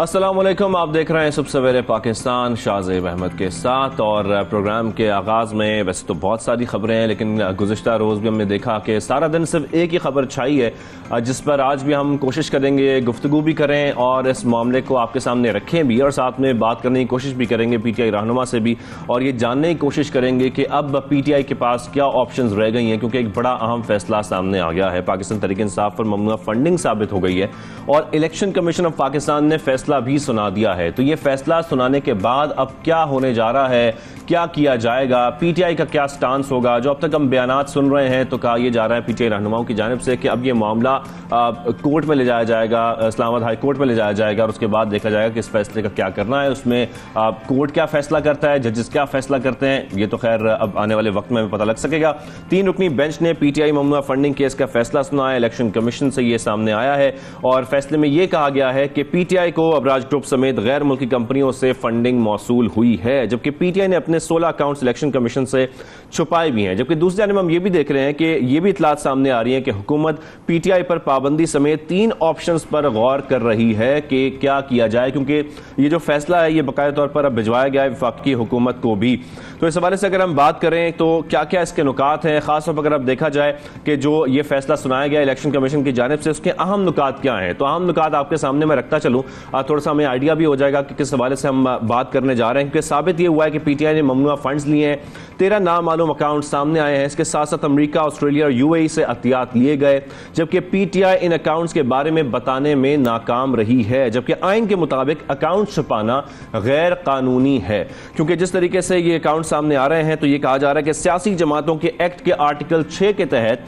अस्सलाम वालेकुम, आप देख रहे हैं सुबह सवेरे पाकिस्तान शाहज़ेब अहमद के साथ। और प्रोग्राम के आगाज़ में वैसे तो बहुत सारी खबरें हैं, लेकिन गुज़िश्ता रोज़ भी हमने देखा कि सारा दिन सिर्फ एक ही खबर छाई है, जिस पर आज भी हम कोशिश करेंगे गुफ्तगू भी करें और इस मामले को आपके सामने रखें भी, और साथ में बात करने की कोशिश भी करेंगे PTI रहनुमा से भी, और ये जानने की कोशिश करेंगे कि अब PTI के पास क्या ऑप्शंस रह गई हैं, क्योंकि एक बड़ा अहम फैसला सामने आ गया है। पाकिस्तान तहरीक इंसाफ पर ममनुआ फंडिंग साबित हो गई है और इलेक्शन कमीशन ऑफ पाकिस्तान ने फैसला भी सुना दिया है। तो ये फैसला सुनाने के बाद अब क्या होने जा रहा है, क्या किया जाएगा, PTI का क्या स्टांस होगा। जो अब तक हम बयानात सुन रहे हैं तो कहा यह जा रहा है PTI रहनुमाओं की जानिब से कि अब ये मामला कोर्ट में ले जाया जाएगा, इस्लामाबाद हाई कोर्ट में ले जाया जाएगा, और उसके बाद देखा जाएगा कि इस फैसले का क्या करना है। उसमें कोर्ट क्या फैसला करता है, जजेस क्या फैसला करते हैं, ये तो खैर अब आने वाले वक्त में पता लग सकेगा। 3 रुकनी बेंच ने PTI ममनुआ फंडिंग केस का फैसला सुना है। इलेक्शन कमीशन से ये सामने आया है और फैसले में यह कहा गया है कि PTI को अबराज ग्रुप समेत गैर मुल्की कंपनियों से फंडिंग मौसूल हुई है, जबकि PTI ने अपने 16 अकाउंट्स इलेक्शन कमीशन से छुपाए भी हैं। जबकि दूसरी जानब हम ये भी देख रहे हैं कि ये भी इतलात सामने आ रही है कि हुकूमत PTI पर पाबंदी समेत 3 ऑप्शंस पर गौर कर रही है कि क्या किया जाए, क्योंकि ये जो फैसला है ये बाकायदा तौर पर अब भिजवाया गया है वफाकी हुकूमत को भी। तो इस हवाले से अगर हम बात करें तो क्या क्या इसके नुकात हैं, खासतौर पर अगर अब देखा जाए कि जो ये फैसला सुनाया गया इलेक्शन कमीशन की जानिब से, उसके अहम नुकात क्या हैं। तो अहम नुकात आपके सामने मैं रखता चलूँ, थोड़ा सा हमें आइडिया भी हो जाएगा कि किस हवाले से हम बात करने जा रहे हैं। क्योंकि साबित ये हुआ है कि PTI ने ममनुआ फंड्स लिए हैं, 13 नामालूम अकाउंट सामने आए हैं। इसके साथ साथ अमेरिका, ऑस्ट्रेलिया और UAE से अहतियात लिए गए, जबकि PTI इन अकाउंट्स के बारे में बताने में नाकाम रही है। जबकि आइन के मुताबिक अकाउंट छुपाना गैर कानूनी है, क्योंकि जिस तरीके से ये अकाउंट सामने आ रहे हैं तो ये कहा जा रहा है कि सियासी जमातों के एक्ट के आर्टिकल 6 के तहत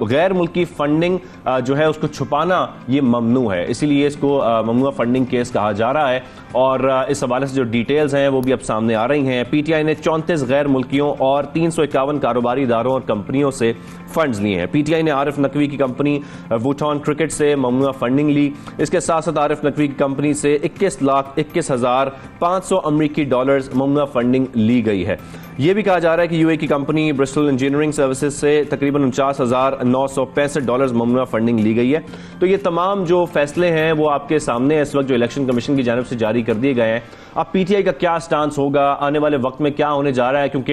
गैर मुल्की फंडिंग जो है उसको छुपाना ये ममनू है, इसीलिए इसको ममनुआ फंडिंग केस कहा जा रहा है। और इस हवाले से जो डिटेल्स हैं वो भी अब सामने आ रही हैं। PTI ने 34 गैर मुल्कियों और 351 कारोबारी इदारों और कंपनियों से फंड्स लिए हैं। PTI ने आरिफ नकवी की कंपनी वुटॉन क्रिकेट से ममनुआ फंडिंग ली। इसके साथ साथ आरिफ नकवी की कंपनी से 21,21,500 अमरीकी डॉलर्स ममनुआ फंडिंग ली गई है। यह भी कहा जा रहा है कि UAE की कंपनी ब्रिस्टल इंजीनियरिंग सर्विसेज से तकरीबन 49,965 डॉलर्स ममनुआ फंडिंग ली गई है। तो ये तमाम जो फैसले हैं वो आपके सामने है इस वक्त, जो इलेक्शन कमीशन की जानिब से जारी कर दिए गए हैं। अब PTI का क्या स्टांस होगा, आने वाले वक्त में क्या होने जा रहा है, क्योंकि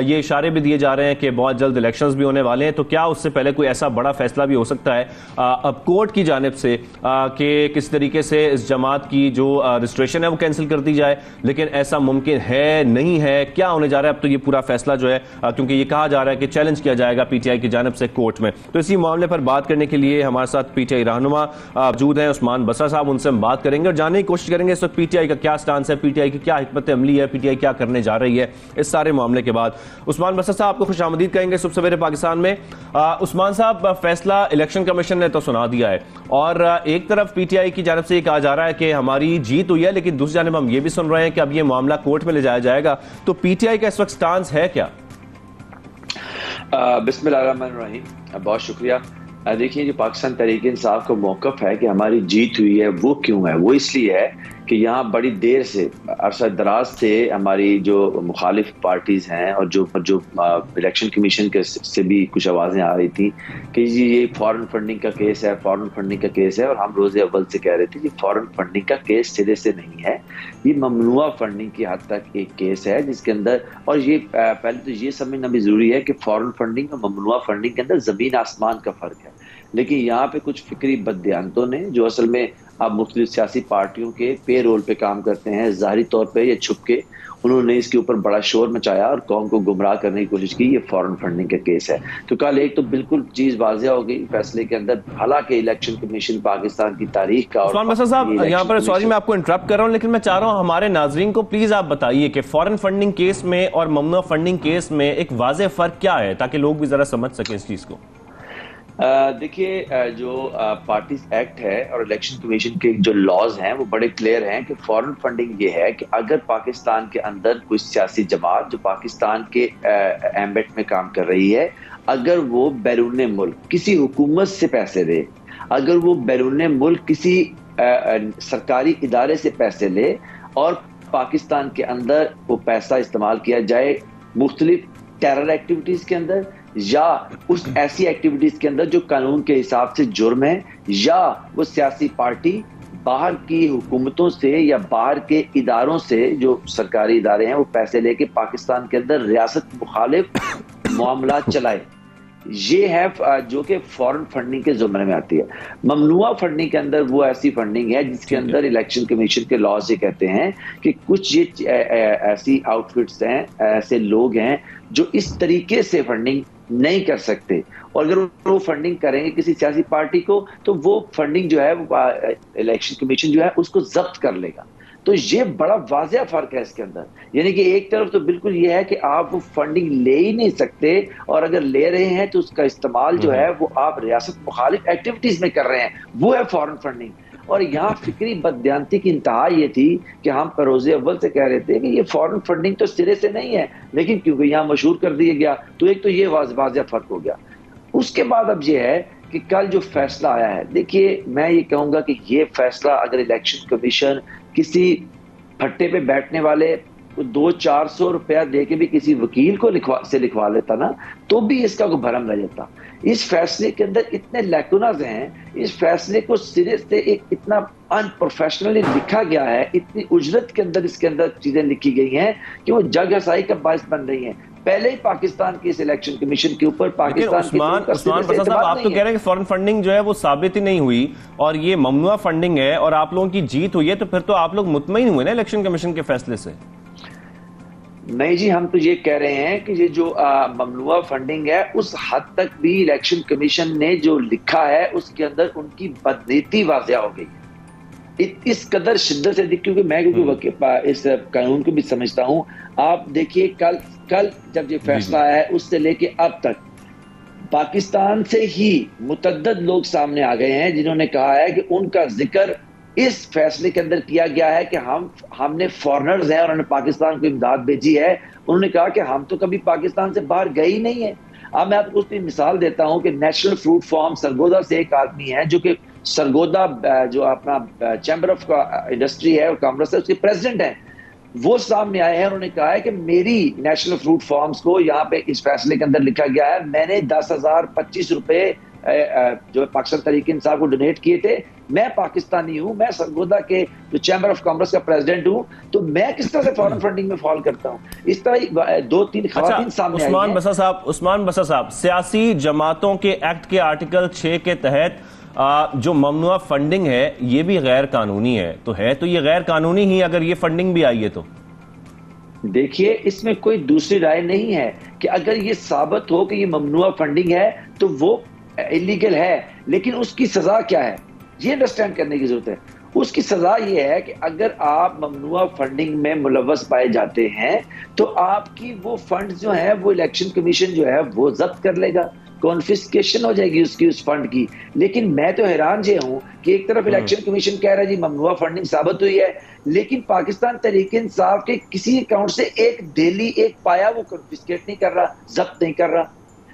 ये इशारे भी दिए जा रहे हैं कि बहुत जल्द इलेक्शंस भी होने वाले हैं, तो क्या उससे पहले कोई ऐसा बड़ा फैसला भी हो सकता है अब कोर्ट की जानिब से कि किस तरीके से इस जमात की जो रजिस्ट्रेशन है वो कैंसिल कर दी जाए। लेकिन ऐसा मुमकिन है, नहीं है, क्या होने जा रहा है अब तो ये पूरा फैसला जो है, क्योंकि ये कहा जा रहा है कि चैलेंज किया जाएगा PTI की जानिब से कोर्ट में। तो इसी मामले पर बात करने के लिए हमारे साथ PTI रहनुमा मौजूद हैं, उस्मान बसर साहब, उनसे हम बात करेंगे और जानने की कोशिश करेंगे इस वक्त PTI का क्या स्टांस है, PTI की क्या हिकमत अमली है, PTI क्या करने जा रही है इस सारे मामले के बाद। उस्मान बसर साहब, आपको खुशामदीद कहेंगे सुबह सवेरे पाकिस्तान में। उस्मान साहब, फैसला इलेक्शन कमीशन ने तो सुना दिया है और एक तरफ PTI की जानिब से ये कहा जा रहा है कि हमारी जीत हुई है, लेकिन दूसरी जानिब हम ये भी सुन रहे हैं कि अब ये मामला कोर्ट में ले जाया जाएगा। तो PTI का इस वक्त स्टांस है क्या? बिस्मिल्लाहिर्रहमानिर्रहीम, बहुत शुक्रिया। देखिए, जो पाकिस्तान तहरीक इंसाफ का मौक़िफ़ है कि हमारी जीत हुई है, वो क्यों है? वो इसलिए है कि यहाँ बड़ी देर से, अरसा दराज से हमारी जो मुखालिफ पार्टीज़ हैं और जो इलेक्शन कमीशन के से भी कुछ आवाज़ें आ रही थी कि जी ये फॉरेन फंडिंग का केस है, फॉरेन फंडिंग का केस है। और हम रोज़े अव्वल से कह रहे थे कि फॉरेन फंडिंग का केस सिरे से नहीं है, ये ममनुआ फंडिंग की हद तक एक केस है जिसके अंदर, और ये पहले तो ये समझना भी ज़रूरी है कि फॉरेन फंडिंग और ममनुआ फंडिंग के अंदर ज़मीन आसमान का फ़र्क है। लेकिन यहाँ पे कुछ फिक्री बददियानतों ने, जो असल में अब मुख्तलिफ सियासी पार्टियों के पे रोल पे काम करते हैं, ज़ाहिरी तौर पे या छुप के, उन्होंने इसके ऊपर बड़ा शोर मचाया और कौम को गुमराह करने की कोशिश की। ये फॉरेन फंडिंग का केस है। तो कल एक तो बिल्कुल चीज़ वाज़ेह हो गई फैसले के अंदर, हालांकि इलेक्शन कमीशन पाकिस्तान की तारीख का। उस्मान बसर साहब, यहाँ पर सॉरी मैं आपको इंटरप्ट कर रहा हूँ, लेकिन मैं चाह रहा हूँ हमारे नाजरीन को प्लीज आप बताइए कि फॉरेन फंडिंग केस में और ममनुआ फंडिंग केस में एक वाज़ेह फर्क क्या है, ताकि लोग भी जरा समझ सकें इस चीज को। देखिए, जो पार्टीज एक्ट है और इलेक्शन कमीशन के जो लॉज हैं वो बड़े क्लियर हैं कि फॉरेन फंडिंग ये है कि अगर पाकिस्तान के अंदर कोई सियासी जमात जो पाकिस्तान के एम्बेट में काम कर रही है, अगर वो बैरून मुल्क किसी हुकूमत से पैसे दे, अगर वो बैरून मुल्क किसी सरकारी इदारे से पैसे ले और पाकिस्तान के अंदर वो पैसा इस्तेमाल किया जाए मुख्तलिफ टेरर एक्टिविटीज के अंदर या उस ऐसी एक्टिविटीज के अंदर जो कानून के हिसाब से जुर्म है, या वो सियासी पार्टी बाहर की हुकूमतों से या बाहर के इदारों से, जो सरकारी इदारे हैं, वो पैसे लेके पाकिस्तान के अंदर रियासत मुखालिफ मामला चलाए। ये है जो कि फॉरेन फंडिंग के जुम्रे में आती है। ममनुआ फंडिंग के अंदर वो ऐसी फंडिंग है जिसके अंदर इलेक्शन कमीशन के लॉ से कहते हैं कि कुछ ये ऐसी आउटफिट्स हैं, ऐसे लोग हैं जो इस तरीके से फंडिंग नहीं कर सकते, और अगर वो फंडिंग करेंगे किसी सियासी पार्टी को तो वो फंडिंग जो है इलेक्शन कमीशन जो है उसको जब्त कर लेगा। तो ये बड़ा वाज़ेह फर्क है इसके अंदर। यानी कि एक तरफ तो बिल्कुल ये है कि आप वो फंडिंग ले ही नहीं सकते, और अगर ले रहे हैं तो उसका इस्तेमाल जो है वो आप रियासत मुखालिफ एक्टिविटीज में कर रहे हैं, वो है फॉरेन फंडिंग। और यहाँ फिक्री बददियानती की इंतहा ये थी कि हम रोज़े अव्वल से कह रहे थे कि ये फॉरेन फंडिंग तो सिरे से नहीं है, लेकिन क्योंकि यहाँ मशहूर कर दिया गया तो एक तो ये वाज़ेह फर्क हो गया। उसके बाद अब ये है कि कल जो फैसला आया है, देखिए मैं ये कहूंगा कि ये फैसला अगर इलेक्शन कमीशन किसी फट्टे पे बैठने वाले 200-400 रुपया दे के भी किसी वकील को लिखवा लेता ना, तो भी इसका कोई भरम रह जाता। इस फैसले के अंदर इतने लैकुनाज हैं, इस फैसले को सिरे से एक इतना अनप्रोफेशनली लिखा गया है, इतनी उजरत के अंदर इसके अंदर चीजें लिखी गई हैं कि वो जग हसाई का बायस बन रही हैं। पहले ही पाकिस्तान की इस इलेक्शन कमीशन के ऊपर पाकिस्तान उस्मान बसा साहब, आप तो कह रहे हैं कि फॉरेन फंडिंग जो है वो साबित ही नहीं हुई और ये ममनुआ फंडिंग है और आप लोगों की जीत हुई है, तो फिर तो आप लोग मुतमईन हुए ना इलेक्शन कमीशन के फैसले से? नहीं जी, हम तो ये कह रहे हैं कि ये जो ममनुआ फंडिंग है उस हद तक भी इलेक्शन कमीशन ने जो लिखा है उसके अंदर उनकी बदनीति वाज़ेह हो गई। इस कदर शिद्दत से, क्योंकि इस कानून को भी समझता हूं। आप देखिए कल जब ये फैसला आया है उससे लेके अब तक पाकिस्तान से ही मुतअद्दिद लोग सामने आ गए हैं जिन्होंने कहा है कि उनका जिक्र इस फैसले के अंदर किया गया है कि हमने फॉरेनर्स हैं और उन्होंने पाकिस्तान को इमदाद भेजी है। उन्होंने कहा कि हम तो कभी पाकिस्तान से बाहर गए ही नहीं है। अब मैं आपको उसकी मिसाल देता हूं कि नेशनल फ्रूट फार्म सरगोदा से एक आदमी है जो कि सरगोदा जो अपना चैम्बर ऑफ इंडस्ट्री है और कॉमर्स है, उसके प्रेसिडेंट हैं। वो सामने आए हैं, उन्होंने कहा है कि मेरी नेशनल फ्रूट फार्म्स को यहाँ पे इस फैसले के अंदर लिखा गया है, मैंने 10,025 रुपए जो पाकिस्तान तहरीक इंसाफ को डोनेट किए थे। मैं पाकिस्तानी हूं, मैं सरगोदा के जो चैम्बर ऑफ कॉमर्स का प्रेसिडेंट हूं, तो मैं किस तरह से फॉरेन फंडिंग में फॉल करता हूं? इस तरह 2-3 खवातीन सामने आई हैं। उस्मान बसा साहब, सियासी जमातों के एक्ट के आर्टिकल 6 के तहत जो ममनुआ फंडिंग है ये भी गैर कानूनी है, तो ये गैर कानूनी ही अगर ये फंडिंग भी आई है तो? देखिए, इसमें कोई दूसरी राय नहीं है कि अगर ये साबित हो कि ये ममनुआ फंडिंग है तो वो इलीगल है, लेकिन उसकी सजा क्या है ये अंडरस्टैंड करने की जरूरत है। उसकी सजा ये है कि अगर आप ममनुआ फंडिंग में मुलव्वस पाए जाते हैं तो आपकी वो फंड जो है वो इलेक्शन कमीशन जो है वो जब्त कर लेगा, कॉन्फिस्केशन हो जाएगी उसकी, उस फंड की। लेकिन मैं तो हैरान ये हूं कि एक तरफ इलेक्शन कमीशन कह रहा है जी ममनुआ फंडिंग साबित हुई है, लेकिन पाकिस्तान तहरीक इंसाफ के किसी अकाउंट से एक डेली एक पाया वो कॉन्फिस्केट नहीं कर रहा, जब्त नहीं कर रहा।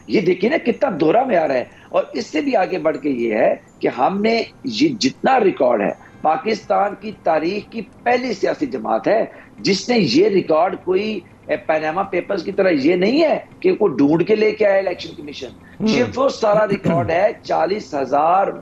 ये देखिए ना कितना दोहरा में आ रहा है। और इससे भी आगे बढ़ के ये है कि हमने ये जितना रिकॉर्ड है, पाकिस्तान की तारीख की पहली सियासी जमात है जिसने ये रिकॉर्ड कोई पनामा पेपर्स की तरह ये नहीं है कि वो ढूंढ के लेके आया इलेक्शन कमीशन। ये वो सारा रिकॉर्ड है। 40,000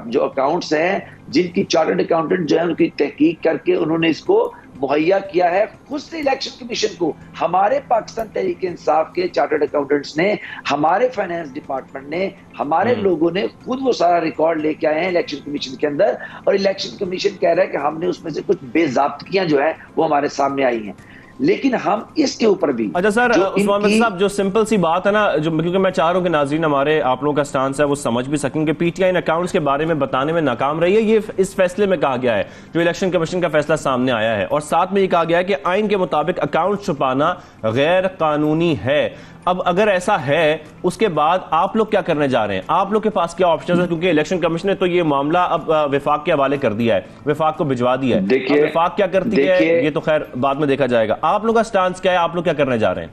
जो अकाउंट्स हैं जिनकी चार्टर्ड अकाउंटेंट जो है उनकी तहकीक करके उन्होंने इसको मुहैया किया है खुद से इलेक्शन कमीशन को। हमारे पाकिस्तान तहरीक इंसाफ के चार्टर्ड अकाउंटेंट्स ने, हमारे फाइनेंस डिपार्टमेंट ने, हमारे लोगों ने खुद वो सारा रिकॉर्ड लेके आए हैं इलेक्शन कमीशन के अंदर, और इलेक्शन कमीशन कह रहा है कि हमने उसमें से कुछ बेज़ाब्तियां जो है वो हमारे सामने आई हैं। लेकिन हम इसके ऊपर भी, अच्छा सर उस्मान साहब, जो सिंपल सी बात है ना, जो क्योंकि मैं चाह रहा हूं कि नाज़रीन हमारे आप लोगों का स्टांस है वो समझ भी सकें कि पीटीआई इन अकाउंट्स के बारे में बताने में नाकाम रही है। ये इस फैसले में कहा गया है, जो इलेक्शन कमीशन का फैसला सामने आया है, और साथ में ये कहा गया है कि आइन के मुताबिक अकाउंट छुपाना गैर कानूनी है। अब अगर ऐसा है उसके बाद आप लोग क्या करने जा रहे हैं? आप लोग के पास क्या ऑप्शन है? क्योंकि इलेक्शन कमीशन ने तो ये मामला अब विफाक के हवाले कर दिया है, विफाक को भिजवा दिया है। देखिए विफाक क्या करती है ये तो खैर बाद में देखा जाएगा। आप लोग का स्टांस क्या है? आप लोग क्या करने जा रहे हैं?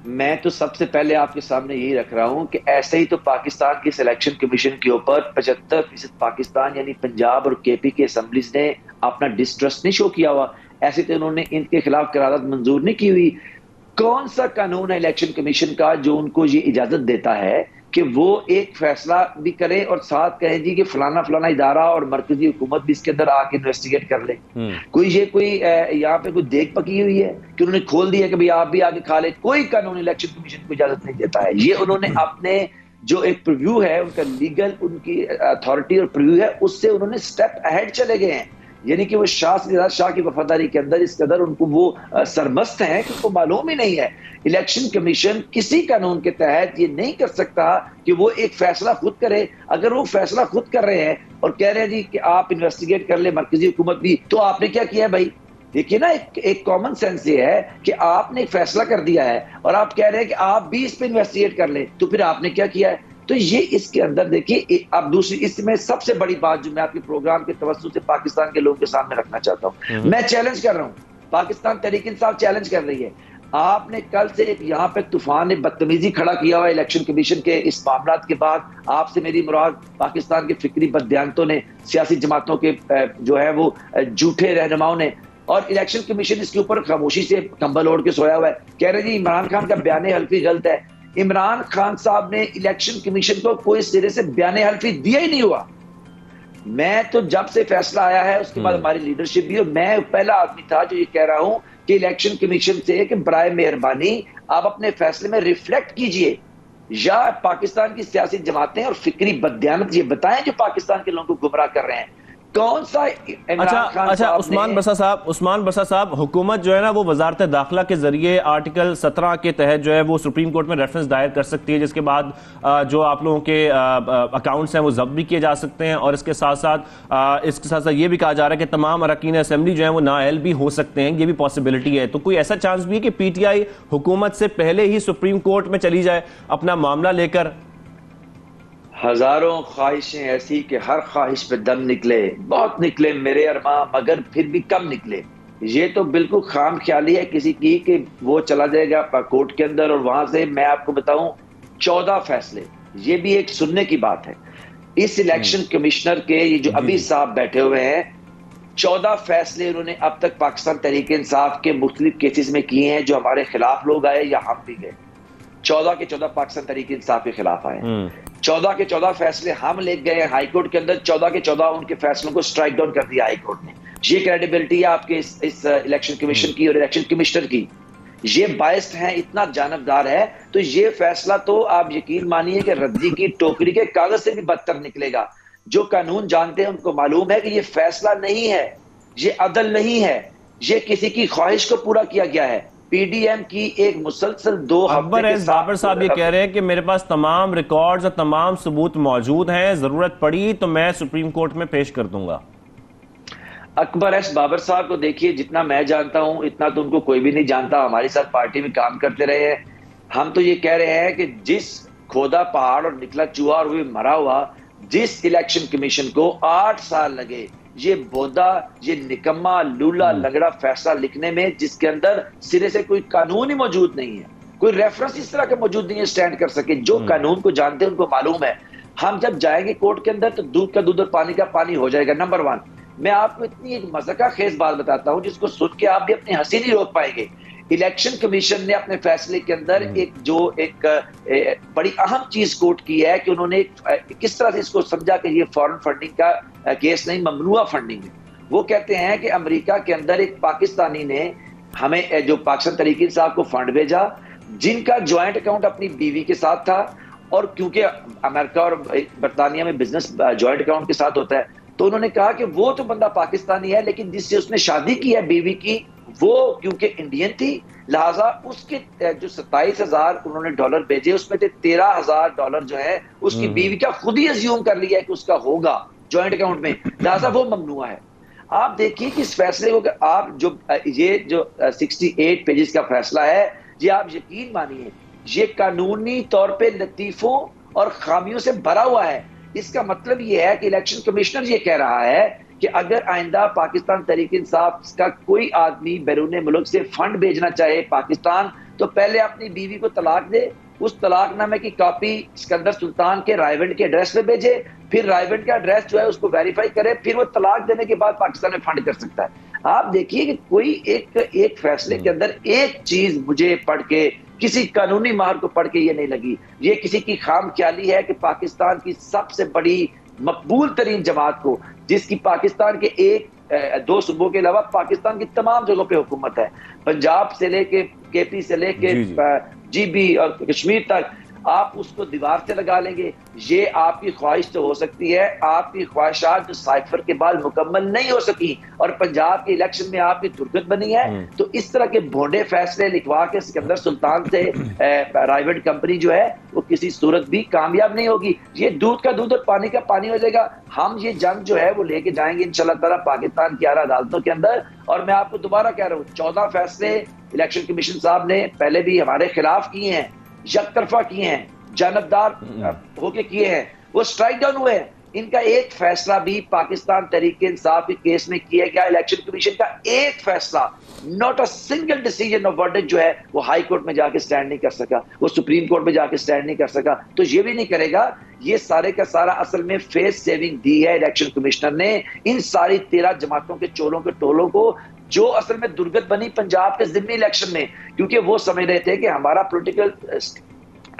मैं तो सबसे पहले आपके सामने यही रख रहा हूं कि ऐसे ही तो पाकिस्तान की सिलेक्शन कमीशन के ऊपर 75% पाकिस्तान यानी पंजाब और केपी की असेंबलीज ने अपना डिस्ट्रस्ट नहीं शो किया हुआ। ऐसे तो उन्होंने इनके खिलाफ करारदाद मंजूर नहीं की हुई। कौन सा कानून है इलेक्शन कमीशन का जो उनको ये इजाजत देता है कि वो एक फैसला भी करें और साथ कहें जी कि फलाना फलाना इदारा और मरकजी हुकूमत भी इसके अंदर आके इन्वेस्टिगेट कर ले। कोई यहाँ पे कोई देख पकी हुई है कि उन्होंने खोल दिया कि भाई आप भी आगे खा ले? कोई कानून इलेक्शन कमीशन को इजाजत नहीं देता है। ये उन्होंने अपने जो एक प्रीव्यू है उनका लीगल, उनकी अथॉरिटी और प्रीव्यू है, उससे उन्होंने स्टेप अहेड चले गए हैं। यानी कि वो शाह की वफादारी के अंदर इस कदर उनको वो सरमस्त हैं कि उनको मालूम ही नहीं है। इलेक्शन कमीशन किसी कानून के तहत ये नहीं कर सकता कि वो एक फैसला खुद करे। अगर वो फैसला खुद कर रहे हैं और कह रहे हैं जी कि आप इन्वेस्टिगेट कर ले मरकजी हुकूमत भी, तो आपने क्या किया है भाई? देखिए ना, एक कॉमन सेंस ये है कि आपने एक फैसला कर दिया है और आप कह रहे हैं कि आप भी इस पे इन्वेस्टिगेट कर ले, तो फिर आपने क्या किया है? तो ये इसके अंदर देखिए, अब दूसरी इसमें सबसे बड़ी बात जो मैं आपके प्रोग्राम के तवज्जुह से पाकिस्तान के लोगों के सामने रखना चाहता हूं, मैं चैलेंज कर रहा हूं, पाकिस्तान तहरीक इंसाफ चैलेंज कर रही है। आपने कल से एक यहाँ पे तूफान ने बदतमीजी खड़ा किया हुआ इलेक्शन कमीशन के इस मामला के बाद। आपसे मेरी मुराद पाकिस्तान के फिक्री बददियानतों ने, सियासी जमातों के जो है वो झूठे रहनुमाओं ने, और इलेक्शन कमीशन इसके ऊपर खामोशी से कंबल ओढ़ के सोया हुआ है। कह रहे जी इमरान खान का बयान हल्फी गलत है। इमरान खान साहब ने इलेक्शन कमीशन को कोई सिरे से बयान हल्फी दिया ही नहीं हुआ। मैं तो जब से फैसला आया है उसके बाद हमारी लीडरशिप भी, और मैं पहला आदमी था जो ये कह रहा हूं कि इलेक्शन कमीशन से कि बराए मेहरबानी आप अपने फैसले में रिफ्लेक्ट कीजिए, या पाकिस्तान की सियासी जमातें और फिक्री बददियानत ये बताएं जो पाकिस्तान के लोगों को गुमराह कर रहे हैं। कौन सा अच्छा उस्मान बरसा साहब, हुकूमत जो है ना वो वजारत दाखिला के जरिए आर्टिकल 17 के तहत जो है वो सुप्रीम कोर्ट में रेफरेंस दायर कर सकती है, जिसके बाद जो आप लोगों के अकाउंट्स हैं वो जब्त भी किए जा सकते हैं, और इसके साथ साथ ये भी कहा जा रहा है कि तमाम अरकान असेंबली जो है वो नाअहल भी हो सकते हैं। ये भी पॉसिबिलिटी है। तो कोई ऐसा चांस भी है कि पीटीआई हुकूमत से पहले ही सुप्रीम कोर्ट में चली जाए अपना मामला लेकर? हजारों ख्वाहिशें ऐसी कि हर ख्वाहिश पे दम निकले, बहुत निकले मेरे अरमा, मगर फिर भी कम निकले। ये तो बिल्कुल खाम ख्याली है किसी की कि वो चला जाएगा कोर्ट के अंदर और वहां से, मैं आपको बताऊं, 14 फैसले, ये भी एक सुनने की बात है। इस इलेक्शन कमिश्नर के ये जो अभी साहब बैठे हुए हैं, 14 फैसले उन्होंने अब तक पाकिस्तान तहरीक इंसाफ के मुख्तलिफ केसेस में किए हैं, जो हमारे खिलाफ लोग आए या हम भी गए। 14 के 14 पाकिस्तान तहरीक इंसाफ के खिलाफ आए। 14 के 14 फैसले हम ले गए हाई कोर्ट के अंदर। 14 के 14 उनके फैसलों को स्ट्राइक डाउन कर दिया हाई कोर्ट ने। ये क्रेडिबिलिटी है आपके इस इलेक्शन कमीशन की और इलेक्शन कमिश्नर की। ये बायस्ड है, इतना जानबदार है। तो ये फैसला तो आप यकीन मानिए कि रद्दी की टोकरी के कागज से भी बदतर निकलेगा। जो कानून जानते हैं उनको मालूम है कि ये फैसला नहीं है, ये अदल नहीं है, ये किसी की ख्वाहिश को पूरा किया गया है। पीडीएम की एक मुसलसल 2 अकबर एस बाबर साहब ये कह रहे हैं कि मेरे पास तमाम रिकॉर्ड्स और तमाम सबूत मौजूद हैं, जरूरत पड़ी तो मैं सुप्रीम कोर्ट में पेश कर दूंगा। अकबर एस बाबर साहब को देखिए, जितना मैं जानता हूं इतना तो उनको कोई भी नहीं जानता। हमारे साथ पार्टी में काम करते रहे हैं। हम तो ये कह रहे हैं कि जिस खोदा पहाड़ और निकला चूहा और वो मरा हुआ, जिस इलेक्शन कमीशन को 8 साल लगे ये बोदा, ये निकम्मा लूला लगड़ा फैसला लिखने में, जिसके अंदर सिरे से कोई कानून ही मौजूद नहीं है, कोई रेफरेंस इस तरह का मौजूद नहीं है स्टैंड कर सके। जो कानून को जानते हैं उनको मालूम है, हम जब जाएंगे कोर्ट के अंदर तो दूध का दूध और पानी का पानी हो जाएगा। नंबर 1, मैं आपको इतनी एक मज़ाका खेज बात बताता हूं जिसको सुन के आप भी अपनी हंसी नहीं रोक पाएंगे। इलेक्शन कमीशन ने अपने फैसले के अंदर एक बड़ी अहम चीज कोट की है कि उन्होंने किस तरह से इसको समझा कि ये फॉरेन फंडिंग का केस नहीं, ममनुआ फंडिंग है। वो कहते हैं कि अमेरिका के अंदर एक पाकिस्तानी ने हमें जो पाकिस्तान तहरीक इंसाफ को फंड भेजा, जिनका ज्वाइंट अकाउंट अपनी बीवी के साथ था, और क्योंकि अमेरिका और बरतानिया में बिजनेस ज्वाइंट अकाउंट के साथ होता है, तो उन्होंने कहा कि वो तो बंदा पाकिस्तानी है, लेकिन जिससे उसने शादी की है बीवी की, वो क्योंकि इंडियन थी, लिहाजा उसके जो 27,000 उन्होंने डॉलर भेजे, उसमें से $13,000 जो है उसकी बीवी का खुद ही अज्यूम कर लिया है कि उसका होगा ज्वाइंट अकाउंट में, लिहाजा वो ममनुआ है। आप देखिए कि इस फैसले को आप ये जो 68 पेजेस का फैसला है, ये आप यकीन मानिए ये कानूनी तौर पे लतीफों और खामियों से भरा हुआ है। इसका मतलब ये है कि इलेक्शन कमिश्नर ये कह रहा है कि अगर आइंदा पाकिस्तान तहरीक इंसाफ का कोई आदमी बैरून मुल्क से फंड भेजना चाहे पाकिस्तान, तो पहले अपनी बीवी को तलाक दे, उस तलाकनामे की कॉपी सिकंदर सुल्तान के रायवेंड के एड्रेस पे भेजे, फिर रायवेंड का एड्रेस जो है उसको वेरीफाई करे, फिर वो तलाक देने के बाद पाकिस्तान में फंड कर सकता है। आप देखिए कि कोई एक फैसले के अंदर एक चीज मुझे पढ़ के किसी कानूनी माहर को पढ़ के ये नहीं लगी। ये किसी की खामख्याली है कि पाकिस्तान की सबसे बड़ी मकबूल तरीन जमात को, जिसकी पाकिस्तान के दो सूबों के अलावा पाकिस्तान की तमाम जगहों पे हुकूमत है, पंजाब से लेके केपी से लेके जीबी और कश्मीर तक, आप उसको दीवार से लगा लेंगे। ये आपकी ख्वाहिश तो हो सकती है, आपकी ख्वाहिशात जो साइफर के बाद मुकम्मल नहीं हो सकी और पंजाब के इलेक्शन में आपकी दुर्गत बनी है, तो इस तरह के भोंडे फैसले लिखवा के सिकंदर सुल्तान से प्राइवेट कंपनी जो है वो किसी सूरत भी कामयाब नहीं होगी। ये दूध का दूध और पानी का पानी हो जाएगा। हम ये जंग जो है वो लेके जाएंगे इंशाल्लाह ताला पाकिस्तान की आला अदालतों के अंदर। और मैं आपको दोबारा कह रहा हूँ, 14 फैसले इलेक्शन कमीशन साहब ने पहले भी हमारे खिलाफ किए हैं, यकतरफा किए हैं, जानबदार होके किए हैं, वो स्ट्राइक डाउन हुए हैं। इनका एक फैसला भी पाकिस्तान तहरीक इंसाफ के केस में किया गया, इलेक्शन कमीशन का एक फैसला, not a single decision of verdict जो है वो हाई कोर्ट में जाके स्टैंड नहीं कर सका, वो सुप्रीम कोर्ट में जाके स्टैंड नहीं कर सका, तो ये भी नहीं करेगा। ये सारे का सारा असल में फेस सेविंग दी है इलेक्शन कमिश्नर ने इन सारी 13 जमातों के चोलों के टोलों को, जो असल में दुर्गत बनी पंजाब के जिम्मी इलेक्शन में, क्योंकि वो समझ रहे थे कि हमारा पॉलिटिकल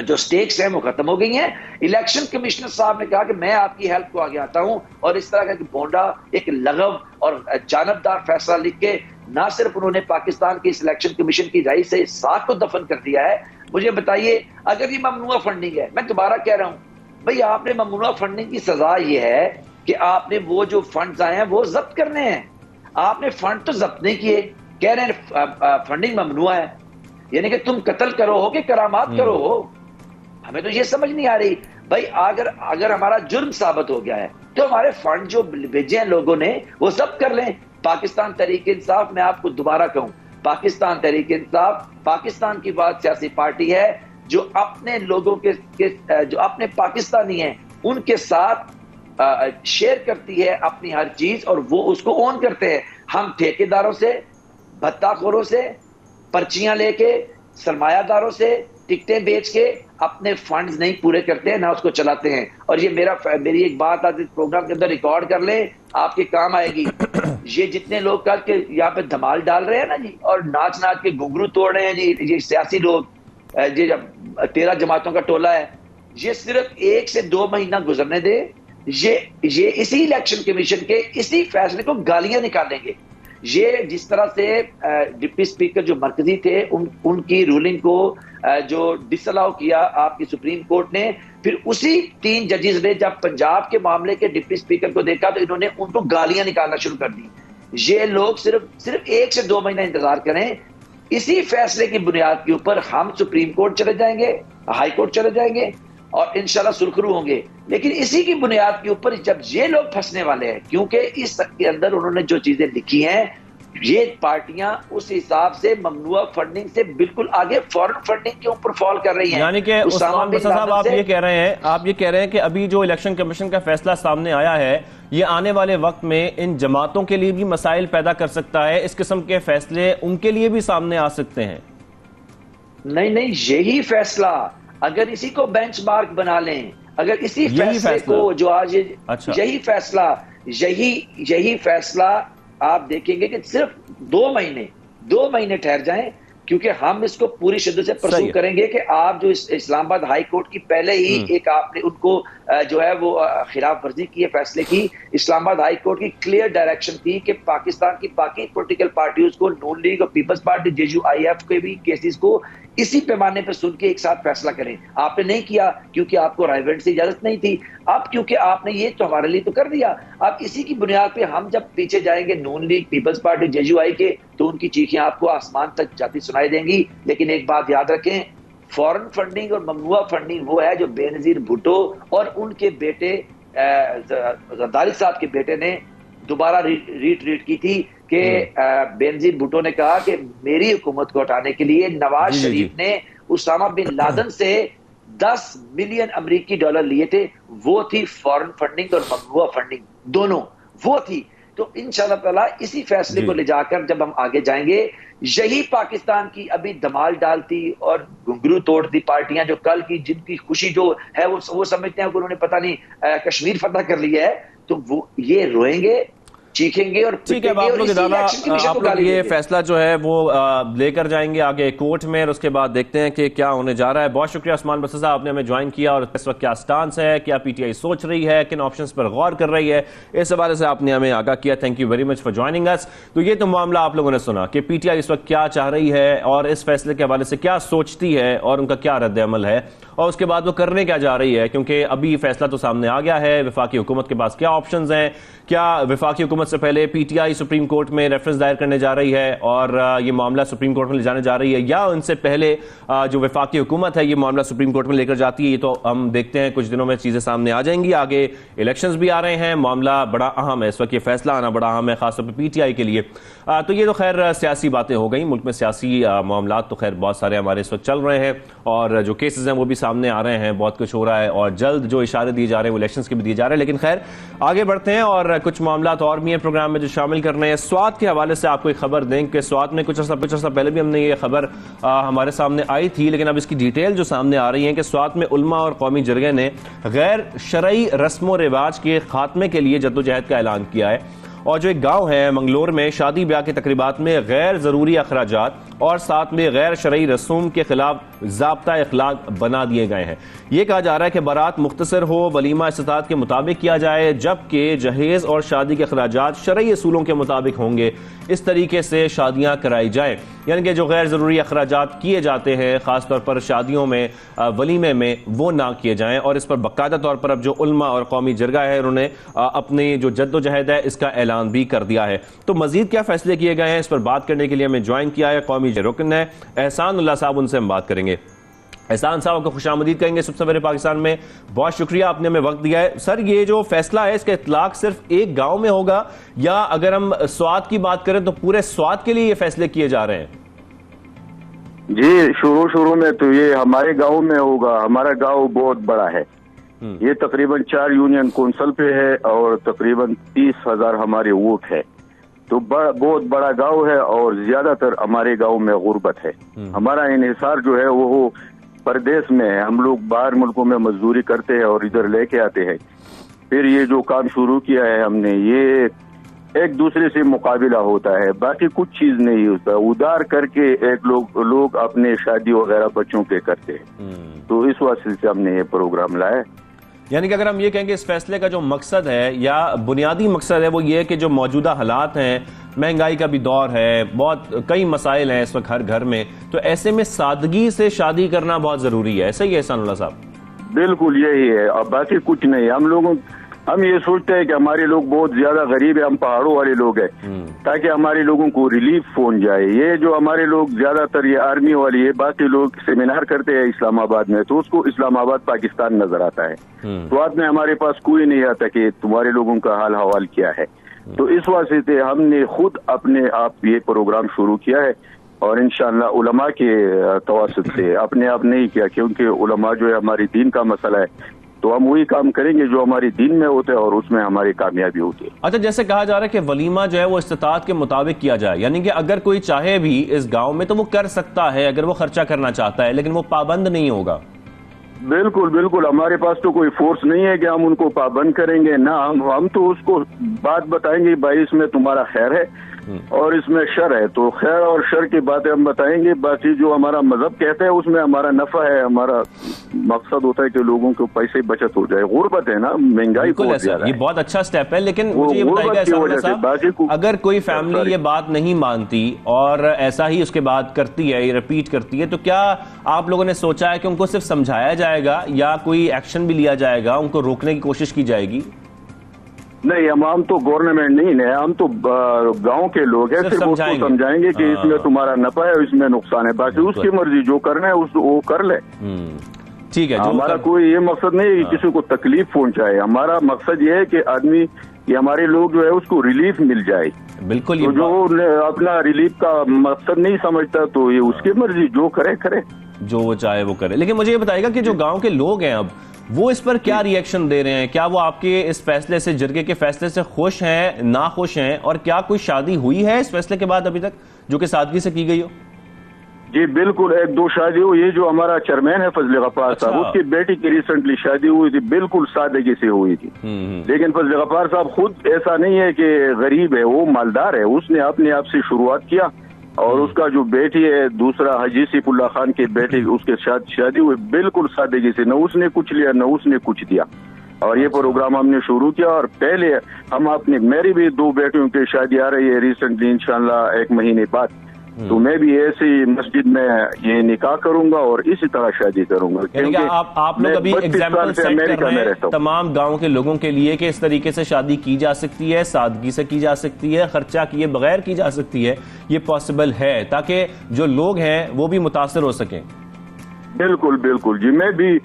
जो स्टेक्स हैं वो खत्म हो गई हैं। इलेक्शन कमिश्नर साहब ने कहा कि मैं आपकी हेल्प को आगे आता हूं, और इस तरह का बोंडा एक लगव और जानबदार फैसला लिख के ना सिर्फ उन्होंने पाकिस्तान की इस इलेक्शन कमीशन की राय से साख को दफन कर दिया है। मुझे बताइए, अगर ये ममनुआ फंडिंग है, मैं दोबारा कह रहा हूं भाई, आपने ममनुआ फंडिंग की सजा ये है कि आपने वो जो फंड्स आए हैं वो जब्त करने हैं। आपने फंड तो जब्त नहीं किए, कह रहे हैं फंडिंग ममनुआ है, यानी कि तुम कत्ल करो हो कि करामात करो हो। हमें तो ये समझ नहीं आ रही भाई। अगर हमारा जुर्म साबित हो गया है तो हमारे फंड जो भेजे हैं लोगों ने वो जब्त कर लें। पाकिस्तान तहरीक इंसाफ, मैं आपको दोबारा कहूं, पाकिस्तान तहरीक इंसाफ पाकिस्तान की बात सियासी पार्टी है जो अपने लोगों के जो अपने पाकिस्तानी हैं उनके साथ शेयर करती है अपनी हर चीज, और वो उसको ओन करते हैं। हम ठेकेदारों से, भत्ताखोरों से, पर्चियां लेके, सरमायादारों से टिकटें बेच के अपने फंड्स नहीं पूरे करते हैं, ना उसको चलाते हैं। और ये मेरी एक बात आज इस प्रोग्राम के अंदर रिकॉर्ड कर ले, आपके काम आएगी। ये जितने लोग कल के यहाँ पे धमाल डाल रहे हैं ना जी, और नाच नाच के घुंघरू तोड़ रहे हैं जी, ये सियासी लोग, ये 13 जमातों का टोला है, ये सिर्फ 1 से 2 महीना गुजरने दे, ये इसी इलेक्शन कमीशन के इसी फैसले को गालियां निकालेंगे। ये जिस तरह से डिप्टी स्पीकर जो मरकजी थे उनकी रूलिंग को जो डिसअलाउ किया आपकी सुप्रीम कोर्ट ने, फिर उसी 3 जजेस ने जब पंजाब के मामले के डिप्टी स्पीकर को देखा तो इन्होंने उनको गालियां निकालना शुरू कर दी। ये लोग सिर्फ 1 से 2 महीना इंतजार करें, इसी फैसले की बुनियाद के ऊपर हम सुप्रीम कोर्ट चले जाएंगे, हाई कोर्ट चले जाएंगे और इंशाल्लाह सुरखरू होंगे। लेकिन इसी की बुनियाद के ऊपर जब ये लोग फंसने वाले हैं, क्योंकि इसके अंदर उन्होंने जो चीजें लिखी हैं, ये पार्टियां उस हिसाब से ममनुआ फंडिंग से बिल्कुल आगे फॉरेन फंडिंग के ऊपर फॉल कर रही हैं। यानी कि उस्मान बसा साहब, आप ये कह रहे हैं कि अभी जो इलेक्शन कमीशन का फैसला सामने आया है, ये आने वाले वक्त में इन जमातों के लिए भी मसाइल पैदा कर सकता है। इस किस्म के फैसले उनके लिए भी सामने आ सकते हैं। नहीं, यही फैसला अगर इसी को बेंचमार्क बना लें, अगर इसी फैसले को जो आज यही फैसला आप देखेंगे कि सिर्फ 2 महीने ठहर जाएं, क्योंकि हम इसको पूरी शिद्दत से परसू करेंगे कि आप जो इस्लामाबाद हाई कोर्ट की पहले ही एक आपने उनको जो है वो खिलाफ वर्जी की है फैसले की। इस्लामाबाद हाई कोर्ट की क्लियर डायरेक्शन थी कि पाकिस्तान की बाकी पॉलिटिकल पार्टियों को, नून लीग और पीपल्स पार्टी, JUIF के भी केसेस को इसी पैमाने पर सुन के एक साथ फैसला करें। आपने नहीं किया क्योंकि आपको राइवेंट से इजाजत नहीं थी। अब क्योंकि आपने ये तो हमारे लिए तो कर दिया, अब इसी की बुनियाद पे हम जब पीछे जाएंगे नून लीग, पीपल्स पार्टी, JUI के, तो उनकी चीखें आपको आसमान तक जाती सुनाई देंगी। लेकिन एक बात याद रखें, फॉरेन फंडिंग और ममनुआ फंडिंग वो है जो बेनजीर भुट्टो और उनके बेटे जरदारी साहब के बेटे ने दोबारा रीट्वीट की थी कि बेनजीर भुट्टो ने कहा कि मेरी हुकूमत को हटाने के लिए नवाज शरीफ ने उसामा बिन लादेन से 10 मिलियन अमेरिकी डॉलर लिए थे। वो थी फॉरेन फंडिंग और ममनुआ फंडिंग, दोनों वो थी। तो इंशाल्लाह ताला इसी फैसले को ले जाकर जब हम आगे जाएंगे, यही पाकिस्तान की अभी धमाल डालती और घुंघरू तोड़ती पार्टियां जो कल की जिनकी खुशी जो है वो समझते हैं कि उन्होंने पता नहीं कश्मीर फतह कर लिया है, तो वो ये रोएंगे, चीखेंगे और ठीक है, आप लोग ये फैसला जो है वो लेकर जाएंगे आगे कोर्ट में और उसके बाद देखते हैं कि क्या होने जा रहा है। बहुत शुक्रिया उस्मान बसर साहब, आपने हमें ज्वाइन किया और इस वक्त क्या स्टांस है, क्या पीटीआई सोच रही है, किन ऑप्शंस पर गौर कर रही है, इस हवाले से आपने हमें आगाह किया। Thank you very much for joining us. तो ये तो मामला आप लोगों ने सुना कि पीटीआई इस वक्त क्या चाह रही है और इस फैसले के हवाले से क्या सोचती है और उनका क्या रद्द अमल है और उसके बाद वो करने क्या जा रही है, क्योंकि अभी फैसला तो सामने आ गया है। वफाकी हुकूमत के पास क्या ऑप्शंस हैं, क्या वफाकी हुकूमत से पहले पीटीआई सुप्रीम कोर्ट में रेफरेंस दायर करने जा रही है और ये मामला सुप्रीम कोर्ट में ले जाने जा रही है, या उनसे पहले जो वफाकी हुकूमत है ये मामला सुप्रीम कोर्ट में लेकर जाती है। ये तो हम देखते हैं, कुछ दिनों में चीजें सामने आ जाएंगी। आगे इलेक्शंस भी आ रहे हैं, मामला बड़ा अहम है इस वक्त, ये फैसला आना बड़ा अहम है खासतौर पर पीटीआई के लिए। तो ये तो खैर सियासी बातें हो गई, मुल्क में सियासी मामला तो खैर बहुत सारे हमारे इस वक्त चल रहे हैं और जो केसेस हैं वो भी सामने आ रहे हैं, बहुत कुछ हो रहा है और जल्द जो इशारे दिए जा रहे हैं वो इलेक्शंस के भी दिए जा रहे हैं। लेकिन खैर आगे बढ़ते हैं और कुछ मामला और भी हैं प्रोग्राम में जो शामिल करने हैं। स्वात के हवाले से आपको एक खबर दें कि स्वात में कुछ अर्सा पहले भी हमने ये खबर हमारे सामने आई थी, लेकिन अब इसकी डिटेल जो सामने आ रही है कि स्वात में उल्मा और कौमी जरगे ने गैर शरई रस्मो रिवाज के खात्मे के लिए जद्दोजहद का ऐलान किया है और जो एक गांव है मंगलोर में शादी ब्याह के तकरीबात में गैर जरूरी अखराजात और साथ में गैर शरई रसूम के खिलाफ ज़ाब्ता इखलाक बना दिए गए हैं। यह कहा जा रहा है कि बारात मुख्तसर हो, वलीमा इस्तात के मुताबिक किया जाए, जबकि जहेज और शादी के अखराजात शरई असूलों के मुताबिक होंगे। इस तरीके से शादियां कराई जाए, यानी कि जो गैर जरूरी अखराजात किए जाते हैं खासतौर पर शादियों में, वलीमे में, वो ना किए जाएं। और इस पर बाकायदा तौर पर अब जो उल्मा और कौमी जरगा है उन्होंने अपनी जो जद्दोजहद है इसका ऐलान भी कर दिया है। तो मजीद क्या फैसले किए गए हैं इस पर बात करने के लिए हमें ज्वाइन किया है कौमी रुकन है एहसानुल्लाह साहब, उनसे हम बात करेंगे। एहसान साहब को खुशामदीद कहेंगे सुबह सवेरे पाकिस्तान में। बहुत शुक्रिया, आपने हमें वक्त दिया है। सर, ये जो फैसला है इसका इतलाक सिर्फ एक गांव में होगा या अगर हम स्वात की बात करें तो पूरे स्वात के लिए ये फैसले किए जा रहे हैं? जी, शुरू में तो ये हमारे गांव में होगा। हमारा गांव बहुत बड़ा है, ये तकरीबन 4 यूनियन कौंसल पे है और तकरीबन 30,000 हमारे वोट है। तो बहुत बड़ा गांव है और ज्यादातर हमारे गांव में गुर्बत है। हमारा इन्हिसार जो है वो परदेश में है, हम लोग बाहर मुल्कों में मजदूरी करते हैं और इधर लेके आते हैं। फिर ये जो काम शुरू किया है हमने, ये एक दूसरे से मुकाबला होता है, बाकी कुछ चीज नहीं होता। उधार करके एक लोग अपने शादी वगैरह बच्चों के करते हैं। तो इस वास्ते से हमने ये प्रोग्राम लाया। यानी कि अगर हम ये कहेंगे इस फैसले का जो मकसद है या बुनियादी मकसद है वो ये है कि जो मौजूदा हालात हैं, महंगाई का भी दौर है, बहुत कई मसाइल हैं इस वक्त हर घर में, तो ऐसे में सादगी से शादी करना बहुत जरूरी है। ऐसा ही है एहसानुल्लाह साहब? बिल्कुल यही है, अब बाकी कुछ नहीं। हम ये सोचते हैं कि हमारे लोग बहुत ज्यादा गरीब है, हम पहाड़ों वाले लोग हैं, ताकि हमारे लोगों को रिलीफ पहुंच जाए। ये जो हमारे लोग ज्यादातर ये आर्मी वाली है, बाकी लोग सेमिनार करते हैं इस्लामाबाद में, तो उसको इस्लामाबाद पाकिस्तान नजर आता है। तो बाद में हमारे पास कोई नहीं आता कि तुम्हारे लोगों का हाल हवाल क्या है। तो इस वास्ते से हमने खुद अपने आप ये प्रोग्राम शुरू किया है और इंशाअल्लाह उलमा के तवसत से, अपने आप नहीं किया, क्योंकि उलमा जो है हमारी दीन का मसला है, तो हम वही काम करेंगे जो हमारी दीन में होते हैं और उसमें हमारी कामयाबी होती है। अच्छा, जैसे कहा जा रहा है कि वलीमा जो है वो इस्तात के मुताबिक किया जाए, यानी कि अगर कोई चाहे भी इस गांव में तो वो कर सकता है अगर वो खर्चा करना चाहता है, लेकिन वो पाबंद नहीं होगा। बिल्कुल, हमारे पास तो कोई फोर्स नहीं है कि हम उनको पाबंद करेंगे ना। हम तो उसको बात बताएंगे, भाई इसमें तुम्हारा खैर है और इसमें शर है, तो खैर और शर की बातें हम बताएंगे। बाकी जो हमारा मजहब कहता है उसमें हमारा नफा है, हमारा मकसद होता है कि लोगों को पैसे बचत हो जाए। गुर्बत है ना, महंगाई बहुत ज्यादा है। ये बहुत अच्छा स्टेप है, लेकिन मुझे ये बताइएगा अगर कोई फैमिली ये बात नहीं मानती और ऐसा ही उसके बाद करती है, ये रिपीट करती है, तो क्या आप लोगों ने सोचा है कि उनको सिर्फ समझाया जाएगा या कोई एक्शन भी लिया जाएगा, उनको रोकने की कोशिश की जाएगी? नहीं, हम तो गवर्नमेंट नहीं है, हम तो गांव के लोग हैं, सिर्फ उसको समझाएंगे कि इसमें तुम्हारा नफा है, इसमें नुकसान है, बाकी उसकी मर्जी, जो करना है वो कर ले। ठीक है, हमारा कोई ये मकसद नहीं है कि किसी को तकलीफ पहुंचाए। हमारा मकसद ये है कि आदमी, ये हमारे लोग जो है उसको रिलीफ मिल जाए। बिल्कुल, तो जो अपना रिलीफ का मकसद नहीं समझता तो ये उसकी मर्जी, जो करे, जो वो चाहे वो करे। लेकिन मुझे ये बताइएगा कि जो गाँव के लोग हैं अब वो इस पर क्या रिएक्शन दे रहे हैं? क्या वो आपके इस फैसले से, जरगे के फैसले से खुश हैं, ना खुश हैं? और क्या कोई शादी हुई है इस फैसले के बाद अभी तक जो कि सादगी से की गई हो? जी बिल्कुल, 1-2 शादी हुई। ये जो हमारा चेयरमैन है फजल गफ्फार साहब, उसकी बेटी की रिसेंटली शादी हुई थी, बिल्कुल सादगी से हुई थी। लेकिन फजल गफ्फार साहब खुद ऐसा नहीं है कि गरीब है, वो मालदार है। उसने अपने आप से शुरुआत किया और उसका जो बेटी है दूसरा हाजी सैफुल्लाह खान की बेटी, उसके साथ शादी हुई बिल्कुल सादगी से, न उसने कुछ लिया न उसने कुछ दिया। और ये प्रोग्राम हमने शुरू किया और पहले हम अपने, मेरी भी 2 बेटियों की शादी आ रही है रिसेंटली इंशाल्लाह 1 महीने बाद, तो मैं भी ऐसी मस्जिद में ये निकाह करूंगा और इसी तरह शादी करूंगा। क्योंकि आप लोग अभी एग्जाम्पल सेट कर रहे हैं तमाम गांव के लोगों के लिए कि इस तरीके से शादी की जा सकती है, सादगी से की जा सकती है, खर्चा किए बगैर की जा सकती है, ये पॉसिबल है, ताकि जो लोग हैं वो भी मुतासर हो सकें। बिल्कुल बिल्कुल जी, मैं भी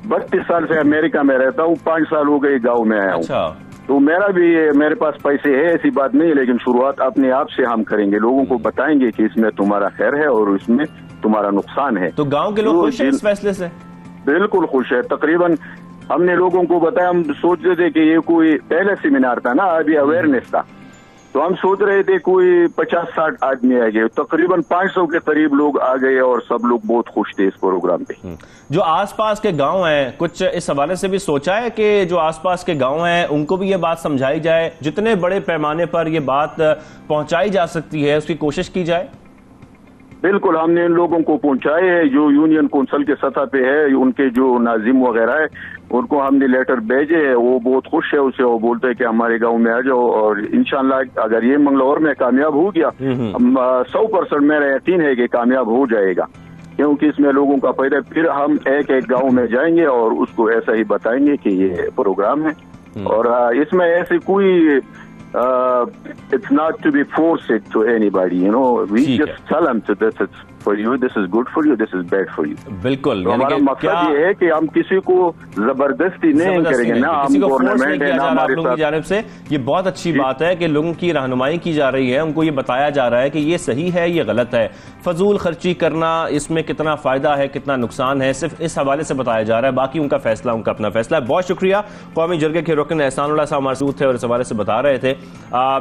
32 साल से अमेरिका में रहता हूँ, 5 साल हो गए गाँव में आया हूँ। अच्छा। तो मेरा भी, मेरे पास पैसे है ऐसी बात नहीं है, लेकिन शुरुआत अपने आप से हम करेंगे, लोगों को बताएंगे कि इसमें तुम्हारा खैर है और इसमें तुम्हारा नुकसान है। तो गांव के लोग खुश हैं इस फैसले से? बिल्कुल खुश है। तकरीबन हमने लोगों को बताया, हम सोच रहे थे कि ये कोई पहले सेमिनार था ना, अभी अवेयरनेस था, तो हम सोच रहे थे कोई 50-60 आदमी आ गए, तकरीबन 500 के करीब लोग आ गए और सब लोग बहुत खुश थे इस प्रोग्राम पे। जो आसपास के गांव हैं, कुछ इस हवाले से भी सोचा है कि जो आसपास के गांव हैं उनको भी ये बात समझाई जाए, जितने बड़े पैमाने पर ये बात पहुंचाई जा सकती है उसकी कोशिश की जाए? बिल्कुल, हमने इन लोगों को पहुंचाए है, जो यूनियन कौंसिल के सतह पे है, उनके जो नाजिम वगैरह है, उनको हमने लेटर भेजे है, वो बहुत खुश है उससे, वो बोलते हैं कि हमारे गांव में आ जाओ। और इंशाल्लाह अगर ये मंगलौर में कामयाब हो गया, 100% मेरा यकीन है कि कामयाब हो जाएगा, क्योंकि इसमें लोगों का फायदा। फिर हम एक गांव में जाएंगे और उसको ऐसा ही बताएंगे कि ये प्रोग्राम है, और इसमें ऐसे कोई it's not to be forced to anybody, you know, we just tell them to this is for you, this is good for you, this is bad for you. बिल्कुल, तो हमारा मकसद ये है कि हम किसी को जबरदस्ती नहीं करेंगे ना, हम गवर्नमेंट है ना हमारे साथ। जानिब से ये बहुत अच्छी बात है कि लोगों की रहनुमाई की जा रही है, उनको ये बताया जा रहा है कि ये सही है, ये गलत है, फजूल खर्ची करना इसमें कितना फायदा है कितना नुकसान है, सिर्फ इस हवाले से बताया जा रहा है, बाकी उनका फैसला, उनका अपना फैसला है। बहुत शुक्रिया। कौमी जरगे के रुकन एहसानुल्लाह साहब हमारे साथ थे और इस हवाले से बता रहे थे।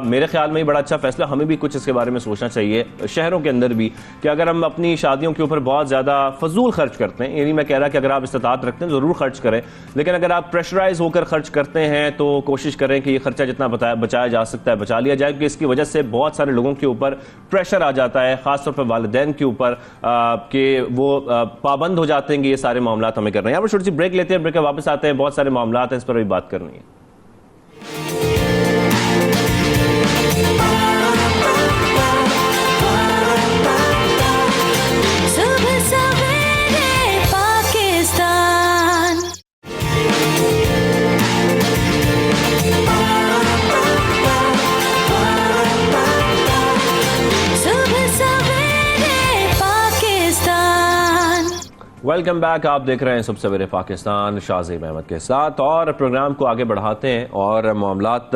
मेरे ख्याल में बड़ा अच्छा फैसला, हमें भी कुछ इसके बारे में सोचना चाहिए शहरों के अंदर भी, कि अगर हम अपनी शादियों के ऊपर बहुत ज्यादा फजूल खर्च करते हैं, यानी मैं कह रहा कि अगर आप इस्तात रखते हैं जरूर खर्च करें, लेकिन अगर आप प्रेशराइज होकर खर्च करते हैं तो कोशिश करें कि ये खर्चा जितना बचाया जा सकता है बचा लिया जाए, क्योंकि इसकी वजह से बहुत सारे लोगों के ऊपर प्रेशर आ जाता है, खासतौर पर वालिदैन के ऊपर, कि वो पाबंद हो जाते हैं कि ये सारे मामला हमें करना है। यहाँ पर छोटी सी ब्रेक लेते हैं, ब्रेक के वापस आते हैं, बहुत सारे मामला हैं इस पर भी बात करनी है। वेलकम बैक, आप देख रहे हैं सुबह सवेरे पाकिस्तान शाहज़ेब अहमद के साथ, और प्रोग्राम को आगे बढ़ाते हैं और मामलात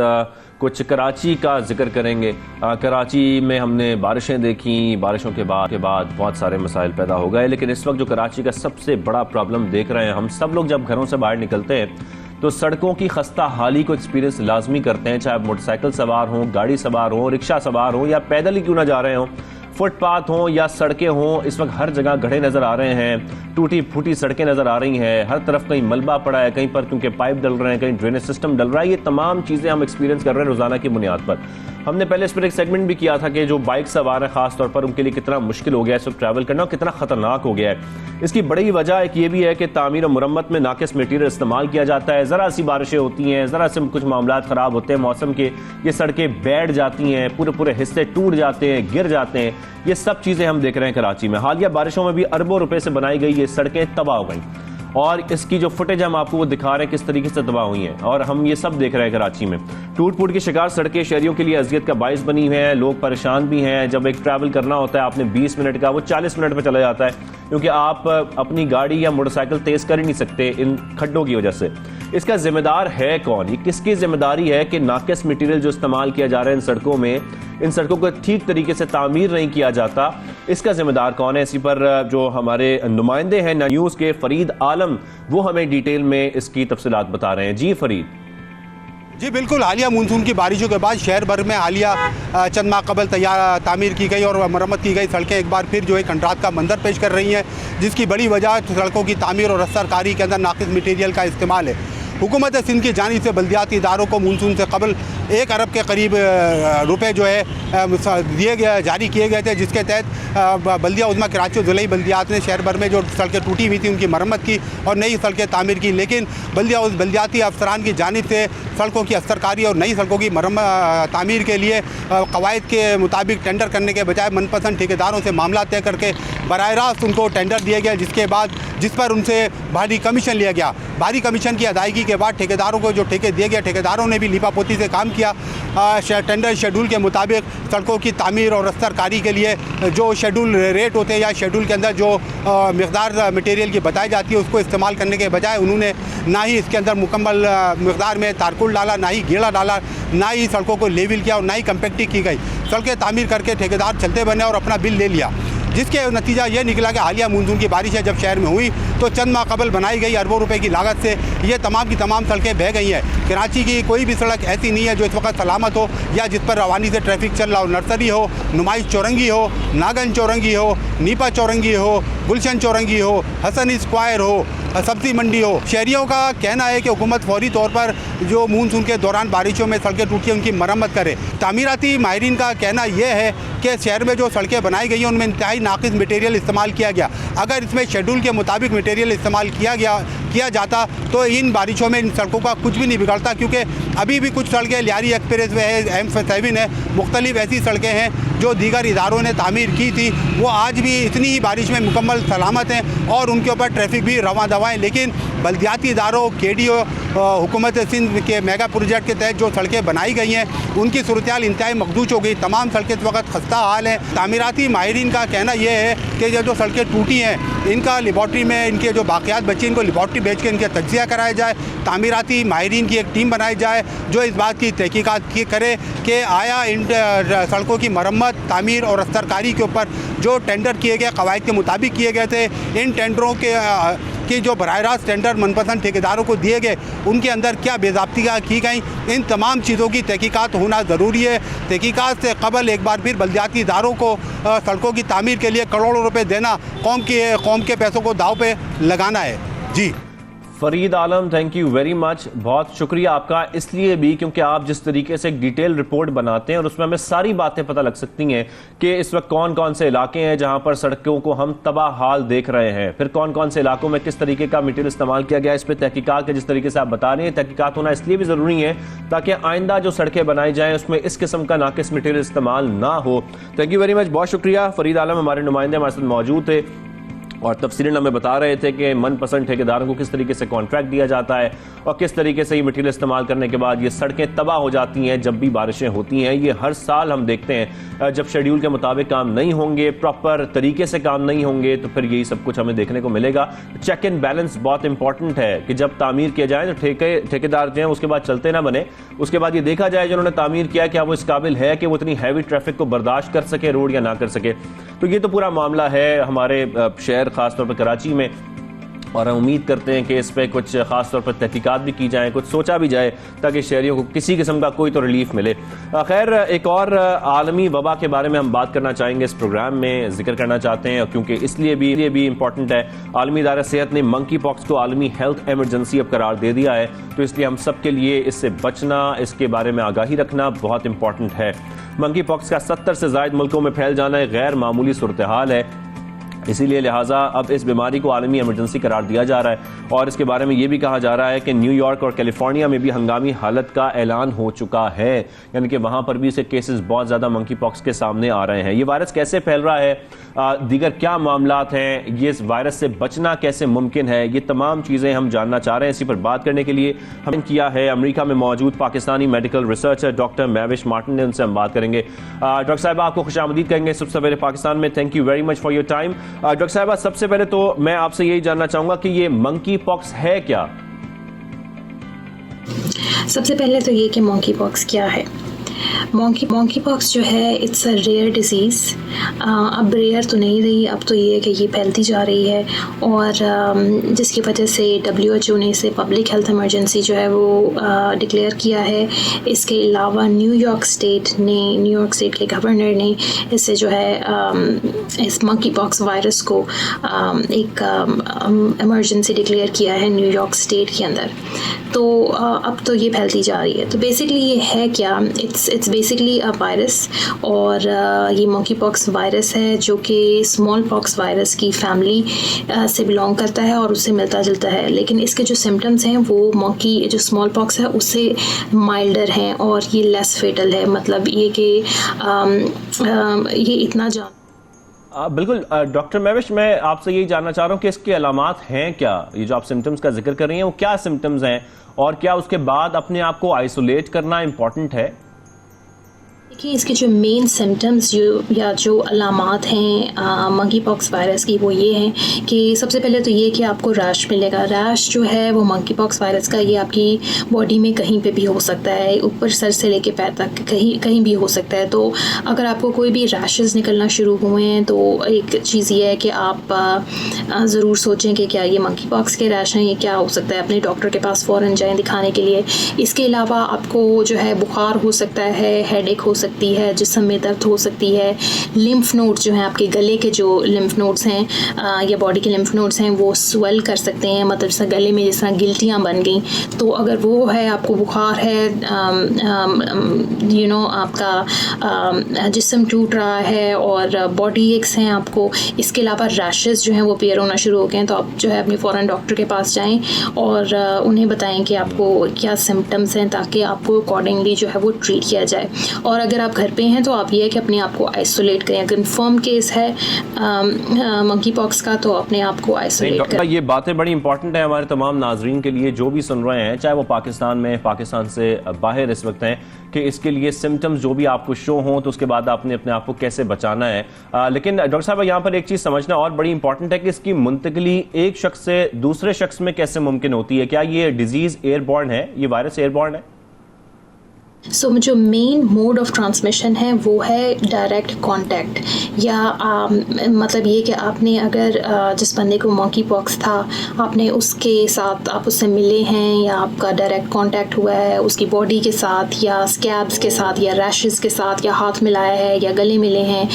कुछ कराची का जिक्र करेंगे। कराची में हमने बारिशें देखी, बारिशों के बाद बहुत सारे मसाइल पैदा हो गए, लेकिन इस वक्त जो कराची का सबसे बड़ा प्रॉब्लम देख रहे हैं हम सब लोग, जब घरों से बाहर निकलते हैं तो सड़कों की खस्ता हाली को एक्सपीरियंस लाजमी करते हैं, चाहे मोटरसाइकिल सवार हों, गाड़ी सवार हों, रिक्शा सवार हों या पैदल ही क्यों ना जा रहे हों, फुटपाथ हों या सड़कें हों, इस वक्त हर जगह गड्ढे नजर आ रहे हैं, टूटी फूटी सड़कें नजर आ रही हैं, हर तरफ कहीं मलबा पड़ा है, कहीं पर क्योंकि पाइप डल रहे हैं, कहीं ड्रेनेज सिस्टम डल रहा है। ये तमाम चीजें हम एक्सपीरियंस कर रहे हैं रोजाना की बुनियाद पर। हमने पहले इस पर एक सेगमेंट भी किया था कि जो बाइक सवार है खासतौर पर उनके लिए कितना मुश्किल हो गया है इस वक्त ट्रैवल करना और कितना खतरनाक हो गया है। इसकी बड़ी वजह एक ये भी है कि तामीर और मुरम्मत में नाकिस मटीरियल इस्तेमाल किया जाता है, जरा सी बारिशें होती हैं, जरा से कुछ मामला खराब होते हैं मौसम के, ये सड़कें बैठ जाती हैं, पूरे हिस्से टूट जाते हैं, गिर जाते हैं। ये सब चीजें हम देख रहे हैं कराची में। हालिया बारिशों में भी अरबों रुपए से बनाई गई ये सड़कें तबाह हो गई, और इसकी जो फुटेज हम आपको वो दिखा रहे हैं किस तरीके से तबाह हुई हैं, और हम ये सब देख रहे हैं कराची में। टूट फूट की शिकार सड़कें शहरियों के लिए अजियत का बाइस बनी हुई हैं, लोग परेशान भी हैं। जब एक ट्रैवल करना होता है आपने 20 मिनट का, वो 40 मिनट पर चला जाता है, क्योंकि आप अपनी गाड़ी या मोटरसाइकिल तेज कर ही नहीं सकते इन खड्डों की वजह से। इसका जिम्मेदार है कौन? ये किसकी जिम्मेदारी है कि नाकिस मटीरियल जो इस्तेमाल किया जा रहा है इन सड़कों में, इन सड़कों को ठीक तरीके से तामीर नहीं किया जाता, इसका जिम्मेदार कौन है? इसी पर जो हमारे नुमाइंदे हैं न्यूज के फरीद आलम, वो हमें डिटेल में इसकी तफसीलात बता रहे हैं। जी फरीद। जी बिल्कुल, हालिया मानसून की बारिशों के बाद शहर भर में हालिया चंद माह कबल तामीर की गई और मरम्मत की गई सड़कें एक बार फिर जो है खंडात का मंजर पेश कर रही हैं, जिसकी बड़ी वजह सड़कों की तामीर और असरकारी के अंदर नाकिस मटीरियल का इस्तेमाल है। हुकूमत सिंध की जानिब से बल्दियाती इदारों को मानसून से कबल 1 अरब के करीब रुपए जो है जारी किए गए थे, जिसके तहत बल्दिया उज़्मा कराची और ज़िलाई बल्दियात ने शहर भर में जो सड़कें टूटी हुई थी उनकी मरम्मत की और नई सड़कें तामीर की। लेकिन बल्दियाती अफसरान की जानिब से सड़कों की असरकारी और नई सड़कों की तामीर के लिए कवायद के मुताबिक टेंडर करने के बजाय मनपसंद ठेकेदारों से मामला तय करके बराह रास्त उनको टेंडर दिया गया, जिस पर उनसे भारी कमीशन लिया गया। भारी कमीशन की अदायगी के बाद ठेकेदारों को जो ठेके दिए गए, ठेकेदारों ने भी लिपापोती से काम किया। टेंडर शेड्यूल के मुताबिक सड़कों की तामीर और असरकारी के लिए जो शेड्यूल रेट होते हैं या शेड्यूल के अंदर जो मकदार मटेरियल की बताई जाती है उसको इस्तेमाल करने के बजाय उन्होंने ना ही इसके अंदर मुकम्मल मकदार में तारकुल डाला, ना ही गेड़ा डाला, ना ही सड़कों को लेवल किया और ना ही कम्पैक्टिंग की गई। सड़कें तामीर करके ठेकेदार चलते बने और अपना बिल ले लिया, जिसके नतीजा ये निकला कि हालिया मानसून की बारिशें जब शहर में हुई तो चंद माह कबल बनाई गई अरबों रुपए की लागत से ये तमाम की तमाम सड़कें बह गई हैं। कराची की कोई भी सड़क ऐसी नहीं है जो इस वक्त सलामत हो या जिस पर रवानी से ट्रैफिक चल रहा हो। नर्सरी हो, नुमाइश चौरंगी हो, नागन चौरंगी हो, नीपा चौरंगी हो, गुलशन चौरंगी हो, हसन स्क्वायर हो, सब्जी मंडी हो। शहरियों का कहना है कि हुकूमत फौरी तौर पर जो मानसून के दौरान बारिशों में सड़कें टूटी उनकी मरम्मत करे। तामीराती माहिरीन का कहना यह है कि शहर में जो सड़कें बनाई गई हैं उनमें इंतहाई नाकिस मटेरियल इस्तेमाल किया गया। अगर इसमें शेड्यूल के मुताबिक मटेरियल इस्तेमाल किया जाता तो इन बारिशों में इन सड़कों का कुछ भी नहीं बिगड़ता, क्योंकि अभी भी कुछ सड़कें लियारी एक्सप्रेस वे है, M7 है, मुख्तलिफ ऐसी सड़कें हैं जो दीगर इदारों ने तामीर की थी, वो आज भी इतनी ही बारिश में मुकम्मल सलामत हैं और उनके ऊपर ट्रैफिक भी रवां दवा है। लेकिन बल्दियाती इदारों KDO हुकूमत सिंध के मेगा प्रोजेक्ट के तहत जो सड़कें बनाई गई हैं उनकी सूरत-ए-हाल इंतहाई मखदूश हो गई। तमाम सड़कें इस वक्त खस्ता हाल हैं। तामीराती माहिरीन का कहना यह है कि ये जो सड़कें टूटी हैं इनका लेबॉर्ट्री में इनके जो बाक़ियात बची इनको लेबॉर्ट्री भेज के इनका तज्ज़िया कराया जाए। तामीराती माहिरीन की एक टीम बनाई जाए जो इस बात की तहकीकात करे कि आया इन सड़कों की मरम्मत, तामीर और असरकारी के ऊपर जो टेंडर किए गए कवायद के मुताबिक किए गए थे, इन टेंडरों के जो बराह रास्त टेंडर मनपसंद ठेकेदारों को दिए गए उनके अंदर क्या बेज़ाब्तियाँ की गई, इन तमाम चीज़ों की तहकीकात होना ज़रूरी है। तहकीकात से कबल एक बार फिर बल्दियाती इदारों को सड़कों की तामीर के लिए करोड़ों रुपए देना कौम के पैसों को दाव पे लगाना है। जी फरीद आलम, थैंक यू वेरी मच, बहुत शुक्रिया आपका, इसलिए भी क्योंकि आप जिस तरीके से एक डिटेल रिपोर्ट बनाते हैं और उसमें हमें सारी बातें पता लग सकती हैं कि इस वक्त कौन कौन से इलाके हैं जहां पर सड़कों को हम तबाह हाल देख रहे हैं, फिर कौन कौन से इलाकों में किस तरीके का मटीरियल इस्तेमाल किया गया। इस पर तहकीकात के जिस तरीके से आप बता रहे हैं, तहकीकात होना इसलिए भी ज़रूरी है ताकि आइंदा जो सड़कें बनाई जाएँ उसमें इस किस्म का नाकिस मटीरियल इस्तेमाल ना हो। थैंक यू वेरी मच, बहुत शुक्रिया। फरीद आलम हमारे नुमाइंदे हमारे साथ मौजूद थे और तफसीलन हमें बता रहे थे कि मनपसंद ठेकेदारों को किस तरीके से कॉन्ट्रैक्ट दिया जाता है और किस तरीके से ये मटीरियल इस्तेमाल करने के बाद ये सड़कें तबाह हो जाती हैं जब भी बारिशें होती हैं। ये हर साल हम देखते हैं, जब शेड्यूल के मुताबिक काम नहीं होंगे, प्रॉपर तरीके से काम नहीं होंगे तो फिर यही सब कुछ हमें देखने को मिलेगा। चेक एंड बैलेंस बहुत इंपॉर्टेंट है कि जब तामीर किया जाए तो ठेकेदार जो है उसके बाद चलते ना बने, उसके बाद ये देखा जाए जिन्होंने तामीर किया क्या वो इस काबिल है कि वो इतनी हैवी ट्रैफिक को बर्दाश्त कर सके रोड या ना कर सके। तो ये तो पूरा मामला है हमारे शहर खासतौर पर कराची में, और हम उम्मीद करते हैं कि इस पर कुछ खास तौर पर तहकीकात भी की जाए, कुछ सोचा भी जाए ताकि शहरियों को किसी किस्म का कोई तो रिलीफ मिले। खैर, एक और आलमी वबा के बारे में हम बात करना चाहेंगे, इस प्रोग्राम में जिक्र करना चाहते हैं क्योंकि इसलिए भी इंपॉर्टेंट है। आलमी इदारा सेहत ने मंकी पॉक्स को आलमी हेल्थ एमरजेंसी अब करार दे दिया है, तो इसलिए हम सब के लिए इससे बचना, इसके बारे में आगाही रखना बहुत इंपॉर्टेंट है। मंकी पॉक्स का 70 से ज्यादा मुल्कों में फैल जाना एक गैर मामूली सूरत हाल है, इसीलिए लिहाजा अब इस बीमारी को आलमी इमरजेंसी करार दिया जा रहा है और इसके बारे में यह भी कहा जा रहा है कि न्यूयॉर्क और कैलिफोर्निया में भी हंगामी हालत का ऐलान हो चुका है, यानी कि वहां पर भी इसके केसेस बहुत ज्यादा मंकी पॉक्स के सामने आ रहे हैं। ये वायरस कैसे फैल रहा है, दीगर क्या मामलात हैं, ये इस वायरस से बचना कैसे मुमकिन है, ये तमाम चीजें हम जानना चाह रहे हैं। इसी पर बात करने के लिए हमने किया है अमेरिका में मौजूद Pakistani medical researcher doctor Mahvish Martin ने, उनसे हम बात करेंगे। डॉक्टर साहब, आपको खुशामदीद करेंगे सबसे सवेरे पाकिस्तान में। Thank you very much for your time. Doctor साहब, सबसे पहले तो मैं आपसे यही जानना चाहूंगा कि ये मंकी पॉक्स है क्या? सबसे पहले तो ये कि मंकी पॉक्स क्या है। मॉन्की पॉक्स जो है इट्स अ रेयर डिज़ीज़। अब रेयर तो नहीं रही, अब तो ये है कि ये फैलती जा रही है, और जिसकी वजह से WHO ने इसे पब्लिक हेल्थ इमरजेंसी जो है वो डिक्लेयर किया है। इसके अलावा न्यूयॉर्क स्टेट के गवर्नर ने इसे जो है इस मॉन्की पॉक्स वायरस को एक इमरजेंसी डिक्लेयर किया है न्यूयॉर्क स्टेट के अंदर। तो अब तो ये फैलती जा रही है। तो बेसिकली ये है क्या, इट्स बेसिकली अ वायरस, और ये मॉन्की पॉक्स वायरस है जो कि स्मॉल पॉक्स वायरस की फैमिली से बिलोंग करता है और उससे मिलता जुलता है, लेकिन इसके जो सिम्टम्स हैं वो जो स्मॉल पॉक्स है उससे माइल्डर हैं और ये लेस फेटल है। मतलब ये कि ये इतना बिल्कुल डॉक्टर महविश, मैं आपसे यही जानना चाह रहा हूँ कि इसके अलामात हैं क्या? ये जो आप सिम्टम्स का जिक्र कर रही हैं वो क्या सिम्टम्स हैं, और क्या उसके बाद अपने आप को आइसोलेट करना इम्पॉर्टेंट है? देखिए, इसके जो मेन सिम्टम्स जो अलामात हैं मंकी पॉक्स वायरस की वो ये हैं कि सबसे पहले तो ये कि आपको रैश मिलेगा। रैश जो है वो मंकी पॉक्स वायरस का ये आपकी बॉडी में कहीं पे भी हो सकता है, ऊपर सर से लेके पैर तक कहीं भी हो सकता है। तो अगर आपको कोई भी रैशेस निकलना शुरू हुए हैं तो एक चीज़ ये है कि आप ज़रूर सोचें कि क्या ये मंकी पॉक्स के रैश हैं, ये क्या हो सकता है। अपने डॉक्टर के पास फ़ौरन जाएँ दिखाने के लिए। इसके अलावा आपको जो है बुखार हो सकता है, हेडेक हो सकती है, जिस्म में दर्द हो सकती है, लिम्फ नोड्स जो हैं आपके गले के जो लिम्फ नोड्स हैं या बॉडी के लिम्फ नोड्स हैं वो स्वेल कर सकते हैं, मतलब जैसा गले में जैसा गिल्टियाँ बन गई। तो अगर वो है, आपको बुखार है, आपका जिस्म टूट रहा है और बॉडी एक्स हैं आपको, इसके अलावा रैशेस जो हैं वो अपीयर होना शुरू हो गए हैं, तो आप जो है अपने फ़ौरन डॉक्टर के पास जाएँ और उन्हें बताएं कि आपको क्या सिम्टम्स हैं, ताकि आपको अकॉर्डिंगली जो है वो ट्रीट किया जाए। और अगर आप घर पे हैं तो आप ये है कि अपने आप को आइसोलेट करें। कन्फर्म केस है मंकी पॉक्स का तो अपने आप को आइसोलेट करें। ये बातें बड़ी इंपॉर्टेंट है हमारे तमाम नाजरीन के लिए जो भी सुन रहे हैं, चाहे वो पाकिस्तान में, पाकिस्तान से बाहर इस वक्त हैं, कि इसके लिए सिम्टम्स जो भी आपको शो हों तो उसके बाद आपने अपने आप को कैसे बचाना है। लेकिन डॉक्टर साहब, यहाँ पर एक चीज़ समझना और बड़ी इंपॉर्टेंट है कि इसकी मुंतकिली एक शख्स से दूसरे शख्स में कैसे मुमकिन होती है? क्या ये डिजीज़ एयरबॉर्न है, ये वायरस एयरबॉर्न है? जो मेन मोड ऑफ ट्रांसमिशन है वो है डायरेक्ट कांटेक्ट, या मतलब ये कि आपने अगर जिस बंदे को मॉन्की पॉक्स था आपने उसके साथ आप उससे मिले हैं या आपका डायरेक्ट कांटेक्ट हुआ है उसकी बॉडी के साथ या स्कैब्स के साथ या रैशेस के साथ, या हाथ मिलाया है या गले मिले हैं,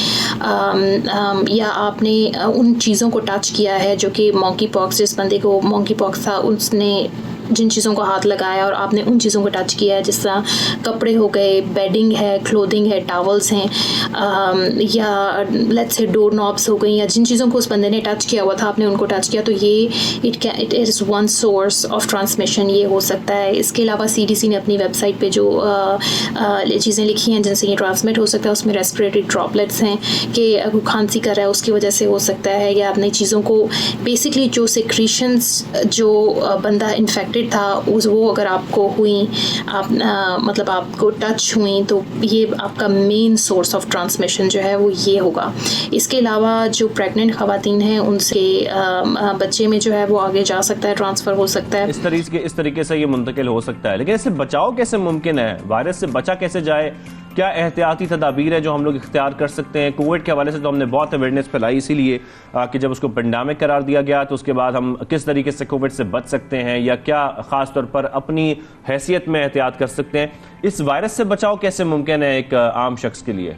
या आपने उन चीज़ों को टच किया है जो कि मॉन्की पॉक्स, जिस बंदे को मॉन्की पॉक्स था उसने जिन चीज़ों को हाथ लगाया और आपने उन चीज़ों को टच किया है, जिस तरह कपड़े हो गए, बेडिंग है, क्लोथिंग है, टॉवल्स हैं, या लेट्स से डोर नॉब्स हो गई, या जिन चीज़ों को उस बंदे ने टच किया हुआ था आपने उनको टच किया, तो ये it is one source of transmission ये हो सकता है। इसके अलावा CDC ने अपनी वेबसाइट पे जो चीज़ें लिखी हैं जिनसे ये ट्रांसमिट हो सकता है, उसमें रेस्पिरेटरी ड्रॉपलेट्स हैं कि अगर खांसी कर रहा है उसकी वजह से हो सकता है, या अपनी चीज़ों को बेसिकली जो सिक्रीशंस जो बंदा इन्फेक्टेड था वो अगर आपको हुई, आप मतलब आपको टच हुई, तो ये आपका मेन सोर्स ऑफ ट्रांसमिशन जो है वो ये होगा। इसके अलावा जो प्रेग्नेंट ख़वातीन हैं उनसे बच्चे में जो है वो आगे जा सकता है, ट्रांसफ़र हो सकता है। इस तरीके से ये मुंतकिल हो सकता है। लेकिन इससे बचाव कैसे मुमकिन है? वायरस से बचा कैसे जाए? क्या एहतियाती तदाबीर है जो हम लोग इख्तियार कर सकते हैं? कोविड के हवाले से तो हमने बहुत अवेयरनेस फैलाई, इसीलिए कि जब उसको पेंडेमिक करार दिया गया तो उसके बाद हम किस तरीके से कोविड से बच सकते हैं, या क्या ख़ास तौर पर अपनी हैसियत में एहतियात कर सकते हैं? इस वायरस से बचाव कैसे मुमकिन है एक आम शख्स के लिए?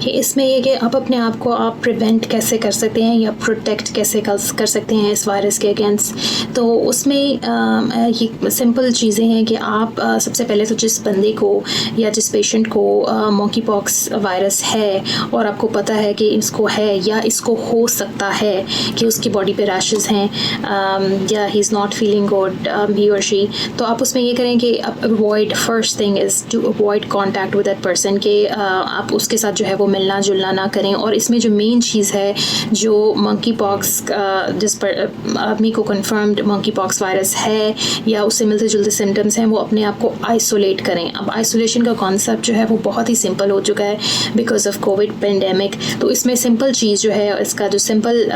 कि इसमें ये कि आप अपने आप को आप प्रिवेंट कैसे कर सकते हैं या प्रोटेक्ट कैसे कर सकते हैं इस वायरस के अगेंस्ट। तो उसमें ये सिंपल चीज़ें हैं कि आप सबसे पहले तो जिस बंदे को या जिस पेशेंट को मॉन्की पॉक्स वायरस है और आपको पता है कि इसको है या इसको हो सकता है कि उसकी बॉडी पे रैशेस हैं या he is not feeling good he और शी, तो आप उसमें ये करें कि avoid, first thing is to avoid contact with that person, कि आप उसके साथ जो है वो मिलना जुलना ना करें। और इसमें जो मेन चीज़ है, जो मंकी पॉक्स जिस पर आदमी को कन्फर्म्ड मंकी पॉक्स वायरस है या उससे मिलते जुलते सिम्टम्स हैं, वो अपने आप को आइसोलेट करें। अब आइसोलेशन का कॉन्सेप्ट जो है वो बहुत ही सिंपल हो चुका है बिकॉज ऑफ कोविड पेंडेमिक। तो इसमें सिंपल चीज़ जो है, इसका जो सिंपल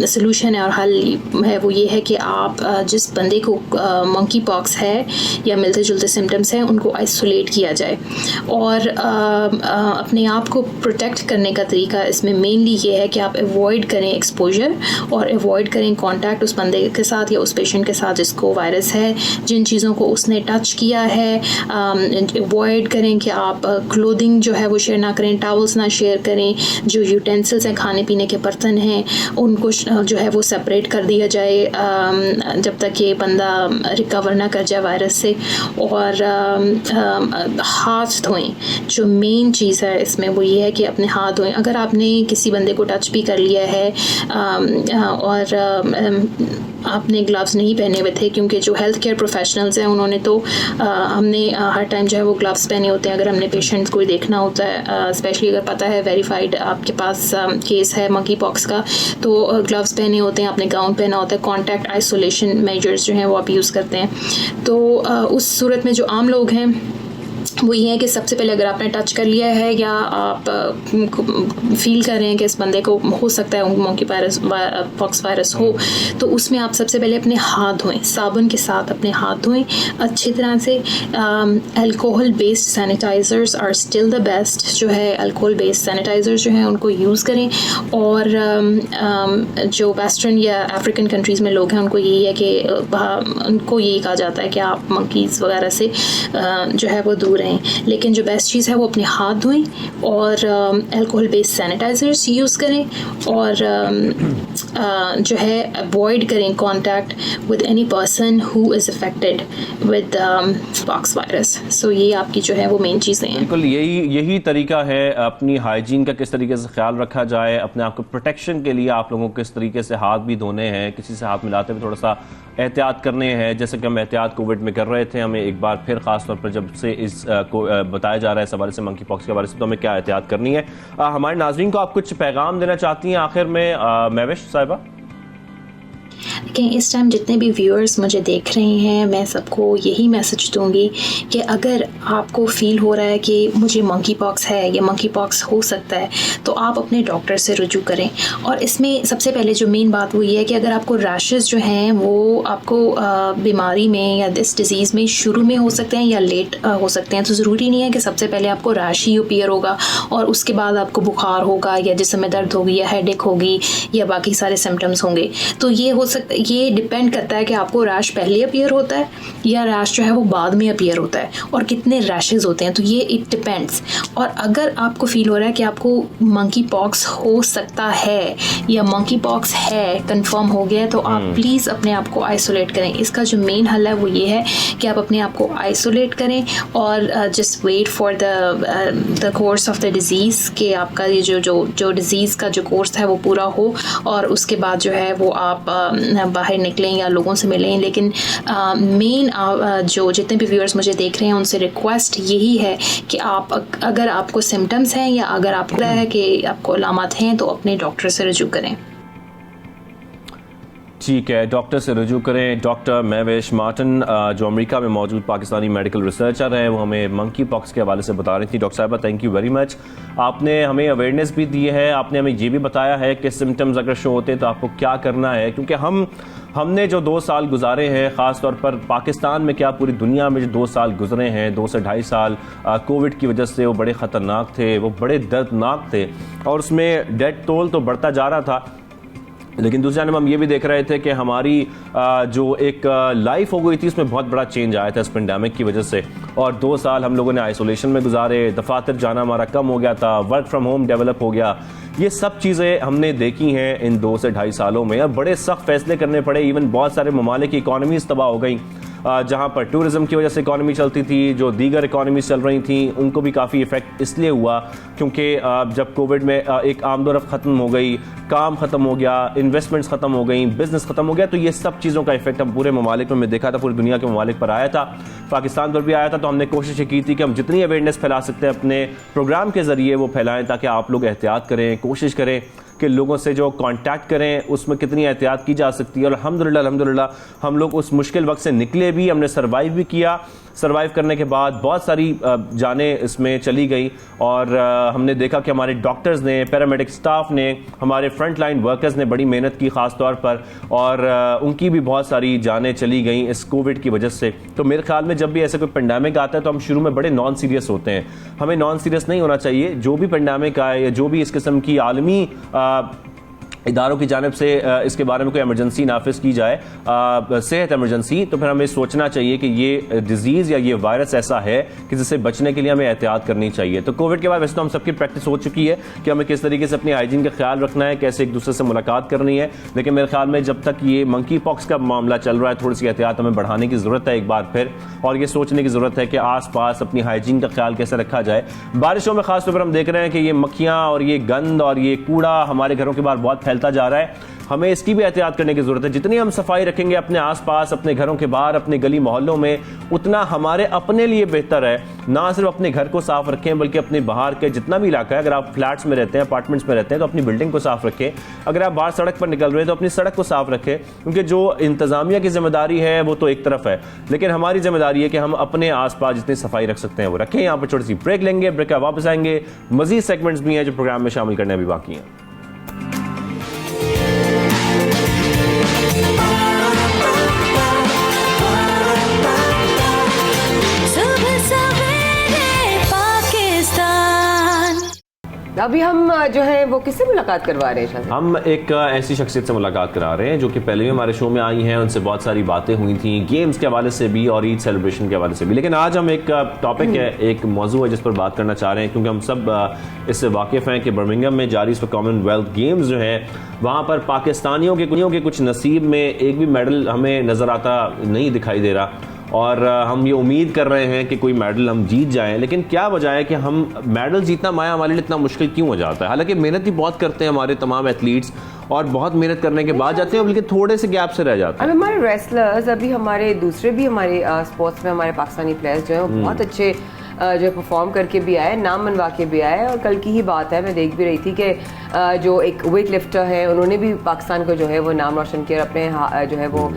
सोल्यूशन है और हल है वो ये है कि आप जिस बंदे को मंकी पॉक्स है या मिलते जुलते सिम्टम्स हैं उनको आइसोलेट किया जाए। और अपने आप को प्रोटेक्ट करने का तरीका इसमें मेनली ये है कि आप अवॉइड करें एक्सपोजर और अवॉइड करें कांटेक्ट उस बंदे के साथ या उस पेशेंट के साथ जिसको वायरस है। जिन चीज़ों को उसने टच किया है अवॉइड करें कि आप क्लोथिंग जो है वो शेयर ना करें, टॉवल्स ना शेयर करें, जो यूटेंसिल्स हैं खाने पीने के बर्तन हैं उनको जो है वो सेपरेट कर दिया जाए जब तक ये बंदा रिकवर ना कर जाए वायरस से। और हाथ धोएं, जो मेन चीज़ है इसमें वो ये है कि अपने हाथ धोएं। अगर आपने किसी बंदे को टच भी कर लिया है और आपने ग्लव्स नहीं पहने हुए थे, क्योंकि जो हेल्थ केयर प्रोफेशनल्स हैं उन्होंने तो हमने हर टाइम जो है वो ग्लव्स पहने होते हैं अगर हमने पेशेंट को देखना होता है, स्पेशली अगर पता है वेरीफाइड आपके पास केस है मंकी पॉक्स का, तो ग्लव्स पहने होते हैं, आपने गाउन पहना होता है, कॉन्टैक्ट आइसोलेशन मेजर्स जो हैं वो आप यूज़ करते हैं। तो उस सूरत में जो आम लोग हैं वो ये है कि सबसे पहले अगर आपने टच कर लिया है या आप फील कर रहे हैं कि इस बंदे को हो सकता है मंकी पॉक्स वायरस हो, तो उसमें आप सबसे पहले अपने हाथ धोएं, साबुन के साथ अपने हाथ धोएं अच्छी तरह से। Alcohol based sanitisers are still the best, जो है अल्कोहल बेस्ड सैनिटाइज़र्स जो हैं उनको यूज़ करें। और जो वेस्टर्न या अफ्रीकन कंट्रीज़ में लोग हैं उनको यही है कि उनको यही कहा जाता है कि आप मंकीज़ वगैरह से जो है वो दूर रहें। लेकिन जो बेस्ट चीज़ है वो अपने हाथ धोएं और अल्कोहल बेस्ड सैनिटाइज़र्स यूज़ करें और जो है अवॉइड करें contact with any person who is affected with pox virus. So ये आपकी जो है वो मेन चीज़ें हैं। बिल्कुल यही तरीका है अपनी हाइजीन का किस तरीके से ख्याल रखा जाए, अपने आप को प्रोटेक्शन के लिए आप लोगों को किस तरीके से हाथ भी धोने हैं, किसी से हाथ मिलाते हुए थोड़ा सा एहतियात करने हैं, जैसे कि हम एहतियात कोविड में कर रहे थे। हमें एक बार फिर खास तौर पर जब से इस को बताया जा रहा है इस हवाले से मंकी पॉक्स के हवाले से, तो हमें क्या एहतियात करनी है। हमारे नाज़रीन को आप कुछ पैगाम देना चाहती हैं आखिर में महविश साहिबा? देखिए, इस टाइम जितने भी व्यूअर्स मुझे देख रहे हैं, मैं सबको यही मैसेज दूंगी कि अगर आपको फील हो रहा है कि मुझे मंकी पॉक्स है या मंकी पॉक्स हो सकता है, तो आप अपने डॉक्टर से रुजू करें। और इसमें सबसे पहले जो मेन बात वो ये है कि अगर आपको रैशेस जो हैं वो आपको बीमारी में या इस डिज़ीज़ में शुरू में हो सकते हैं या लेट हो सकते हैं, तो ज़रूरी नहीं है कि सबसे पहले आपको रैश ही अपीयर होगा और उसके बाद आपको बुखार होगा या जिस्म में दर्द होगी या हेडेक होगी या बाकी सारे सिम्टम्स होंगे। तो ये डिपेंड करता है कि आपको रैश पहले अपीयर होता है या रैश जो है वो बाद में अपीयर होता है और कितने रैशेस होते हैं, तो ये इट डिपेंड्स। और अगर आपको फील हो रहा है कि आपको मंकी पॉक्स हो सकता है या मंकी पॉक्स है, कंफर्म हो गया है, तो आप प्लीज़ अपने आप को आइसोलेट करें। इसका जो मेन हल है वो ये है कि आप अपने आप को आइसोलेट करें और just wait for the course of the disease, कि आपका ये जो डिज़ीज़ का जो कोर्स है वो पूरा हो और उसके बाद जो है वो आप बाहर निकलें या लोगों से मिलें। लेकिन मेन जो जितने भी व्यूअर्स मुझे देख रहे हैं उनसे रिक्वेस्ट यही है कि आप अगर आपको सिम्टम्स हैं या अगर आपको है कि आपको अलामत हैं, तो अपने डॉक्टर से रुजू करें। ठीक है, डॉक्टर से रुजू करें। डॉक्टर महविश मार्टिन जो अमेरिका में मौजूद पाकिस्तानी मेडिकल रिसर्चर हैं, वो हमें मंकी पॉक्स के हवाले से बता रही थी। डॉक्टर साहिबा, थैंक यू वेरी मच। आपने हमें अवेयरनेस भी दी है, आपने हमें ये भी बताया है कि सिम्टम्स अगर शो होते हैं तो आपको क्या करना है, क्योंकि हमने जो 2 साल गुजारे हैं, ख़ास तौर पर पाकिस्तान में क्या पूरी दुनिया में जो 2 साल गुजरे हैं, 2 से 2.5 साल कोविड की वजह से, वो बड़े ख़तरनाक थे, वो बड़े दर्दनाक थे और उसमें डेथ टोल तो बढ़ता जा रहा था। लेकिन दूसरी जानब हम ये भी देख रहे थे कि हमारी जो एक लाइफ हो गई थी उसमें बहुत बड़ा चेंज आया था इस पेंडेमिक की वजह से, और 2 साल हम लोगों ने आइसोलेशन में गुजारे, दफातर जाना हमारा कम हो गया था, वर्क फ्रॉम होम डेवलप हो गया। ये सब चीज़ें हमने देखी हैं इन 2 से 2.5 सालों में। अब बड़े सख्त फैसले करने पड़े, इवन बहुत सारे ममालिक की इकॉनमीज तबाह हो गई, जहाँ पर टूरिज़म की वजह से इकॉनमी चलती थी, जो दीगर इकॉनमीज चल रही थी उनको भी काफ़ी इफेक्ट इसलिए हुआ क्योंकि जब कोविड में एक आमदोरफ्त ख़त्म हो गई, काम ख़त्म हो गया, इन्वेस्टमेंट्स ख़त्म हो गई, बिजनेस ख़त्म हो गया। तो ये सब चीज़ों का इफेक्ट हम पूरे ममालिक में देखा था, पूरी दुनिया के ममालिक पर आया था, पाकिस्तान पर भी आया था। तो हमने कोशिश की थी कि हम जितनी अवेयरनेस फैला सकते हैं अपने प्रोग्राम के ज़रिए वो फैलाएं, ताकि आप लोग एहतियात करें, कोशिश करें कि लोगों से जो कांटेक्ट करें उसमें कितनी एहतियात की जा सकती है। और अल्हम्दुलिल्लाह हम लोग उस मुश्किल वक्त से निकले भी, हमने सर्वाइव भी किया। सर्वाइव करने के बाद बहुत सारी जानें इसमें चली गई और हमने देखा कि हमारे डॉक्टर्स ने, पैरामेडिक स्टाफ ने, हमारे फ्रंट लाइन वर्कर्स ने बड़ी मेहनत की ख़ास तौर पर, और उनकी भी बहुत सारी जानें चली गई इस कोविड की वजह से। तो मेरे ख्याल में जब भी ऐसे कोई पेंडेमिक आता है तो हम शुरू में बड़े नॉन सीरियस होते हैं। हमें नॉन सीरियस नहीं होना चाहिए। जो भी पेंडेमिक आए या जो भी इस किस्म की आलमी इदारों की जानिब से इसके बारे में कोई एमरजेंसी नाफिज की जाए, सेहत एमरजेंसी, तो फिर हमें सोचना चाहिए कि ये डिजीज़ या ये वायरस ऐसा है कि जिससे बचने के लिए हमें एहतियात करनी चाहिए। तो कोविड के बाद वैसे तो हम सबकी प्रैक्टिस हो चुकी है कि हमें किस तरीके से अपनी हाइजीन का ख्याल रखना है, कैसे एक दूसरे से मुलाकात करनी है। लेकिन मेरे ख्याल में जब तक ये मंकी पॉक्स का मामला चल रहा है, थोड़ी सी एहतियात हमें बढ़ाने की ज़रूरत है एक बार फिर, और ये सोचने की ज़रूरत है कि आस पास अपनी हाइजीन का ख्याल कैसे रखा जाए। बारिशों में खासतौर पर हम देख रहे हैं कि ये मक्खियाँ और ये गंद और ये कूड़ा हमारे घरों के बाहर बहुत फैलता जा रहा है। हमें इसकी भी एहतियात करने की जरूरत है। जितनी हम सफाई रखेंगे अपने आसपास, अपने घरों के बाहर, अपने गली मोहल्लों में, उतना हमारे अपने लिए बेहतर है। ना सिर्फ अपने घर को साफ रखें बल्कि अपने बाहर के जितना भी इलाका है, अगर आप फ्लैट्स में रहते हैं, अपार्टमेंट्स में रहते हैं, तो अपनी बिल्डिंग को साफ रखें। अगर आप बाहर सड़क पर निकल रहे हैं तो अपनी सड़क को साफ रखें, क्योंकि जो इंतजामिया की जिम्मेदारी है वो तो एक तरफ है, लेकिन हमारी जिम्मेदारी है कि हम अपने आसपास जितनी सफाई रख सकते हैं वो रखें। यहाँ पर छोटी सी ब्रेक लेंगे, ब्रेक का वापस आएंगे। मजीद सेगमेंट्स भी हैं जो प्रोग्राम में शामिल करने अभी बाकी हैं। अभी हम जो है वो किससे मुलाकात करवा रहे हैं? हम एक ऐसी शख्सियत से मुलाकात करा रहे हैं जो कि पहले भी हमारे शो में आई हैं, उनसे बहुत सारी बातें हुई थी, गेम्स के हवाले से भी और ईद सेलिब्रेशन के हवाले से भी। लेकिन आज हम एक टॉपिक है, एक मौजू है जिस पर बात करना चाह रहे हैं, क्योंकि हम सब इससे वाकिफ़ हैं कि बर्मिंघम में जारी इस कॉमनवेल्थ गेम्स जो है, वहाँ पर पाकिस्तानियों के कुछ नसीब में एक भी मेडल हमें नज़र आता नहीं दिखाई दे रहा, और हम ये उम्मीद कर रहे हैं कि कोई मेडल हम जीत जाएं। लेकिन क्या वजह है कि हम मेडल जीतना माया हमारे लिए इतना मुश्किल क्यों हो जाता है? हालांकि मेहनत ही बहुत करते हैं हमारे तमाम एथलीट्स, और बहुत मेहनत करने के बाद जाते हैं, लेकिन थोड़े से गैप से रह जाते हैं। अब हमारे रेसलर्स, अभी हमारे दूसरे भी हमारे स्पोर्ट्स में हमारे पाकिस्तानी प्लेयर्स जो हैं बहुत अच्छे जो परफॉर्म करके भी आए, नाम मनवा के भी आए। और कल की ही बात है, मैं देख भी रही थी कि जो एक वेट लिफ्टर है उन्होंने भी पाकिस्तान को जो है वो नाम रोशन किया, अपने जो है वो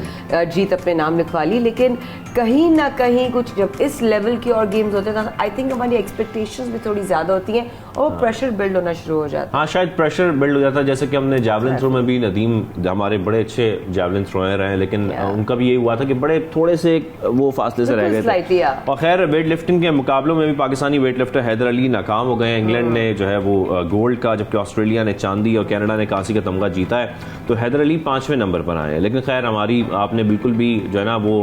जीत अपने नाम लिखवा ली। लेकिन कहीं ना कहीं कुछ जब इस लेवल की और गेम्स होते हैं तो आई थिंक हमारी एक्सपेक्टेशंस भी थोड़ी ज़्यादा होती हैं और प्रेशर बिल्ड होना शुरू हो जाता है। हाँ, शायद प्रेशर बिल्ड हो जाता है। जैसे कि हमने जैवलिन थ्रो में भी, नदीम हमारे बड़े अच्छे जैवलिन थ्रोयर रहे हैं, लेकिन उनका भी यही हुआ था कि बड़े थोड़े से वो फासले से रह गए थे। और खैर वेट लिफ्टिंग के मुकाबलों में भी पाकिस्तानी वेट लिफ्टर हैदर अली नाकाम हो गए हैं। इंग्लैंड ने जो है वो गोल्ड का, जबकि ऑस्ट्रेलिया ने चांदी और कनाडा ने कांसी का तमगा जीता है। तो हैदर अली 5वें नंबर पर आए हैं। लेकिन खैर हमारी आपने बिल्कुल भी जो है ना वो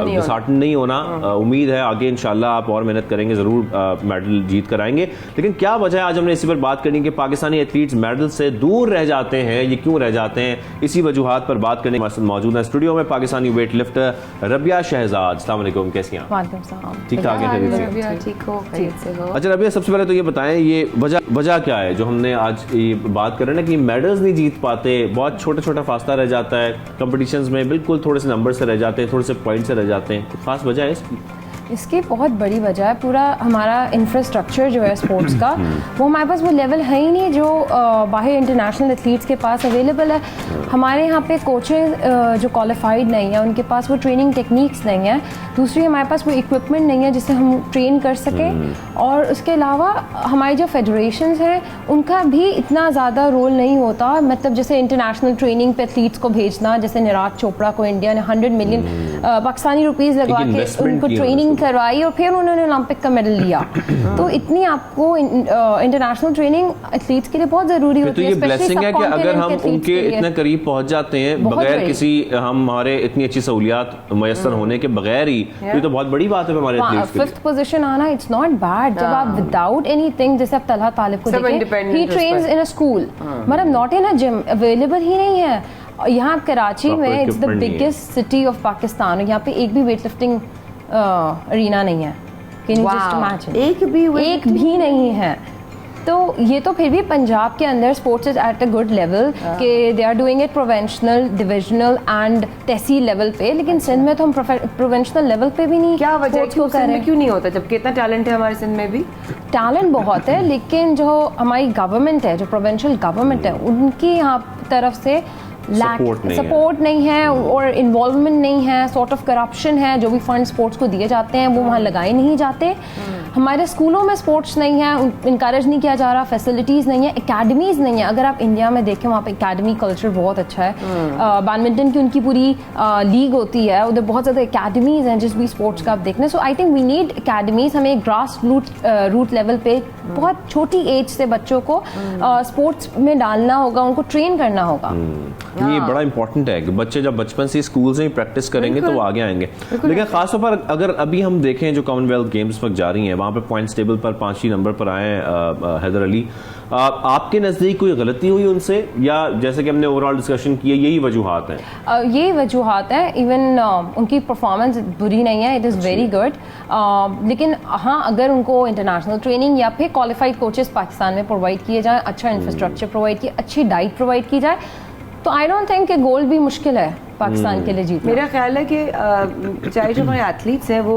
डिसहार्टन नहीं होना। उम्मीद है आगे इंशाल्लाह आप और मेहनत करेंगे, जरूर मेडल जीत कर आएंगे। लेकिन क्या वजह है, आज हमने इसी पर बात करनी कि पाकिस्तानी एथलीट्स मेडल से दूर रह जाते हैं, ये क्यों रह जाते हैं? इसी वजूहात पर बात करने मौजूद है स्टूडियो में पाकिस्तानी वेट लिफ्टर रबिया शहजाद। अस्सलाम वालेकुम, कैसी हैं आप? ठीक ठाक है? ठीक हो? अच्छा रबिया, सबसे पहले तो ये बताएं, ये वजह क्या है जो हमने आज ये बात कर रहे हैं ना कि मेडल्स नहीं जीत पाते, बहुत छोटा छोटा फासला रह जाता है कंपटीशंस में, बिल्कुल थोड़े से नंबर से रह जाते हैं, थोड़े से पॉइंट से रह जाते हैं? तो खास वजह है इसकी? इसकी बहुत बड़ी वजह है पूरा हमारा इंफ्रास्ट्रक्चर जो है स्पोर्ट्स का, वो हमारे पास वो लेवल है ही नहीं जो बाहर इंटरनेशनल एथलीट्स के पास अवेलेबल है। हमारे यहाँ पे कोचेस जो क्वालिफाइड नहीं है, उनके पास वो ट्रेनिंग टेक्निक्स नहीं है। दूसरी, हमारे पास वो इक्विपमेंट नहीं है जिससे हम ट्रेन कर सकें। और उसके अलावा हमारी जो फेडरेशंस हैं उनका भी इतना ज़्यादा रोल नहीं होता। मतलब जैसे इंटरनेशनल ट्रेनिंग पे एथलीट्स को भेजना, जैसे निराज चोपड़ा को इंडिया ने 100 मिलियन पाकिस्तानी रुपीज़ लगवा के उनको ट्रेनिंग करवाई और फिर उन्होंने ओलंपिक का मेडल लिया। तो इतनी आपको इंटरनेशनल ट्रेनिंग एथलीट्स के लिए बहुत ज़रूरी होती है। तो ये ब्लेसिंग है कि अगर हम उनके इतने करीब पहुंच जाते हैं बगैर किसी हमारे इतनी अच्छी सहूलियात मुयस्सर होने के बगैर ही, ये तो बहुत बड़ी बात है हमारे एथलीट्स के लिए। 5th पोजीशन आना इट्स नॉट बैड। जब आप विदाउट एनीथिंग, जैसे आप तलहा तालिब को देखें, he trains in a school, मतलब not in a gym, available ही नहीं है। यहाँ कराची में it's the biggest city of Pakistan, यहाँ पे एक भी वेट लिफ्टिंग अरीना नहीं है। Can you just imagine? एक भी नहीं है। तो ये तो फिर भी पंजाब के अंदर sports is at a good level कि they are doing it provincial, divisional and tehsil level पे, लेकिन सिंध में तो हम प्रोवेंशनल लेवल पे भी नहीं क्या वजह है sports को कि कर सिंध रहे में क्यों नहीं होता, जबकि इतना टैलेंट है हमारे सिंध में भी? टैलेंट बहुत है, लेकिन जो हमारी गवर्नमेंट है, जो प्रोविंशियल गवर्नमेंट है, उनकी यहाँ तरफ से सपोर्ट नहीं है और इन्वॉल्वमेंट नहीं है, सॉर्ट ऑफ करप्शन है। जो भी फंड स्पोर्ट्स को दिए जाते हैं वो वहाँ लगाए नहीं जाते। हमारे स्कूलों में स्पोर्ट्स नहीं है, इनकरेज नहीं किया जा रहा, फैसिलिटीज़ नहीं है, एकेडमीज नहीं है। अगर आप इंडिया में देखें वहाँ पे एकेडमी कल्चर बहुत अच्छा है। बैडमिंटन की उनकी पूरी लीग होती है, उधर बहुत ज़्यादा एकेडमीज हैं जिस भी स्पोर्ट्स का आप देखना। So I think we need academies. हमें ग्रास रूट लेवल पे बहुत छोटी एज से बच्चों को स्पोर्ट्स में डालना होगा, उनको ट्रेन करना होगा। ये बड़ा इंपॉर्टेंट है कि बच्चे जब बचपन से स्कूल से ही प्रैक्टिस करेंगे तो वो आगे आएंगे। लेकिन खासतौर पर अगर अभी हम देखें जो कॉमनवेल्थ गेम्स वक्त जारी हैं, वहाँ पे पॉइंट्स टेबल पर 5 ही नंबर पर आए हैं हैदर अली। आपके नज़दीक कोई गलती हुई उनसे, या जैसे कि हमने ओवरऑल डिस्कशन किया यही वजूहात हैं? यही वजूहात हैं। इवन उनकी परफॉर्मेंस बुरी नहीं है, इट इज़ वेरी गुड। लेकिन हाँ, अगर उनको इंटरनेशनल ट्रेनिंग या फिर क्वालिफाइड कोचेस पाकिस्तान में प्रोवाइड किए जाए, अच्छा इंफ्रास्ट्रक्चर प्रोवाइड किए, अच्छी डाइट प्रोवाइड की जाए, तो आई डोंट थिंक कि गोल्ड भी मुश्किल है पाकिस्तान के लिए जीतना। मेरा ख्याल है कि चाहे जो हमारे एथलीट्स हैं वो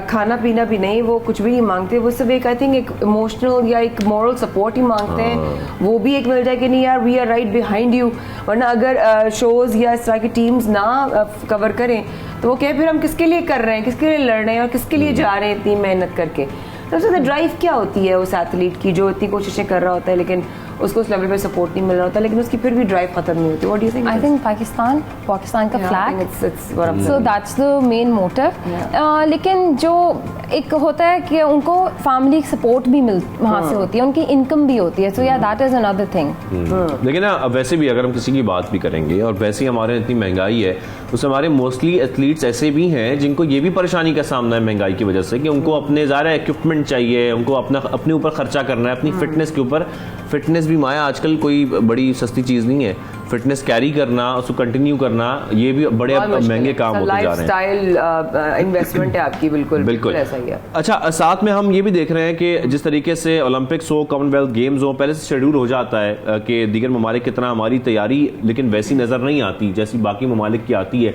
खाना पीना भी नहीं, वो कुछ भी नहीं मांगते, वो सिर्फ एक आई थिंक एक इमोशनल या एक मॉरल सपोर्ट ही मांगते हैं। वो भी एक मिल जाए कि नहीं यार we are right behind you. वरना अगर शोज़ या इस तरह की टीम्स ना कवर करें तो वो कहें फिर हम किसके लिए कर रहे हैं, किसके लिए लड़ रहे हैं और किसके लिए जा रहे हैं इतनी मेहनत करके। तो सबसे ड्राइव क्या होती है उस एथलीट की जो इतनी कोशिशें कर रहा होता है लेकिन उसको उस लेवल पे सपोर्ट नहीं मिल रहा होता, लेकिन उसकी फिर भी ड्राइव खत्म नहीं होती? What do you think? I think Pakistan का flag, so that's the main motive. लेकिन जो एक होता है कि उनको फैमिली सपोर्ट भी वहाँ से होती है, उनकी इनकम भी होती है, सो या दैट इज अनदर थिंग। लेकिन ना वैसे भी अगर हम किसी की बात भी करेंगे और वैसे ही हमारे इतनी महंगाई है, उसमें हमारे मोस्टली एथलीट्स ऐसे भी हैं जिनको ये भी परेशानी का सामना है महंगाई की वजह से कि उनको अपने ज़्यादा इक्विपमेंट चाहिए, उनको अपने ऊपर खर्चा करना है, अपनी फिटनेस के ऊपर। फिटनेस भी माया आजकल कोई बड़ी सस्ती चीज़ नहीं है। फिटनेस कैरी करना, उसको कंटिन्यू करना, ये भी बड़े महंगे काम होते जा रहे हैं। लाइफस्टाइल इन्वेस्टमेंट है आपकी, बिल्कुल ऐसा ही है। अच्छा, साथ में हम ये भी देख रहे हैं कि जिस तरीके से ओलंपिक्स हो, कॉमनवेल्थ गेम्स हो, पहले से शेड्यूल हो जाता है कि दीगर ममालिक की तरह हमारी तैयारी लेकिन वैसी नज़र नहीं आती जैसी बाकी ममालिक की आती है।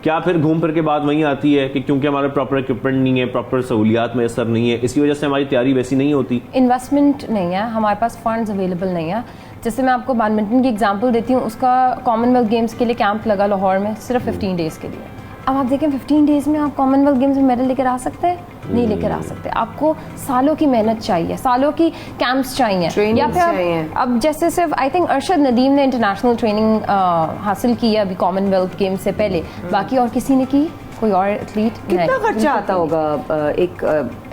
क्या फिर घूम फिर के बाद वहीं आती है कि क्योंकि हमारे प्रॉपर इक्विपमेंट नहीं है, प्रॉपर सहूलियात मैसर नहीं है, इसी वजह से हमारी तैयारी वैसी नहीं होती? इन्वेस्टमेंट नहीं है, हमारे पास फंड्स अवेलेबल नहीं है। जैसे मैं आपको बैडमिंटन की एग्जांपल देती हूँ, उसका कॉमनवेल्थ गेम्स के लिए कैंप लगा लाहौर में सिर्फ 15 डेज़ के लिए। अब आप देखें 15 डेज़ में आप कॉमनवेल्थ गेम्स में मेडल लेकर आ सकते हैं? नहीं लेकर आ सकते। आपको सालों की मेहनत चाहिए, सालों की कैंप्स चाहिए, या फिर अब जैसे सिर्फ आई थिंक अरशद नदीम ने इंटरनेशनल ट्रेनिंग हासिल की है अभी कॉमनवेल्थ गेम्स से पहले, बाकी और किसी ने की? कोई और एथलीट? कितना खर्चा आता होगा एक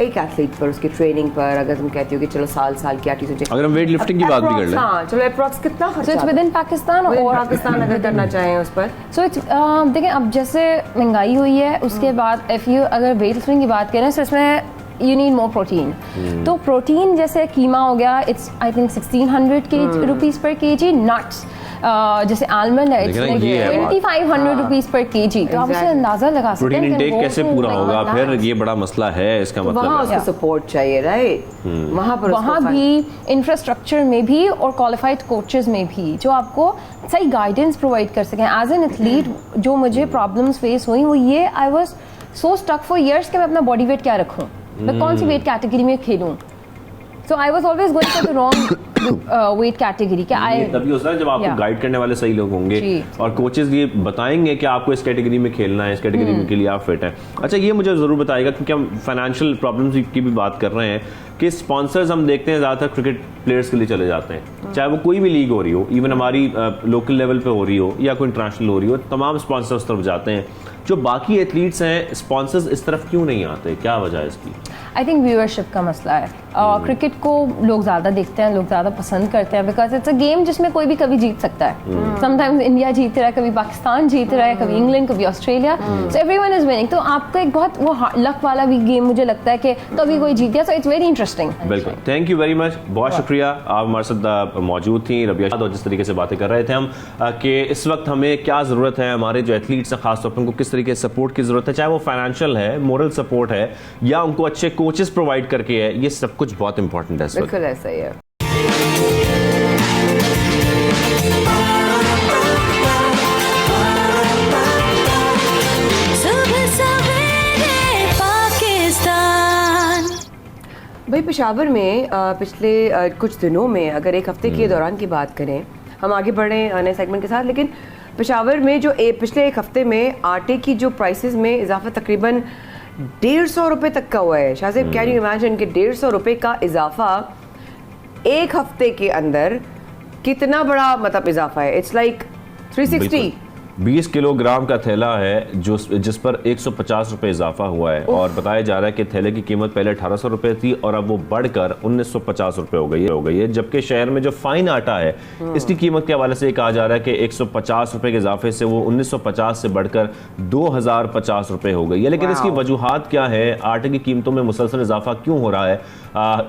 एथलीट पर, उसकी ट्रेनिंग पर? अगर तुम कहती हो कि चलो साल की आर्टिस्ट, अगर हम वेट लिफ्टिंग की बात भी कर लें, हाँ चलो अप्रॉक्स कितना खर्चा? इट्स विद इन पाकिस्तान, और पाकिस्तान अगर करना चाहें उस पर, सो इट्स देखें अब जैसे महंगाई हुई है उसके बाद इफ यू अगर वेट लिफ्टिंग की बात करें तो इसमें यू नीड मोर प्रोटीन। तो प्रोटीन जैसे कीमा हो गया, इट्स आई थिंक 1600 रुपीज़ पर केजी। नट्स जैसे आलमंड है, इट्स लाइक 2500 रुपीज़ पर केजी। तो आप उसे अंदाजा लगा सकते हैं प्रोटीन इंटेक कैसे पूरा होगा, फिर ये बड़ा मसला है। इसका मतलब वहाँ उसको सपोर्ट चाहिए, राइट? वहाँ भी इंफ्रास्ट्रक्चर में भी और क्वालिफाइड कोचेस में भी जो आपको सही गाइडेंस प्रोवाइड कर सकें। एज एन एथलीट जो मुझे प्रॉब्लम्स फेस हुई वो ये, I was so stuck for years कि मैं अपना बॉडी वेट क्या रखूं, मैं कौन सी वेट कैटेगरी में खेलूं। So I was always going for the wrong weight category. क्या आई तभी होता है जब आपको गाइड करने वाले सही लोग होंगे और कोचेस ये बताएंगे कि आपको इस कैटेगरी में खेलना है, इस कैटेगरी के लिए आप फिट हैं। अच्छा, ये मुझे जरूर बताइएगा क्योंकि हम फाइनेंशियल प्रॉब्लम्स की भी बात कर रहे हैं कि स्पॉन्सर्स हम देखते हैं ज़्यादातर क्रिकेट प्लेयर्स के लिए चले जाते हैं, चाहे वो कोई भी लीग हो रही हो, इवन हमारी लोकल लेवल पे हो रही हो या कोई इंटरनेशनल हो रही हो, तमाम स्पॉन्सर्स तरफ जाते हैं। जो बाकी एथलीट्स हैं, स्पॉन्सर्स इस तरफ क्यों नहीं आते, क्या वजह है इसकी? आई थिंक व्यूअरशिप का मसला है। क्रिकेट को लोग ज़्यादा देखते हैं, लोग ज़्यादा पसंद करते हैं बिकॉज इट्स अ गेम जिसमें कोई भी कभी जीत सकता है। समटाइम्स इंडिया जीत रहा है, कभी पाकिस्तान जीत रहा है, कभी इंग्लैंड, कभी Australia, so everyone is winning. तो आपका एक बहुत वो लक वाला भी गेम मुझे लगता है कि कभी कोई जीत गया, सो इट्स वेरी इंटरेस्टिंग। बिल्कुल, थैंक यू वेरी मच, बहुत शुक्रिया, आप हमारे साथ मौजूद थी रबिया। और जिस तरीके से बातें कर रहे थे हम कि इस वक्त हमें क्या ज़रूरत है, हमारे जो एथलीट्स हैं खासतौर पर उनको किस तरीके से सपोर्ट की ज़रूरत है, चाहे वो फाइनेंशियल है, मोरल सपोर्ट है या उनको अच्छे कोचेस प्रोवाइड करके है, ये सब कुछ बहुत इंपॉर्टेंट है। बिल्कुल ऐसा ही है। भाई पेशावर में पिछले कुछ दिनों में, अगर एक हफ्ते के दौरान की बात करें, हम आगे बढ़े नए सेगमेंट के साथ, लेकिन पेशावर में जो पिछले एक हफ्ते में आटे की जो प्राइसेस में इजाफा तकरीबन 150 रुपये तक का हुआ है। शाहज़ेब, कैन यू इमेजिन कि 150 रुपये का इजाफा एक हफ्ते के अंदर कितना बड़ा मतलब इजाफा है? It's like 360। 20 किलोग्राम का थैला है जिस पर 150 रुपये इजाफा हुआ है, और बताया जा रहा है कि थैले की कीमत पहले 1800 रुपये थी और अब वो बढ़कर 1950 रुपये हो गई है। जबकि शहर में जो फाइन आटा है इसकी कीमत के हवाले से कहा जा रहा है कि 150 रुपये के इजाफे से वो 1950 से बढ़कर 2050 रुपये हो गई है। लेकिन इसकी वजूहात क्या है, आटे की कीमतों में मुसलसल इजाफा क्यों हो रहा है?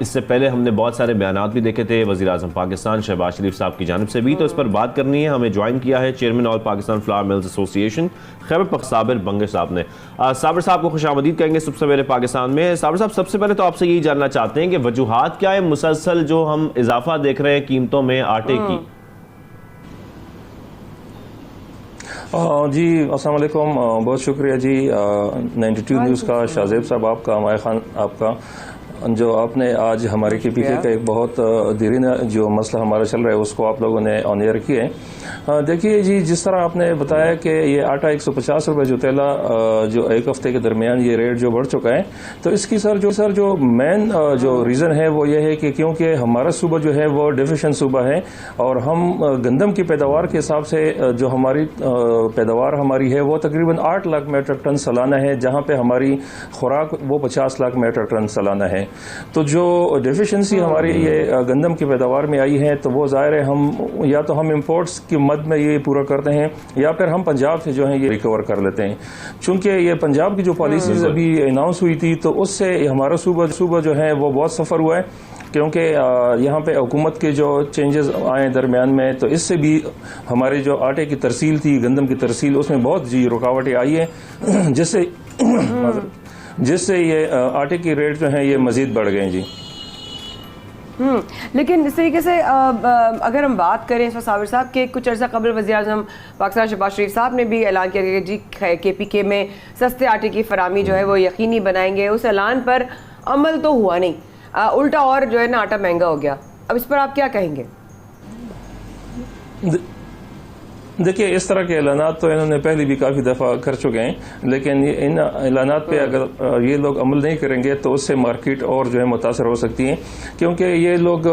इससे पहले हमने बहुत सारे बयानात भी देखे थे वज़ीर आज़म पाकिस्तान शहबाज शरीफ साहब की जानिब से भी, तो इस पर बात करनी है। हमें ज्वाइन किया है chairman all Pakistan flour mills association Khyber पख्त साबिर बंगश साहब ने। साबिर साहब को खुशामदीद कहेंगे सुबह सवेरे पाकिस्तान में। साबिर साहब, सबसे पहले तो आपसे यही जानना चाहते हैं कि वजूहात क्या है मुसलसल जो हम इजाफा देख रहे हैं कीमतों में आटे की? जी अस्सलाम वालेकुम, बहुत शुक्रिया जी 92 न्यूज़ का, शाहज़ेब साहब आपका, हमारे खान आपका, जो आपने आज हमारे KPK का एक बहुत दीरीन जो मसला हमारा चल रहा है उसको आप लोगों ने ऑन एयर किए। देखिए जी, जिस तरह आपने बताया कि ये आटा 150 रुपये जो तेला जो एक हफ्ते के दरमियान ये रेट जो बढ़ चुका है, तो इसकी सर जो मेन जो रीज़न है वो ये है कि क्योंकि हमारा सूबा जो है वो डिफिशेंट सूबा है, और हम गंदम की पैदावार के हिसाब से जो हमारी पैदावार हमारी है वो तकरीबन 8 लाख मेट्रिक टन सालाना है, जहाँ पे हमारी खुराक वो 50 लाख मेट्रिक टन सालाना है। तो जो डिफिशिएंसी हमारी ये गंदम की पैदावार में आई है, तो वो ज़ाहिर है हम या तो हम इंपोर्ट्स की मद में ये पूरा करते हैं या फिर हम पंजाब से जो है ये रिकवर कर लेते हैं। चूंकि ये पंजाब की जो पॉलिसीज अभी अनाउंस हुई थी, तो उससे हमारा सूबा जो है वो बहुत सफ़र हुआ है, क्योंकि यहाँ पे हुकूमत के जो चेंजेस आए दरमियान में, तो इससे भी हमारे जो आटे की तरसील थी, गंदम की तरसील, उसमें बहुत जी रुकावटें आई है, जिससे ये आटे की रेट जो है ये मजीद बढ़ गए जी। लेकिन इस तरीके से अगर हम बात करें इस वक्त साबिर साहब के कुछ अर्सा कबल वज़ीर आज़म पाकिस्तान शहबाज शरीफ साहब ने भी ऐलान किया कि जी KPK में सस्ते आटे की फरामी जो है वो यकीनी बनाएंगे। उस ऐलान पर अमल तो हुआ नहीं, उल्टा और जो है ना आटा महंगा हो गया। अब इस पर आप क्या कहेंगे? देखिए, इस तरह के ऐलानात तो इन्होंने पहले भी काफ़ी दफ़ा कर चुके हैं, लेकिन इन ऐलानात पे अगर ये लोग अमल नहीं करेंगे तो उससे मार्केट और जो है मुतासर हो सकती है, क्योंकि ये लोग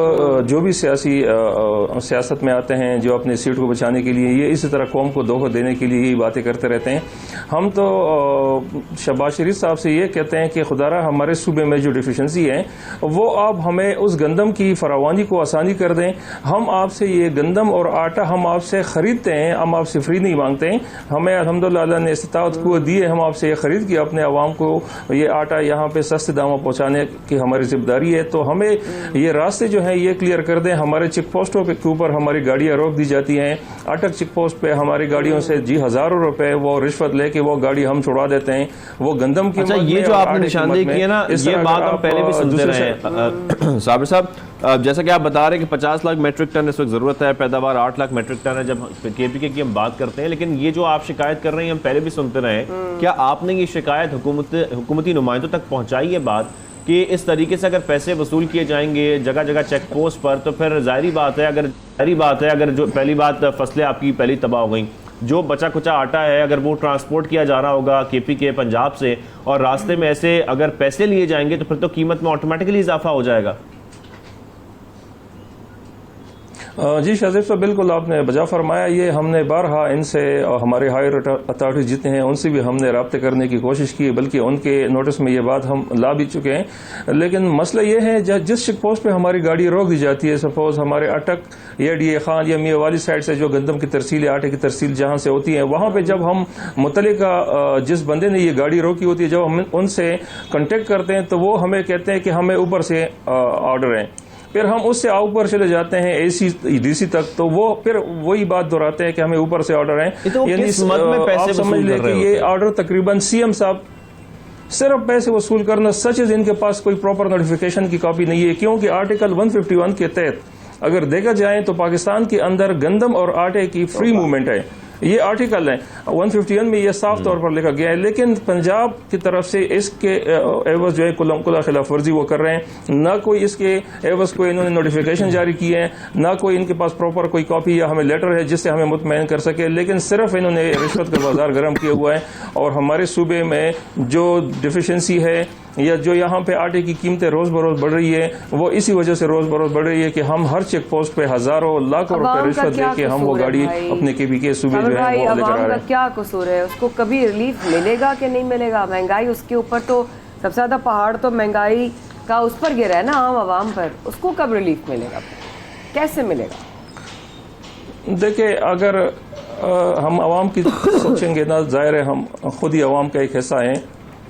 जो भी सियासत में आते हैं, जो अपनी सीट को बचाने के लिए, ये इसी तरह कौम को धोखा देने के लिए यही बातें करते रहते हैं। हम तो शहबाज शरीफ साहब से ये कहते हैं कि खुदारा हमारे सूबे में जो डिफिशेंसी है वो आप हमें उस गंदम की फरावानी को आसानी कर दें। हम आपसे ये गंदम और आटा हम आपसे ख़रीदते हैं, हम आपसे फ्री नहीं मांगते हैं। हमें अल्हम्दुलिल्लाह अल्लाह ने इस्तिताअत को दी है, हम आपसे ये खरीद के अपने आवाम को ये आटा यहाँ पे सस्ते दामों पहुँचाने की हमारी जिम्मेदारी है। तो हमें ये रास्ते जो है ये क्लियर कर दें। हमारे चेक पोस्टों के ऊपर हमारी गाड़ियाँ रोक दी जाती हैं, अटक चेक पोस्ट पे हमारी गाड़ियों से जी हज़ारों रुपए वो रिश्वत लेके वो गाड़ी हम छुड़ा देते हैं। वो गंदम की ये जो आपने निशानदेही की है ना, ये बात हम पहले भी सुनते रहे हैं साबिर साहब। जैसा कि आप बता रहे हैं कि 50 लाख मेट्रिक टन इस वक्त ज़रूरत है, पैदावार 8 लाख मेट्रिक टन है जब KPK की हम बात करते हैं, लेकिन ये जो आप शिकायत कर रहे हैं हम पहले भी सुनते रहे हैं। क्या आपने ये शिकायत हुकूमती नुमाइंदों तक पहुँचाई है बात कि इस तरीके से अगर पैसे वसूल किए जाएंगे जगह जगह चेक पोस्ट पर, तो फिर जाहिर बात है अगर जो पहली बात फसलें आपकी पहली तबाह हो गई, जो बचा कुचा आटा है अगर वो ट्रांसपोर्ट किया जा रहा होगा KPK पंजाब से, और रास्ते में ऐसे अगर पैसे लिए जाएंगे तो फिर तो कीमत में ऑटोमेटिकली इजाफा हो जाएगा। जी शाहज़ेब साहब, बिल्कुल आपने बजा फरमाया। ये हमने बारहा इनसे हमारे हायर अथॉरिटी जितने हैं उनसे भी हमने रब्ते करने की कोशिश की, बल्कि उनके नोटिस में ये बात हम ला भी चुके हैं। लेकिन मसला ये है जिस चेक पोस्ट पे हमारी गाड़ी रोक दी जाती है, सपोज हमारे अटक या DA खान या मियाँ वाली साइड से जो गंदम की तरसील या आटे की तरसील जहाँ से होती है, वहाँ पर जब हम मुतल्लिका जिस बंदे ने ये गाड़ी रोकी होती है, जब हम उनसे कॉन्टेक्ट करते हैं तो वो हमें कहते हैं कि हमें ऊपर से ऑर्डर है। फिर हम उससे ऊपर चले जाते हैं AC DC तक, तो वो फिर वही बात दोहराते हैं कि हमें ऊपर से ऑर्डर है। यानी आप समझ लें कि ये ऑर्डर तकरीबन CM साहब सिर्फ पैसे वसूल करना, सच इज इनके पास कोई प्रॉपर नोटिफिकेशन की कॉपी नहीं है, क्योंकि आर्टिकल 151 के तहत अगर देखा जाए तो पाकिस्तान के अंदर गंदम और आटे की फ्री मूवमेंट है। ये आर्टिकल है 151 में ये साफ तौर पर लिखा गया है, लेकिन पंजाब की तरफ से इसके एवज जो है कुला खिलाफ वर्जी वो कर रहे हैं। ना कोई इसके एवज को इन्होंने नोटिफिकेशन जारी किए हैं, ना कोई इनके पास प्रॉपर कोई कॉपी या हमें लेटर है जिससे हमें मुतमईन कर सके, लेकिन सिर्फ इन्होंने रिश्वत का बाजार गर्म किया हुआ है। और हमारे सूबे में जो डिफिशेंसी है या जो यहाँ पे आटे की कीमतें रोज बरोज बढ़ रही है, वो इसी वजह से रोज बरोज बढ़ रही है कि हम हर चेक पोस्ट पे हजारों लाखों रुपए रिश्वत देके हम वो गाड़ी अपने केपीके सूबे जो है वो लेकर आ रहे हैं। क्या कसूर है? उसको कभी रिलीफ मिलेगा कि नहीं मिलेगा? महंगाई उसके ऊपर तो सबसे ज्यादा पहाड़ तो महंगाई का उस पर गिरा है ना, आम आवाम पर। उसको कब रिलीफ मिलेगा, कैसे मिलेगा? देखिए, अगर हम आवाम की सोचेंगे ना, जाहिर है हम खुद ही आवाम का एक हिस्सा है।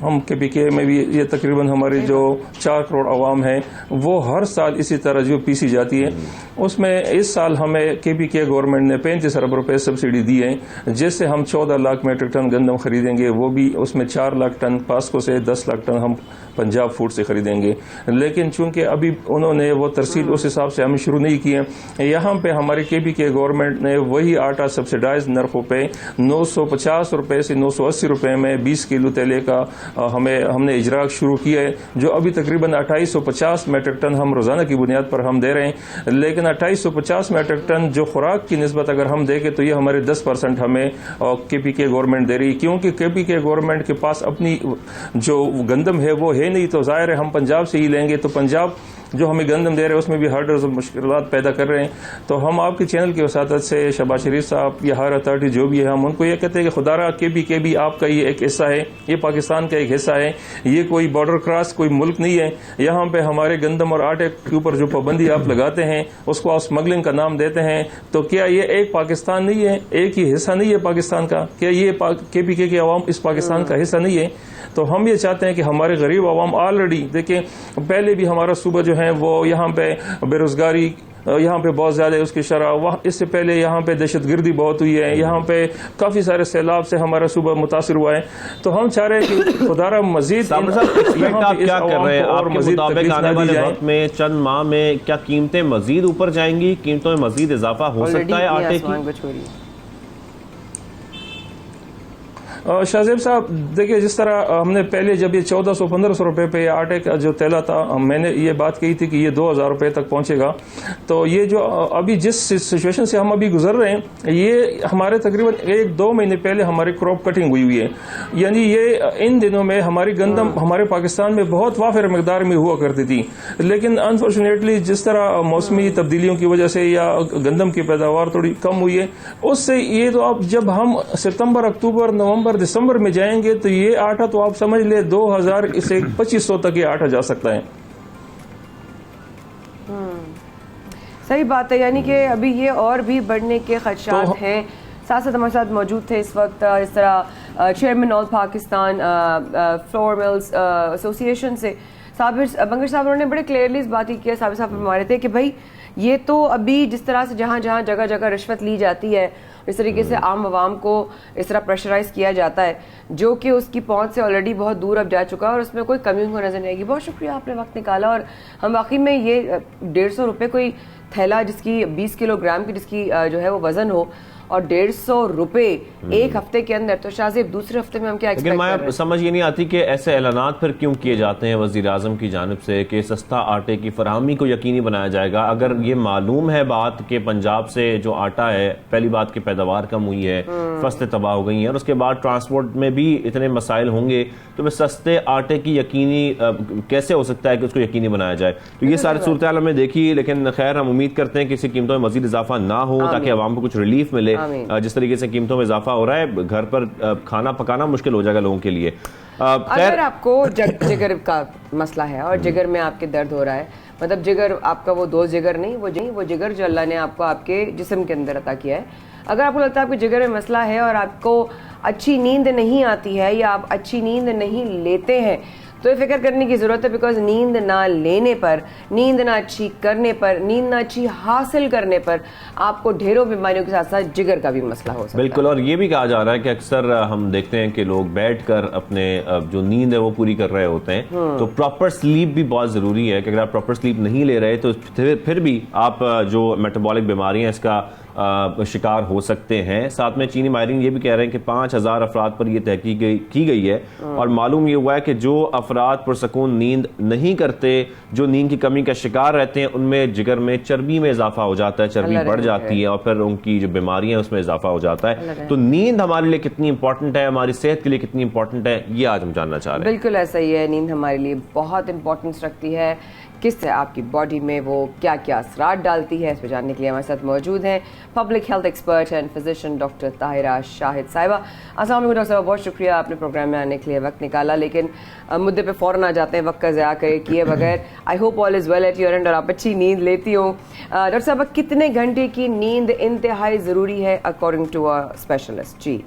हम केपीके में भी ये तकरीबन हमारी जो 4 करोड़ आवाम है वो हर साल इसी तरह जो पीसी जाती है, उसमें इस साल हमें केपीके गवर्नमेंट ने 35 अरब रुपए सब्सिडी दी है, जिससे हम 14 लाख मेट्रिक टन गंदम खरीदेंगे। वो भी उसमें 4 लाख टन पास्को से, 10 लाख टन हम पंजाब फूड से खरीदेंगे। लेकिन चूंकि अभी उन्होंने वो तरसील उस हिसाब से हमें शुरू नहीं किए, यहाँ पे हमारी केपीके गवर्नमेंट ने वही आटा सब्सिडाइज नरखों पे 950 रुपए से 980 रुपए में 20 किलो तेले का हमने इजरा शुरू किया है, जो अभी तकरीबन 2850 मेट्रिक टन हम रोजाना की बुनियाद पर हम दे रहे हैं। लेकिन 2850 मेट्रिक टन जो खुराक की निस्बत अगर हम देखें तो ये हमारे 10% हमें केपीके गवर्नमेंट दे रही है, क्योंकि केपीके गवर्नमेंट के पास अपनी जो गंदम है वो है नहीं। तो जाहिर है हम पंजाब से ही लेंगे, तो पंजाब जो हमें गंदम दे रहे हैं उसमें भी हर्डल्स और मुश्किलात पैदा कर रहे हैं। तो हम आपके चैनल की वसातत से शहबाज शरीफ साहब या हर अथॉरिटी जो भी है, हम उनको ये कहते हैं कि खुदारा के भी आपका ये एक हिस्सा है, ये पाकिस्तान का एक हिस्सा है, ये कोई बॉर्डर क्रॉस कोई मुल्क नहीं है। यहाँ पे हमारे गंदम और आटे के ऊपर जो पाबंदी आप लगाते हैं उसको आप स्मगलिंग का नाम देते हैं, तो क्या ये एक पाकिस्तान नहीं है, एक ही हिस्सा नहीं है पाकिस्तान का? क्या ये केपीके की आवाम इस पाकिस्तान का हिस्सा नहीं है? तो हम ये चाहते हैं कि हमारे गरीब आवाम ऑलरेडी देखें, पहले भी हमारा सूबा जो है वो यहाँ पे बेरोजगारी यहाँ पे बहुत ज्यादा है उसकी शरह, वहाँ इससे पहले यहाँ पे दहशतगर्दी बहुत हुई है, यहाँ पे काफी सारे सैलाब से हमारा सूबा मुतासिर हुआ है। तो हम चाह रहे हैं कि खुदारा मजीद आप क्या कर रहे हैं? आपके मुताबिक आने वाले वक्त में चंद माह में क्या कीमतें मजीद ऊपर जाएंगी, कीमतों में मजीद इजाफा हो सकता है आटे की? शाहजेब साहब, देखिए, जिस तरह हमने पहले जब ये 1400-1500 रुपए पे आटे का जो तेला था, मैंने ये बात कही थी कि ये 2000 रुपए तक पहुंचेगा। तो ये जो अभी जिस सिचुएशन से हम अभी गुजर रहे हैं, ये हमारे तकरीबन 1-2 महीने पहले हमारी क्रॉप कटिंग हुई है। यानी ये इन दिनों में हमारी गंदम हमारे पाकिस्तान में बहुत वाफिर मकदार में हुआ करती थी, लेकिन अनफॉर्चुनेटली जिस तरह मौसमी तब्दीलियों की वजह से या गंदम की पैदावार थोड़ी कम हुई है, उससे ये तो अब जब हम सितंबर, अक्टूबर, नवंबर, दिसंबर में जाएंगे तो ये आटा तो आप समझ ले 2000 से 2500 तक ये आटा जा सकता है। सही बात है, यानी कि अभी ये और भी बढ़ने के खदशात तो हैं। साथ साथ हमारे साथ मौजूद थे इस वक्त इस तरह chairman all Pakistan flour mills association से साबिर बंगर साहब, उन्होंने बड़े क्लियरली इस बात ही किया। साबिर साहब फरमा रहे थे कि भाई ये तो अभी जिस तरह से जहाँ जहाँ जगह जगह रिश्वत ली जाती है, इस तरीके से आम आवाम को इस तरह प्रेशराइज किया जाता है, जो कि उसकी पहुंच से ऑलरेडी बहुत दूर अब जा चुका है और उसमें कोई कमी उनको नजर नहीं आएगी। बहुत शुक्रिया, आपने वक्त निकाला। और हम वाकई में ये 150 रुपये कोई थैला जिसकी 20 किलोग्राम की जिसकी जो है वो वजन हो, और 150 रुपए एक हफ्ते के अंदर, तो शाहजेब दूसरे हफ्ते में हम क्या एक्सपेक्ट कर रहे हैं? समझ ये नहीं आती कि ऐसे ऐलानात फिर क्यों किए जाते हैं वजीर आजम की जानिब से कि सस्ता आटे की फराहमी को यकीनी बनाया जाएगा। अगर ये मालूम है बात कि पंजाब से जो आटा है, पहली बात की पैदावार कम हुई है, फसलें तबाह हो गई हैं और उसके बाद ट्रांसपोर्ट में भी इतने मसाइल होंगे, तो फिर सस्ते आटे की यकीनी कैसे हो सकता है कि उसको यकीनी बनाया जाए? तो ये सारी सूरत हाल हमने देखी, लेकिन खैर हम उम्मीद करते हैं कि इसी कीमतों में मजीद इजाफा ना हो ताकि आवाम को कुछ रिलीफ मिले। जिस तरीके से कीमतों में इजाफा हो रहा है, घर पर खाना पकाना मुश्किल हो जाएगा लोगों के लिए। अगर आपको जिगर का मसला है और जिगर में आपके दर्द हो रहा है, मतलब जिगर आपका वो दोस्त जिगर नहीं, वो जिगर जो अल्लाह ने आपको आपके जिस्म के अंदर अता किया है, अगर आपको लगता है आपके जिगर में मसला है और आपको अच्छी नींद नहीं आती है या आप अच्छी नींद नहीं लेते हैं, तो ये फिक्र करने की ज़रूरत है, बिकॉज नींद ना लेने पर, नींद ना अच्छी करने पर, नींद ना अच्छी हासिल करने पर आपको ढेरों बीमारियों के साथ साथ जिगर का भी मसला हो सकता है। बिल्कुल, और ये भी कहा जा रहा है कि अक्सर हम देखते हैं कि लोग बैठकर अपने जो नींद है वो पूरी कर रहे होते हैं, तो प्रॉपर स्लीप भी बहुत ज़रूरी है कि अगर आप प्रॉपर स्लीप नहीं ले रहे तो फिर भी आप जो मेटाबॉलिक बीमारियाँ इसका शिकार हो सकते हैं। साथ में चीनी माहिरीन ये भी कह रहे हैं कि 5000 अफराद पर यह तहकीक की गई है और मालूम ये हुआ है कि जो अफराद पुरसकून नींद नहीं करते, जो नींद की कमी का शिकार रहते हैं, उनमें जिगर में चर्बी में इजाफा हो जाता है, चर्बी बढ़ जाती है और फिर उनकी जो बीमारियां हैं उसमें इजाफा हो जाता है। तो नींद हमारे लिए कितनी इंपॉर्टेंट है, हमारी सेहत के लिए कितनी इंपॉर्टेंट है, ये आज हम जानना चाह रहे हैं। बिल्कुल ऐसा ही है, नींद हमारे लिए बहुत इंपॉर्टेंस रखती है, किस तरह आपकी बॉडी में वो क्या क्या असरात डालती है, इस पर जानने के लिए हमारे साथ मौजूद हैं public health expert and physician doctor Tahira Shahid साहिबा। अस्सलाम वालेकुम डॉक्टर साहब, बहुत शुक्रिया आपने प्रोग्राम में आने के लिए वक्त निकाला, लेकिन मुद्दे पे फ़ौरन आ जाते हैं वक्त का ज़या किए बगैर। I hope all is well at your and और आप अच्छी नींद लेती हो। डॉक्टर साहब, कितने घंटे की नींद इंतहाई ज़रूरी है अकॉर्डिंग टू अ स्पेशलिस्ट? जी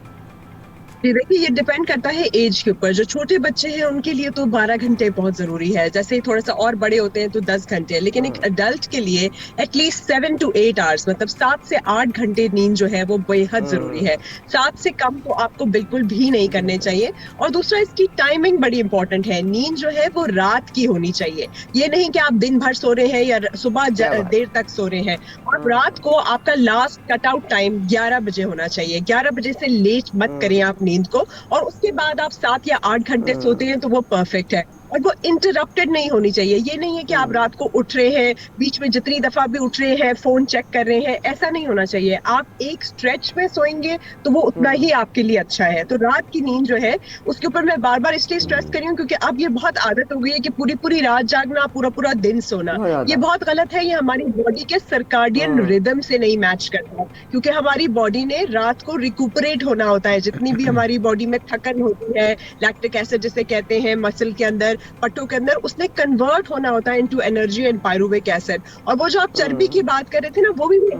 देखिए, ये डिपेंड करता है एज के ऊपर। जो छोटे बच्चे हैं उनके लिए तो 12 घंटे बहुत जरूरी है, जैसे थोड़ा सा और बड़े होते हैं तो 10 घंटे, लेकिन एक अडल्ट के लिए एटलीस्ट 7 to 8 आवर्स, मतलब 7 से 8 घंटे नींद जो है वो बेहद जरूरी है। 7 से कम तो आपको बिल्कुल भी नहीं करने चाहिए। और दूसरा, इसकी टाइमिंग बड़ी इंपॉर्टेंट है। नींद जो है वो रात की होनी चाहिए, ये नहीं कि आप दिन भर सो रहे हैं या सुबह देर तक सो रहे हैं। और रात को आपका लास्ट कट आउट टाइम 11 बजे होना चाहिए। 11 बजे से लेट मत करें आप नींद को, और उसके बाद आप 7 या 8 घंटे सोते हैं तो वो परफेक्ट है। और वो इंटरप्टेड नहीं होनी चाहिए। ये नहीं है कि आप रात को उठ रहे हैं, बीच में जितनी दफा भी उठ रहे हैं फोन चेक कर रहे हैं, ऐसा नहीं होना चाहिए। आप एक स्ट्रेच में सोएंगे तो वो उतना ही आपके लिए अच्छा है। तो रात की नींद जो है उसके ऊपर मैं बार बार इसलिए स्ट्रेस कर रही हूँ क्योंकि अब ये बहुत आदत हो गई है कि पूरी पूरी रात जागना, पूरा पूरा दिन सोना। ये बहुत गलत है। ये हमारी बॉडी के सर्काडियन रिदम से नहीं मैच करता, क्योंकि हमारी बॉडी ने रात को रिकूपरेट होना होता है। जितनी भी हमारी बॉडी में थकन होती है, लैक्टिक एसिड जिसे कहते हैं, मसल के अंदर, पट्टों के अंदर, उसने कन्वर्ट होना होता है into energy and pyruvic acid. और वो जो आप चर्बी की बात कर रहे थे ना,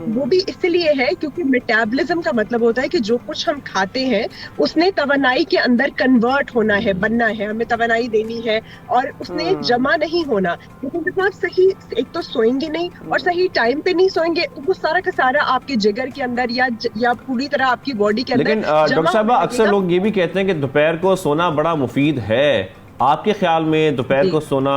वो भी इसलिए है क्योंकि मेटाबॉलिज्म का मतलब होता है कि जो कुछ हम खाते हैं उसने तवानाई के अंदर कन्वर्ट होना है, बनना है, हमें तवानाई देनी है, और उसने जमा नहीं होना। लेकिन जब आप सही एक तो सोएंगे नहीं और सही टाइम पे नहीं सोएंगे तो वो सारा का सारा आपके जिगर के अंदर या पूरी तरह आपकी बॉडी के अंदर। लेकिन डॉक्टर साहब, अक्सर लोग ये भी कहते हैं कि दोपहर को सोना बड़ा मुफीद है। आपके ख्याल में दोपहर को सोना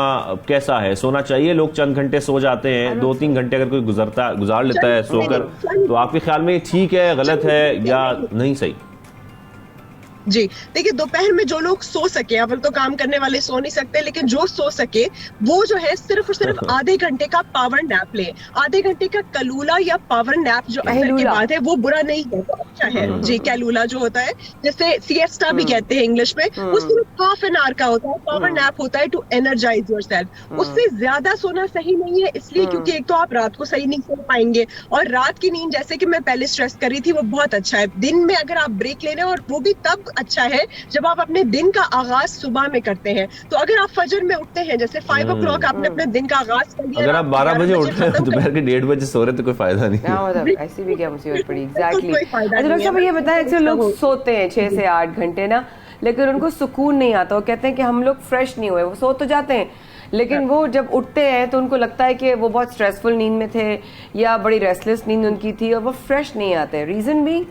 कैसा है? सोना चाहिए? लोग चंद घंटे सो जाते हैं, 2-3 घंटे अगर कोई गुजार लेता है सोकर, तो आपके ख्याल में ठीक है, गलत है या नहीं सही? जी देखिए, दोपहर में जो लोग सो सके, अब तो काम करने वाले सो नहीं सकते, लेकिन जो सो सके वो जो है सिर्फ और सिर्फ आधे घंटे का पावर नैप ले। आधे घंटे का कलूला या पावर नैप जो असर के बाद है वो बुरा नहीं है, वो अच्छा है। जी, कैलूला जो होता है, जैसे सिएस्टा भी कहते हैं इंग्लिश में, वो सिर्फ हाफ एन आवर का होता है। पावर नैप होता है टू एनर्जाइज योरसेल्फ। उससे ज्यादा सोना सही नहीं है, इसलिए क्योंकि एक तो आप रात को सही नहीं सो पाएंगे, और रात की नींद जैसे कि मैं पहले स्ट्रेस कर रही थी वो बहुत अच्छा है। दिन में अगर आप ब्रेक ले रहे हैं, और वो भी तब अच्छा है जब आप अपने दिन का आगाज सुबह में करते हैं। तो अगर आप फजर में उठते हैं, जैसे 5 o'clock आपने अपने दिन का आगाज कर दिया, अगर आप 12 बजे उठते हैं, दोपहर के 1:30 बजे सो रहे तो कोई फायदा नहीं। ऐसी भी क्या मुसीबत पड़ी। एग्जैक्टली। डॉक्टर साहब, ये बताएं, अक्सर लोग सोते हैं 6 से 8 घंटे ना, लेकिन उनको सुकून नहीं आता। वो कहते हैं कि हम लोग फ्रेश नहीं हुए। वो सो तो जाते हैं, लेकिन वो जब उठते हैं तो उनको लगता है कि वो बहुत स्ट्रेसफुल नींद में थे या बड़ी रेस्टलेस नींद उनकी थी, और वो फ्रेश नहीं आते। रीजन भी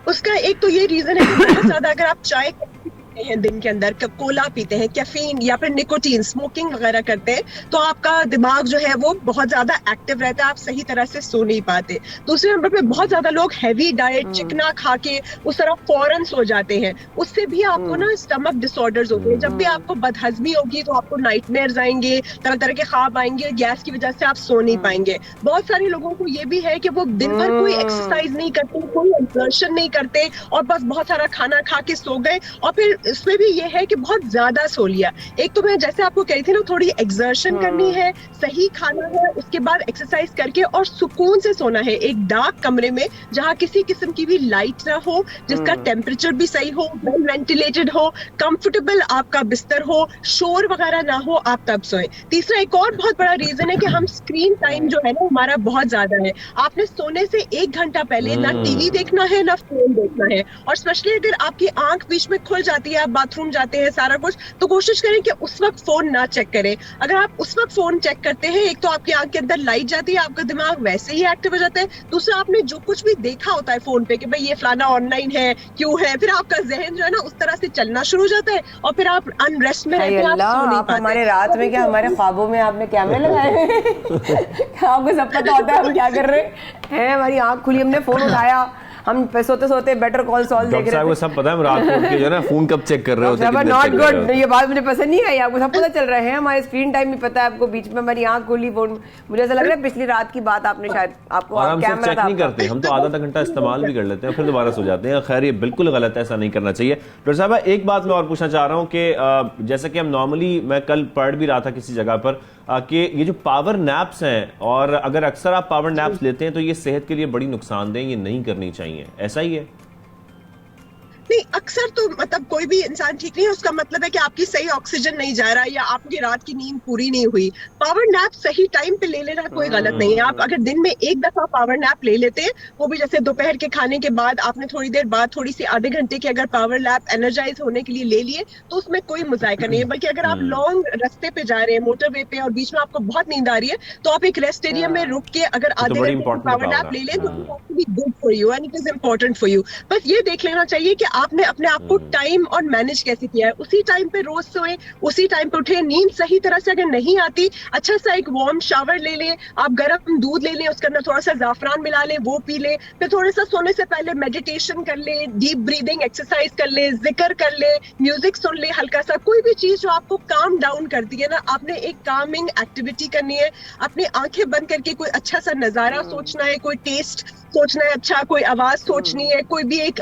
उसका एक तो ये रीजन है कि बहुत ज्यादा अगर आप चाय पीते हैं दिन के अंदर, कोला पीते हैं, कैफीन या फिर निकोटीन, स्मोकिंग वगैरह करते हैं, तो आपका दिमाग जो है वो बहुत ज्यादा एक्टिव रहता है, आप सही तरह से सो नहीं पाते। दूसरे नंबर पे बहुत ज्यादा लोग हैवी डाइट, चिकना खा के उस तरह फौरन सो जाते हैं। उससे भी आपको ना स्टमक डिसऑर्डर्स होते हैं। जब भी आपको बदहजमी होगी तो आपको नाइटमेयर्स आएंगे, तरह तरह के ख्वाब आएंगे, गैस की वजह से आप सो नहीं पाएंगे। बहुत सारे लोगों को ये भी है कि वो दिन भर कोई एक्सरसाइज नहीं करते, कोई एक्सर्शन नहीं करते, और बस बहुत सारा खाना खा के सो गए, और फिर इसमें भी ये है कि बहुत ज्यादा सो लिया। एक तो मैं जैसे आपको कही थी ना, थोड़ी एक्सर्शन करनी है, सही खाना है, उसके बाद एक्सरसाइज करके और सुकून से सोना है, एक डार्क कमरे में जहाँ किसी किस्म की भी लाइट ना हो, जिसका टेम्परेचर भी सही हो, वेल वेंटिलेटेड हो, कंफर्टेबल आपका बिस्तर हो, शोर वगैरह ना हो, आप तब सोए। तीसरा एक और बहुत बड़ा रीजन है कि हम स्क्रीन टाइम जो है ना हमारा बहुत ज्यादा है। आपने सोने से 1 घंटा पहले ना टीवी देखना है ना फोन देखना है, और स्पेशली अगर आपकी आंख बीच में खुल जाती है लिए आप बाथरूम जाते हैं सारा कुछ, तो कोशिश करें कि उस वक्त फोन ना चेक करें। अगर आप उस वक्त फोन चेक करते हैं, एक तो आपकी आंख के अंदर लाइट जाती है, आपका दिमाग वैसे ही एक्टिव हो जाता है, दूसरा आपने जो कुछ भी देखा होता है फोन पे कि भाई ये फलाना ऑनलाइन है, क्यों है, फिर आपका जहन जो है ना उस तरह से चलना शुरू हो जाता है और फिर आप अनरेस्ट में रहते हैं, आप सो नहीं पाते। हमारे रात में क्या हमारे ख्वाबों में आपने कैमरे लगाए हैं आपको सब पता होता है हम क्या कर रहे हैं। हमारी आंख खुली, हमने फोन उठाया, हम सोते सोते बेटर कॉल सॉल्व देख रहे हैं। सब पता है रात को जो है ना फोन कब चेक कर रहे होते हैं। नॉट गुड, ये बात मुझे पसंद नहीं आई। आपको सब पता चल रहे हैं, हमारे स्क्रीन टाइम भी पता है आपको, बीच में हमारी आंख खुली, फोन, मुझे ऐसा लग रहा है पिछली रात की बात आपने शायद आपको कैमरा चेक नहीं करते, हम तो आधा घंटा इस्तेमाल भी कर लेते हैं फिर दोबारा सो जाते हैं। खैर ये बिल्कुल गलत है, ऐसा नहीं करना चाहिए। डॉक्टर साहब एक बात मैं और पूछना चाह रहा हूँ कि जैसे कि हम नॉर्मली, मैं कल पढ़ भी रहा था किसी जगह पर कि ये जो पावर नैप्स हैं, और अगर अक्सर आप पावर नैप्स लेते हैं तो ये सेहत के लिए बड़ी नुकसानदेह, ये नहीं करनी चाहिए, ऐसा ही है? नहीं, अक्सर तो मतलब कोई भी इंसान ठीक नहीं है, उसका मतलब है कि आपकी सही ऑक्सीजन नहीं जा रहा या आपकी रात की नींद पूरी नहीं हुई। पावर नैप सही टाइम पे ले लेना कोई गलत नहीं है। आप अगर दिन में एक दफा पावर नैप ले लेते हैं, वो भी जैसे दोपहर के खाने के बाद आपने थोड़ी देर बाद थोड़ी सी आधे घंटे की अगर पावर नैप एनर्जाइज होने के लिए ले लिए, तो उसमें कोई मुजायका नहीं है। बल्कि अगर आप लॉन्ग रास्ते पे जा रहे हैं, मोटरवे पे, और बीच में आपको बहुत नींद आ रही है, तो आप एक रेस्ट एरिया में रुक के अगर आधे घंटे पावर नैप ले लें तो good for you and it is important for you. बस ये देख लेना चाहिए कि आपने अपने आप को टाइम और मैनेज कैसे किया है। उसी टाइम पे रोज सोए, उसी टाइम पे उठे। नींद सही तरह से अगर नहीं आती, अच्छा सा एक वार्म शावर ले लें, आप गर्म दूध ले लें, उसके अंदर थोड़ा सा जाफरान मिला लें, वो पी लें। फिर थोड़ा सा सोने से पहले मेडिटेशन कर लें, डीप ब्रीदिंग एक्सरसाइज कर लें, जिक्र कर लें, म्यूजिक सुन लें हल्का सा। कोई भी चीज जो आपको काम डाउन करती है ना, आपने एक कामिंग एक्टिविटी करनी है। अपनी आंखें बंद करके कोई अच्छा सा नजारा सोचना है, कोई टेस्ट सोचना है अच्छा, कोई आवाज सोचनी है, कोई भी एक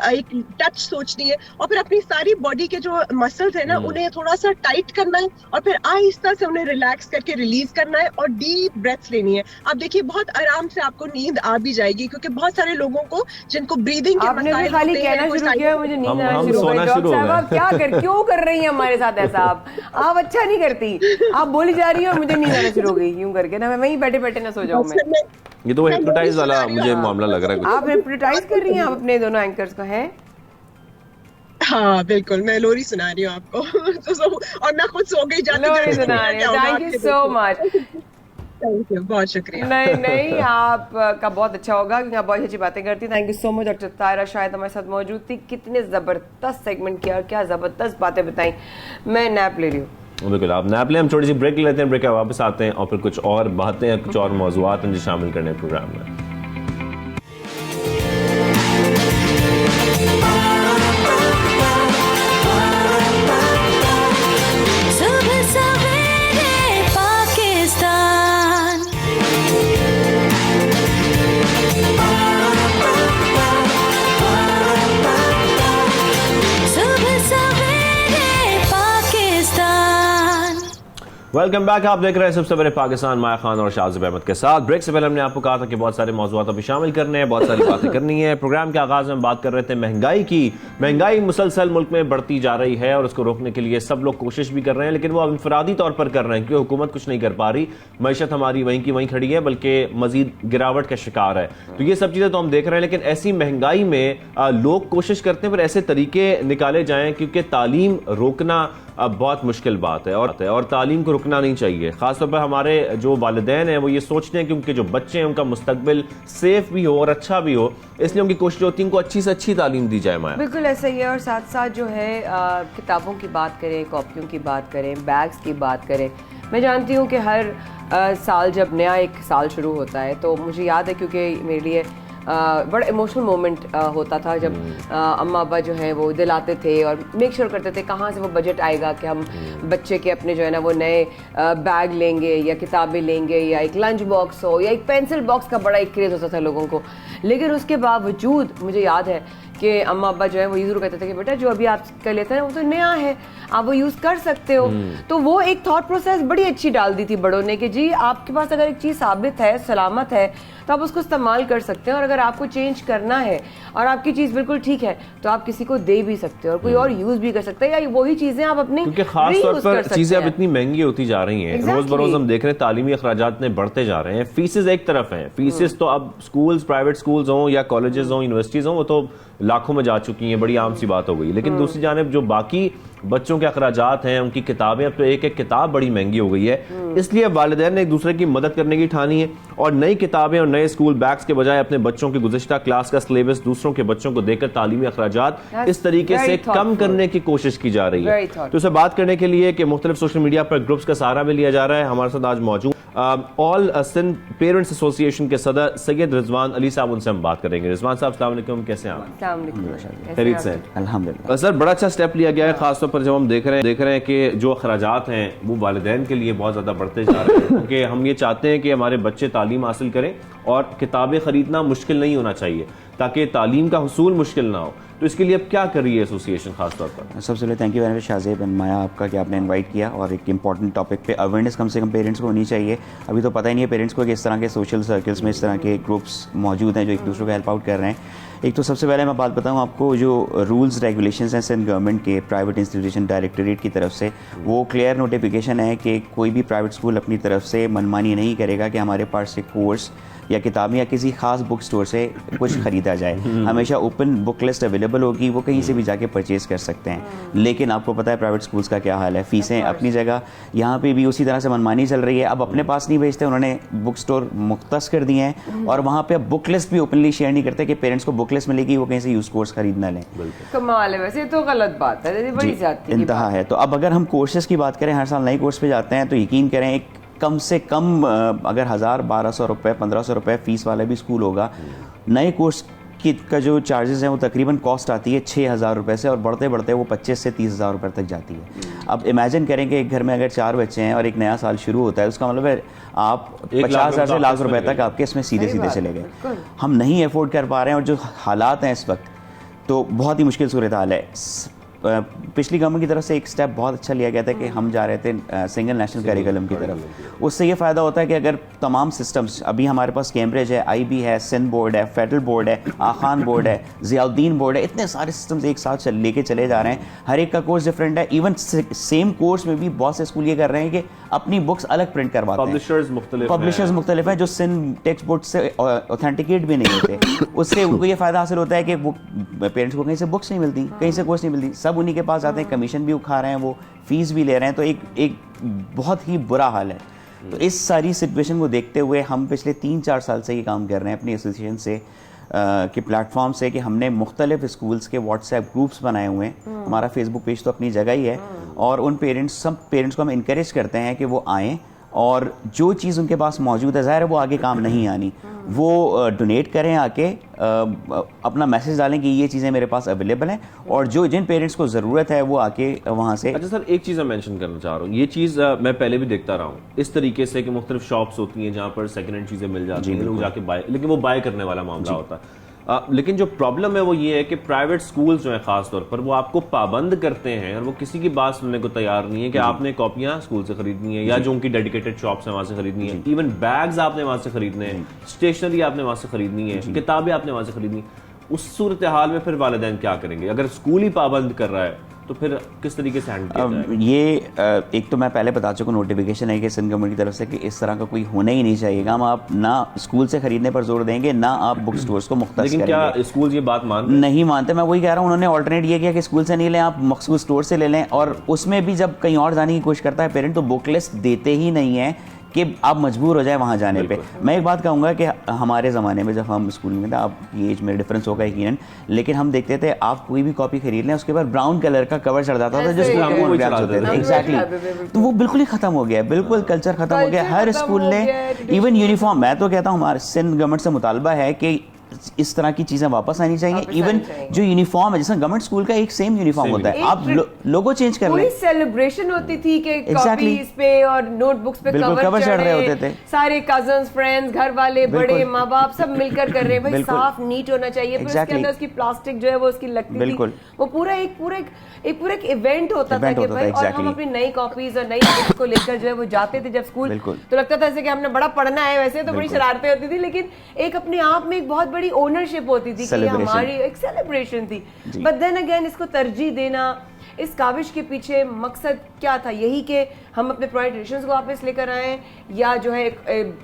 टच सोचनी है, और फिर अपनी सारी बॉडी के जो मसल्स है ना उन्हें थोड़ा सा टाइट करना है, और फिर आहिस्ता से उन्हें रिलैक्स करके रिलीज करना है, और डीप ब्रेथ्स लेनी है। आप देखिए बहुत आराम से आपको नींद आ भी जाएगी, क्योंकि बहुत सारे लोगों को जिनको ब्रीदिंग के मसाइल होते हैं, खाली कहना शुरू किया, मुझे नींद आना शुरू हो गई। डॉक्टर साहब आप क्यों कर रही हैं हमारे साथ ऐसा? आप अच्छा नहीं करती, आप बोली जा रही हो, मुझे नींद आना शुरू हो गई यूं करके ना, मैं वहीं बैठे बैठे ना सो जाऊं। मैं ये तो हिप्नोटाइज वाला मुझे मामला लग रहा है। आप हिप्नोटाइज कर रही हैं आप अपने दोनों एंकर्स को, हैं? हाँ बिल्कुल, मैं लोरी सुना रही हूँ आपको और मैं खुद सो गई जाती सुना रही हूँ। Thank you so much, thank you, बहुत शुक्रिया। नहीं आपका बहुत अच्छा होगा क्योंकि आप बहुत अच्छी बातें करती। Thank you so much. Doctor Tayra शायद हमारे साथ मौजूद थी, कितने जबरदस्त सेगमेंट किया और क्या जबरदस्त बातें बताई। मैं नैप ले रही हूँ। बिल्कुल, आप नैप लें, हम छोटी सी ब्रेक लेते हैं, ब्रेक के वापस आते हैं और फिर कुछ और बातें, कुछ और मौज़ूआत मुझे शामिल करने प्रोग्राम में। वेलकम बैक, आप देख रहे हैं सबसे बड़े पाकिस्तान, माया खान और शाहज़ेब अहमद के साथ। ब्रेक से पहले हमने आपको कहा था कि बहुत सारे मौज़ूआत अभी शामिल करने हैं, बहुत सारी बातें करनी है। प्रोग्राम के आगाज़ में बात कर रहे थे महंगाई की। महंगाई मुसलसल मुल्क में बढ़ती जा रही है और उसको रोकने के लिए सब लोग कोशिश भी कर रहे हैं, लेकिन वो इंफरादी तौर पर कर रहे हैं क्योंकि हुकूमत कुछ नहीं कर पा रही। मईशत हमारी वहीं की वहीं खड़ी है, बल्कि मजीद गिरावट का शिकार है। तो ये सब चीज़ें तो हम देख रहे हैं, लेकिन ऐसी महंगाई में लोग कोशिश करते हैं पर ऐसे तरीके निकाले जाएं क्योंकि तालीम रोकना अब बहुत मुश्किल बात है और तालीम को रुकना नहीं चाहिए। खासतौर पर हमारे जो वालिदैन हैं वो ये सोचते हैं कि उनके जो बच्चे हैं उनका मुस्तकबिल सेफ भी हो और अच्छा भी हो, इसलिए उनकी कोशिश होती है उनको अच्छी से अच्छी तालीम दी जाए। माया बिल्कुल ऐसा ही है। और साथ साथ जो है किताबों की बात करें, कॉपियों की बात करें, बैग्स की बात करें। मैं जानती हूँ कि हर साल जब नया एक साल शुरू होता है तो मुझे याद है, क्योंकि मेरे लिए बड़ा इमोशनल मोमेंट होता था जब अम्मा अब्बा जो है वो दिलाते थे और मेक श्योर करते थे कहाँ से वो बजट आएगा कि हम बच्चे के अपने जो है ना वो नए बैग लेंगे या किताबें लेंगे या एक लंच बॉक्स हो या एक पेंसिल बॉक्स का बड़ा एक क्रेज़ होता था लोगों को। लेकिन उसके बावजूद मुझे याद है कि अम्मा अब्बा जो है वो ये जरूर कहते थे कि बेटा जो अभी आप कर लेते हैं वो तो नया है, आप वो यूज़ कर सकते हो। तो वो एक थॉट प्रोसेस बड़ी अच्छी डाल दी थी बड़ों ने कि जी आपके पास अगर एक चीज़ साबित है, सलामत है, तो आप उसको इस्तेमाल कर सकते हैं। और अगर आपको चेंज करना है और आपकी चीज़ बिल्कुल ठीक है तो आप किसी को दे भी सकते हो और कोई और यूज़ भी कर सकते हैं, या वही चीज़ें आप अपने क्योंकि खास तौर पर चीज़ें अब इतनी महंगी होती जा रही हैं। रोज़ बरोज़ हम देख रहे हैं तालीमी अखराजात ने बढ़ते जा रहे हैं। फीसेस एक तरफ हैं, फीसेस तो अब स्कूल्स, प्राइवेट स्कूल्स हों या कॉलेजेस हों, यूनिवर्सिटीज़ हों, वो तो लाखों में जा चुकी हैं, बड़ी आम सी बात हो गई। लेकिन दूसरी जानिब जो बाकी बच्चों के अखराजात हैं, उनकी किताबें, अब तो एक एक किताब बड़ी महंगी हो गई है, इसलिए वालिदैन ने एक दूसरे की मदद करने की ठानी है और नई किताबें और नए स्कूल बैग्स के बजाय अपने बच्चों के गुज़िश्ता क्लास का सिलेबस दूसरों के बच्चों को देकर तालीमी अखराजात इस तरीके से कम करने की कोशिश की जा रही है। तो इसे बात करने के लिए कि मुख्तलिफ सोशल मीडिया पर ग्रुप्स का सहारा भी लिया जा रहा है, हमारे साथ आज मौजूद ऑल सिंध पेरेंट्स एसोसिएशन के सदर सैयद रिजवान अली साहब, उनसे हम बात करेंगे। रिजवान साहब अस्सलाम वालेकुम, कैसे हैं आप? खैरियत से? अल्हम्दुलिल्लाह सर, बड़ा अच्छा स्टेप लिया गया है, खासतौर पर जब हम देख रहे हैं कि जो अखराजात हैं वो वालिदैन के लिए बहुत ज़्यादा बढ़ते जा रहे हैं, क्योंकि हम ये चाहते हैं कि हमारे बच्चे तालीम हासिल करें और किताबें ख़रीदना मुश्किल नहीं होना चाहिए ताकि तालीम का हुसूल मुश्किल ना हो। तो इसके लिए अब क्या कर रही है एसोसिएशन खास तौर पर? सबसे पहले thank you very much Shahzeb and Maya आपका कि आपने इनवाइट किया और एक इंपॉर्टेंट टॉपिक पे अवेयरनेस कम से कम पेरेंट्स को होनी चाहिए। अभी तो पता ही नहीं है पेरेंट्स को कि इस तरह के सोशल सर्कल्स में इस तरह के ग्रुप्स मौजूद हैं जो एक दूसरे को हेल्प आउट कर रहे हैं। एक तो सबसे पहले मैं बात बताऊं आपको, जो रूल्स रेगुलेशंस हैं सिंध गवर्नमेंट के प्राइवेट इंस्टीट्यूशन डायरेक्टरेट की तरफ से, वो क्लियर नोटिफिकेशन है कि कोई भी प्राइवेट स्कूल अपनी तरफ से मनमानी नहीं करेगा कि हमारे पास से कोर्स या किताबें या किसी खास बुक स्टोर से कुछ खरीदा जाए। हमेशा ओपन बुक लिस्ट अवेलेबल होगी, वो कहीं से भी जाके परचेज कर सकते हैं। लेकिन आपको पता है प्राइवेट स्कूल्स का क्या हाल है, फीसें अपनी जगह, यहाँ पे भी उसी तरह से मनमानी चल रही है। अब अपने पास नहीं भेजते, उन्होंने बुक स्टोर मुख्तस कर दिए हैं और वहाँ पे अब बुक लिस्ट भी ओपनली शेयर नहीं करते कि पेरेंट्स को बुक लिस्ट मिलेगी, वो कहीं से यूज कोर्स खरीद ना लें। कमाल है, वैसे तो गलत बात है, बड़ी ज्यादती की इंतहा है। तो अब अगर हम कोर्सेज की बात करें, हर साल नए कोर्स पे जाते हैं, तो यकीन करें एक कम से कम अगर 1000-1200 रुपये 1500 रुपये फीस वाला भी स्कूल होगा, नए कोर्स की का जो चार्जेस हैं वो तकरीबन कॉस्ट आती है 6000 रुपये से और बढ़ते बढ़ते वो 25 से 30,000 रुपये तक जाती है। अब इमेजिन करें कि एक घर में अगर 4 बच्चे हैं और एक नया साल शुरू होता है, उसका मतलब है आप 50,000 से लाख रुपए तक आपके इसमें सीधे सीधे चले गए। हम नहीं अफोर्ड कर पा रहे हैं और जो हालात हैं इस वक्त, तो बहुत ही मुश्किल सूरत हाल है। पिछली गवर्नमेंट की तरफ से एक स्टेप बहुत अच्छा लिया गया था कि हम जा रहे थे सिंगल नेशनल करिकुलम की तरफ। उससे ये फ़ायदा होता है कि अगर तमाम सिस्टम्स, अभी हमारे पास कैम्ब्रिज है, IB है, सिंध बोर्ड है, फेडरल बोर्ड है, आखान बोर्ड है, ज़ियाउद्दीन बोर्ड है, इतने सारे सिस्टम्स एक साथ लेके चले जा रहे हैं। हर एक का कोर्स डिफरेंट है। इवन सेम कोर्स में भी बहुत से स्कूल ये कर रहे हैं कि अपनी बुक्स अलग प्रिंट करवाते हैं। पब्लिशर्स मुख्तलिफ हैं जो सिंध टेक्स्ट बुक से ऑथेंटिकेट भी नहीं होते। उससे उनको ये फ़ायदा हासिल होता है कि वो पेरेंट्स को कहीं से बुक्स नहीं मिलती, कहीं से कोर्स नहीं मिलती, सब उन्हीं के पास आते हैं, कमीशन भी उठा रहे हैं, वो फीस भी ले रहे हैं। तो एक बहुत ही बुरा हाल है। तो इस सारी सिचुएशन को देखते हुए हम पिछले 3-4 साल से ये काम कर रहे हैं अपनी एसोसिएशन से के प्लेटफॉर्म से कि हमने मुख्तलिफ स्कूल्स के व्हाट्सएप ग्रुप्स बनाए हुए हैं। हमारा फेसबुक पेज तो अपनी जगह ही है और उन सब पेरेंट्स को हम इनकरेज करते हैं कि वो आएँ और जो चीज़ उनके पास मौजूद है, ज़ाहिर है वो आगे काम नहीं आनी, वो डोनेट करें, आके अपना मैसेज डालें कि ये चीज़ें मेरे पास अवेलेबल हैं और जो जिन पेरेंट्स को ज़रूरत है वो आके वहाँ से। अच्छा सर, एक चीज़ मैं मेंशन करना चाह रहा हूँ, ये चीज़ मैं पहले भी देखता रहा हूँ इस तरीके से कि मुख्तलिफ शॉप्स होती हैं जहाँ पर सेकेंड हैंड चीज़ें मिल जाती हैं, लोग जाके बाय, लेकिन वो बाय करने वाला मामला होता है। लेकिन जो प्रॉब्लम है वो ये है कि प्राइवेट स्कूल्स जो है खास तौर पर वो आपको पाबंद करते हैं और वो किसी की बात सुनने को तैयार नहीं है कि आपने कॉपियां स्कूल से खरीदनी है या जो उनकी डेडिकेटेड शॉप्स हैं वहां से खरीदनी है। इवन बैग्स आपने वहां से खरीदने हैं, स्टेशनरी आपने वहां से खरीदनी है, किताबें आपने वहां से खरीदनी है। उस सूरत हाल में फिर वालिदैन क्या करेंगे? अगर स्कूल ही पाबंद कर रहा है तो फिर किस तरीके से हैंडल किया जाएगा? ये एक तो मैं पहले बता चुका, नोटिफिकेशन है कि सिंध गवर्नमेंट की तरफ से कि इस तरह का कोई होना ही नहीं चाहिए। हम आप ना स्कूल से खरीदने पर जोर देंगे, ना आप बुक स्टोर्स को मुख्तस करेंगे। लेकिन क्या स्कूल ये बात नहीं मानते? मैं वही कह रहा हूँ, उन्होंने ऑल्टरनेट ये किया कि स्कूल से नहीं लें, आप मखसूस स्टोर से ले लें। और उसमें भी जब कहीं और जाने की कोशिश करता है पेरेंट, तो बुक लिस्ट देते ही नहीं है कि आप मजबूर हो जाए वहाँ जाने पे। मैं एक बात कहूँगा कि हमारे ज़माने में जब हम स्कूल में थे, आपकी एज में डिफरेंस होगा यकीनन, लेकिन हम देखते थे आप कोई भी कॉपी खरीद लें उसके बाद ब्राउन कलर का कवर चढ़ जाता था जो स्कूल के मोनोग्राफ्स होते थे। एग्जैक्टली, तो वो बिल्कुल ही खत्म हो गया, बिल्कुल कल्चर खत्म हो गया। हर स्कूल ने इवन यूनिफॉर्म, मैं तो कहता हूँ हमारे सिंध गवर्नमेंट से मुतालबा है कि इस तरह की चीजें वापस आनी चाहिए। इवन जो यूनिफॉर्म है, जैसे गवर्नमेंट स्कूल का एक सेम यूनिफॉर्म होता है, आप लोगो चेंज कर लें। सेलिब्रेशन होती थी कि कॉपीज पे और नोटबुक्स पे कवर चढ़ रहे होते थे, सारे कजन्स, फ्रेंड्स, घर वाले, बड़े, माँ बाप सब मिलकर कर रहे हैं। भाई साफ नीट होना चाहिए, फिर उसके अंदर उसकी प्लास्टिक जो है वो उसकी लगती थी, वो पूरा एक इवेंट होता था कि भाई, और हम अपनी नई कॉपीज और नई बुक्स को लेकर जो है वो जाते थे जब स्कूल, तो लगता था जैसे कि हमने बड़ा पढ़ना है। वैसे तो बड़ी शरारतें होती थी, लेकिन एक अपने आप में एक बहुत बड़ी ओनरशिप होती थी कि हमारी एक सेलिब्रेशन थी। बट देन अगेन इसको तरजीह देना, इस काविश के पीछे मकसद क्या था? यही कि हम अपने पुराने ट्रेडिशंस को वापस लेकर आएँ, या जो है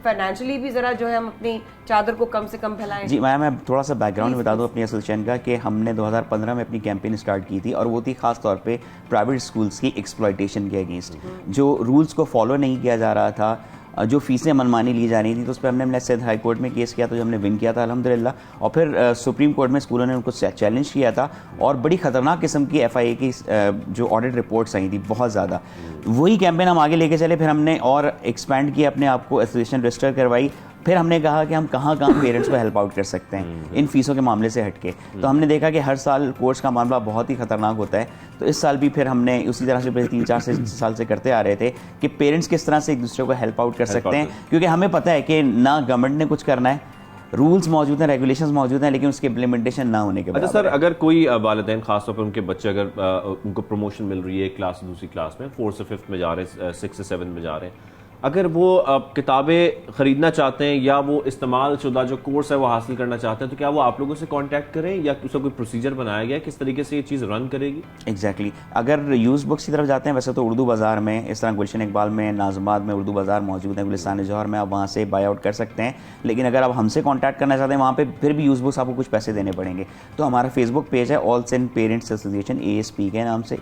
फाइनेंशियली भी ज़रा जो है हम अपनी चादर को कम से कम फैलाएं? जी मैं थोड़ा सा बैकग्राउंड बता दूं अपनी एसोसिएशन का, कि हमने 2015 में अपनी कैंपेन स्टार्ट की थी, और वो थी खास तौर पे प्राइवेट स्कूल्स की एक्सप्लॉयटेशन के अगेंस्ट। जो रूल्स को फॉलो नहीं किया जा रहा था, जो फीसें मनमानी ली जा रही थी, तो उस पर हमने लेट्स हाई कोर्ट में केस किया था, जो हमने विन किया था अल्हम्दुलिल्लाह, और फिर सुप्रीम कोर्ट में स्कूलों ने उनको चैलेंज किया था, और बड़ी ख़तरनाक किस्म की FIA की जो ऑडिट रिपोर्ट्स आई थी बहुत ज़्यादा। वही कैंपेन हम आगे लेके चले, फिर हमने और एक्सपैंड किया, अपने आप को एसोसिएशन रजिस्टर करवाई, फिर हमने कहा कि हम कहाँ पेरेंट्स को हेल्प आउट कर सकते हैं इन फीसों के मामले से हटके। तो हमने देखा कि हर साल कोर्स का मामला बहुत ही ख़तरनाक होता है, तो इस साल भी फिर हमने उसी तरह से 3-4 साल से करते आ रहे थे कि पेरेंट्स किस तरह से एक दूसरे को हेल्प आउट कर सकते हैं, क्योंकि हमें पता है कि ना गवर्नमेंट ने कुछ करना है, रूल्स मौजूद हैं, रेगुलेशंस मौजूद हैं, लेकिन उसकी इम्प्लीमेंटेशन ना होने के बाद। अच्छा सर, अगर कोई वालिदैन खासतौर पर उनके बच्चे अगर उनको प्रमोशन मिल रही है एक क्लास से दूसरी क्लास में, 4 से 5 में जा रहे हैं, 6 से 7 में जा रहे हैं, अगर वो किताबें ख़रीदना चाहते हैं या वो इस्तेमाल शुदा जो कोर्स है वो हासिल करना चाहते हैं, तो क्या वो आप लोगों से कांटेक्ट करें, या उसका कोई प्रोसीजर बनाया गया है, किस तरीके से ये चीज़ रन करेगी? एग्जैक्टली अगर यूज़ बुक्स की तरफ जाते हैं, वैसे तो उर्दू बाज़ार में इस तरह गुलशन इकबाल में, नाज़मात में उर्दू बाज़ार मौजूद है, गुलिस्तान जौहर में, आप वहाँ से बाय आउट कर सकते हैं। लेकिन अगर आप हमसे कॉन्टैक्ट करना चाहते हैं, वहाँ पर फिर भी यूज़ बुक्स आपको कुछ पैसे देने पड़ेंगे। तो हमारा फेसबुक पेज है all Sindh parents association ASP के नाम से,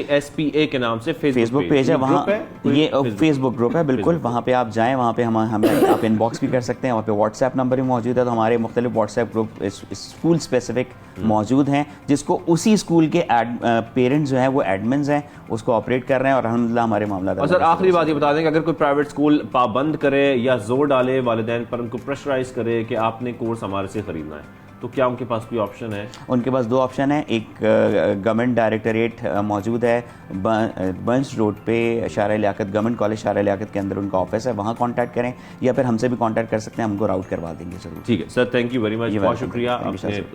ASPA के नाम से फेसबुक पेज है, वहाँ ये फेसबुक ग्रुप है, बिल्कुल वहाँ पे आप जाएं, वहाँ पे हमें आप इनबॉक्स भी कर सकते हैं, वहाँ पे व्हाट्सएप नंबर भी मौजूद है। तो हमारे मुख्तलिफ व्हाट्सएप ग्रुप स्कूल स्पेसिफिक मौजूद हैं, जिसको उसी स्कूल के पेरेंट्स जो हैं वो एडमिन्स हैं, उसको ऑपरेट कर रहे हैं, और अल्हम्दुलिल्लाह हमारे मामला। और सर आखिरी बात ये बता दें कि अगर कोई प्राइवेट स्कूल पाबंद करे या जोर डाले वालिदैन पर, उनको प्रेशराइज करे कि आपने कोर्स हमारे से खरीदना है, तो क्या उनके पास कोई ऑप्शन है? उनके पास 2 ऑप्शन है। एक गवर्नमेंट डायरेक्टरेट मौजूद है बंच रोड पे, शारा लियाकत गवर्नमेंट कॉलेज शारा लियाकत के अंदर उनका ऑफिस है, वहाँ कांटेक्ट करें, या फिर हमसे भी कांटेक्ट कर सकते हैं, हमको राउट करवा देंगे जरूर। ठीक है sir, thank you very much, बहुत शुक्रिया,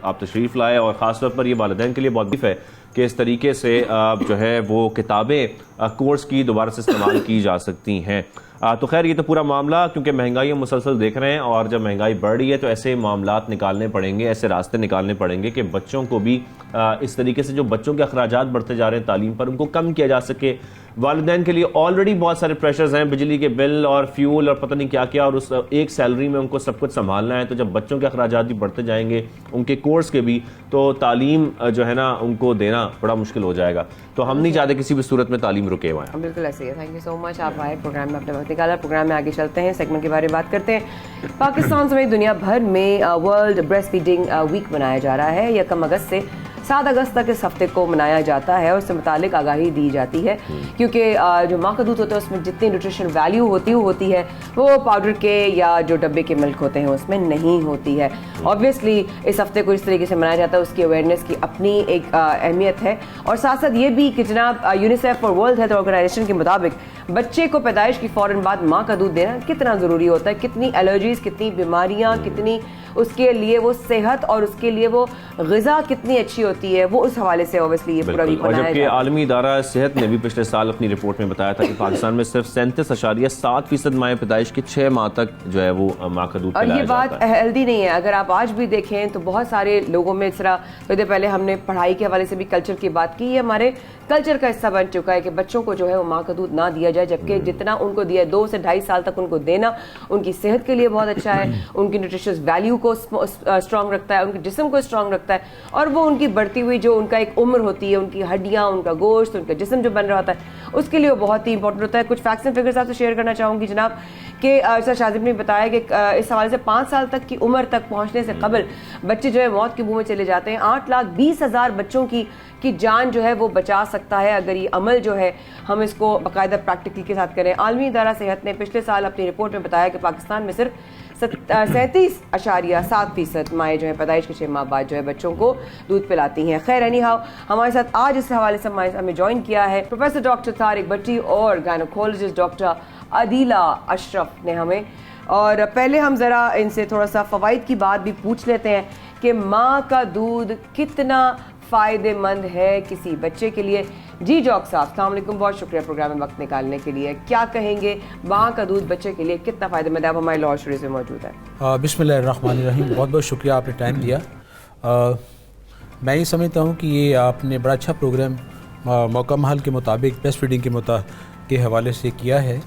आप तशरीफ़ लाए, और ख़ासतौर पर ये वालिदैन के लिए बहुत है कि इस तरीके से जो है वो किताबें कोर्स की दोबारा से इस्तेमाल की जा सकती हैं। तो खैर ये तो पूरा मामला, क्योंकि महंगाई हम मुसलसल देख रहे हैं, और जब महंगाई बढ़ रही है तो ऐसे मामलात निकालने पड़ेंगे, ऐसे रास्ते निकालने पड़ेंगे कि बच्चों को भी इस तरीके से जो बच्चों के अखराजात बढ़ते जा रहे हैं तालीम पर, उनको कम किया जा सके। वालिदैन के लिए ऑलरेडी बहुत सारे प्रेशर्स हैं, बिजली के बिल और फ्यूल और पता नहीं क्या क्या, और उस एक सैलरी में उनको सब कुछ संभालना है। तो जब बच्चों के अखराजात भी बढ़ते जाएंगे, उनके कोर्स के भी, तो तालीम जो है ना उनको देना बड़ा मुश्किल हो जाएगा। तो हम नहीं चाहते किसी भी सूरत में तालीम रुके हुए हैं। बिल्कुल ऐसे ही है। थैंक यू सो मच, आप आए प्रोग्राम में, अपने वक्त निकाला। प्रोग्राम में आगे चलते हैं, सेगमेंट के बारे में बात करते हैं। पाकिस्तान समेत दुनिया भर में वर्ल्ड ब्रेस्ट फीडिंग वीक मनाया जा रहा है। 1 अगस्त से 7 अगस्त तक इस हफ्ते को मनाया जाता है, और इससे मुतालिक आगाही दी जाती है, क्योंकि जो माँ का दूध होता है उसमें जितनी न्यूट्रिशन वैल्यू होती है वो पाउडर के या जो डब्बे के मिल्क होते हैं उसमें नहीं होती है। ऑब्वियसली इस हफ्ते को इस तरीके से मनाया जाता है, उसकी अवेयरनेस की अपनी एक अहमियत है। और साथ साथ ये भी कि जनाब यूनिसेफ और वर्ल्ड हेल्थ ऑर्गेनाइजेशन के मुताबिक बच्चे को पैदाइश की फ़ौरन बाद माँ का दूध देना कितना ज़रूरी होता है, कितनी एलर्जीज़, कितनी बीमारियाँ, कितनी उसके लिए वो सेहत और उसके लिए वो ग़िज़ा कितनी अच्छी होती है, वो उस हवाले से ऑब्वियसली ये पूरा वीक मनाया जाता है। जबकि आलमी इदारा सेहत ने भी पिछले साल अपनी रिपोर्ट में बताया था कि पाकिस्तान में सिर्फ 37.7% माएँ पैदाइश के 6 माह तक जो है वो माँ का दूध पिलाया जाता है। और ये बात हेल्दी नहीं है। अगर आप आज भी देखें तो बहुत सारे लोगों में इस तरह, तो पहले हमने पढ़ाई के हवाले से भी कल्चर की बात की, ये हमारे कल्चर का हिस्सा बन चुका है कि बच्चों को जो है वो माँ का दूध ना दिया जाए, जबकि जितना उनको दिया 2 से 2.5 साल तक उनको देना उनकी सेहत के लिए बहुत अच्छा है, उनकी न्यूट्रिशियस वैल्यू को स्ट्रॉन्ग रखता है, उनके जिस्म को स्ट्रॉन्ग रखता है, और वो उनकी बढ़ती हुई जो उनका एक उम्र होती है, उनकी हड्डियाँ, उनका गोश्त, उनका जिस्म जो बन रहा होता है, उसके लिए वो बहुत ही इंपॉर्टेंट होता है। कुछ फैक्ट्स एंड फिगर्स आपसे शेयर करना चाहूँगी जनाब, कि सर शाजिब ने बताया कि इस हवाले से 5 साल तक की उम्र तक पहुँचने से कबल बच्चे जो है मौत के मुँह में चले जाते हैं। 8,20,000 बच्चों की जान जो है वो बचा सकता है अगर ये अमल जो है हम इसको बाकायदा प्रैक्टिकल के साथ करें। आलमी इदारा सेहत ने पिछले साल अपनी रिपोर्ट में बताया कि पाकिस्तान में सिर्फ 37.7% माएँ जो है पैदाइश के 6 माह बाद जो है बच्चों को दूध पिलाती हैं। खैर एनी हाउ, हमारे साथ आज इस हवाले से हमें ज्वाइन किया है प्रोफेसर डॉक्टर तारिक भट्टी और गायनोकोलॉजिस्ट डॉक्टर अदीला अशरफ ने हमें। और पहले हम ज़रा इनसे थोड़ा सा फ़वाइद की बात भी पूछ लेते हैं कि माँ का दूध कितना फ़ायदेमंद है किसी बच्चे के लिए। जी जॉक साहब, अस्सलाम वालेकुम, बहुत शुक्रिया प्रोग्राम में वक्त निकालने के लिए। क्या कहेंगे, माँ का दूध बच्चे के लिए कितना फ़ायदेमंद है? आप हमारे लाहौर शरीफ में मौजूद है। बिस्मिल्लाहिर्रहमानिर्रहीम, बहुत बहुत शुक्रिया, आपने टाइम दिया। मैं ये समझता हूँ कि ये आपने बड़ा अच्छा प्रोग्राम मौका महल के मुताबिक ब्रेस्ट फीडिंग के हवाले से किया है।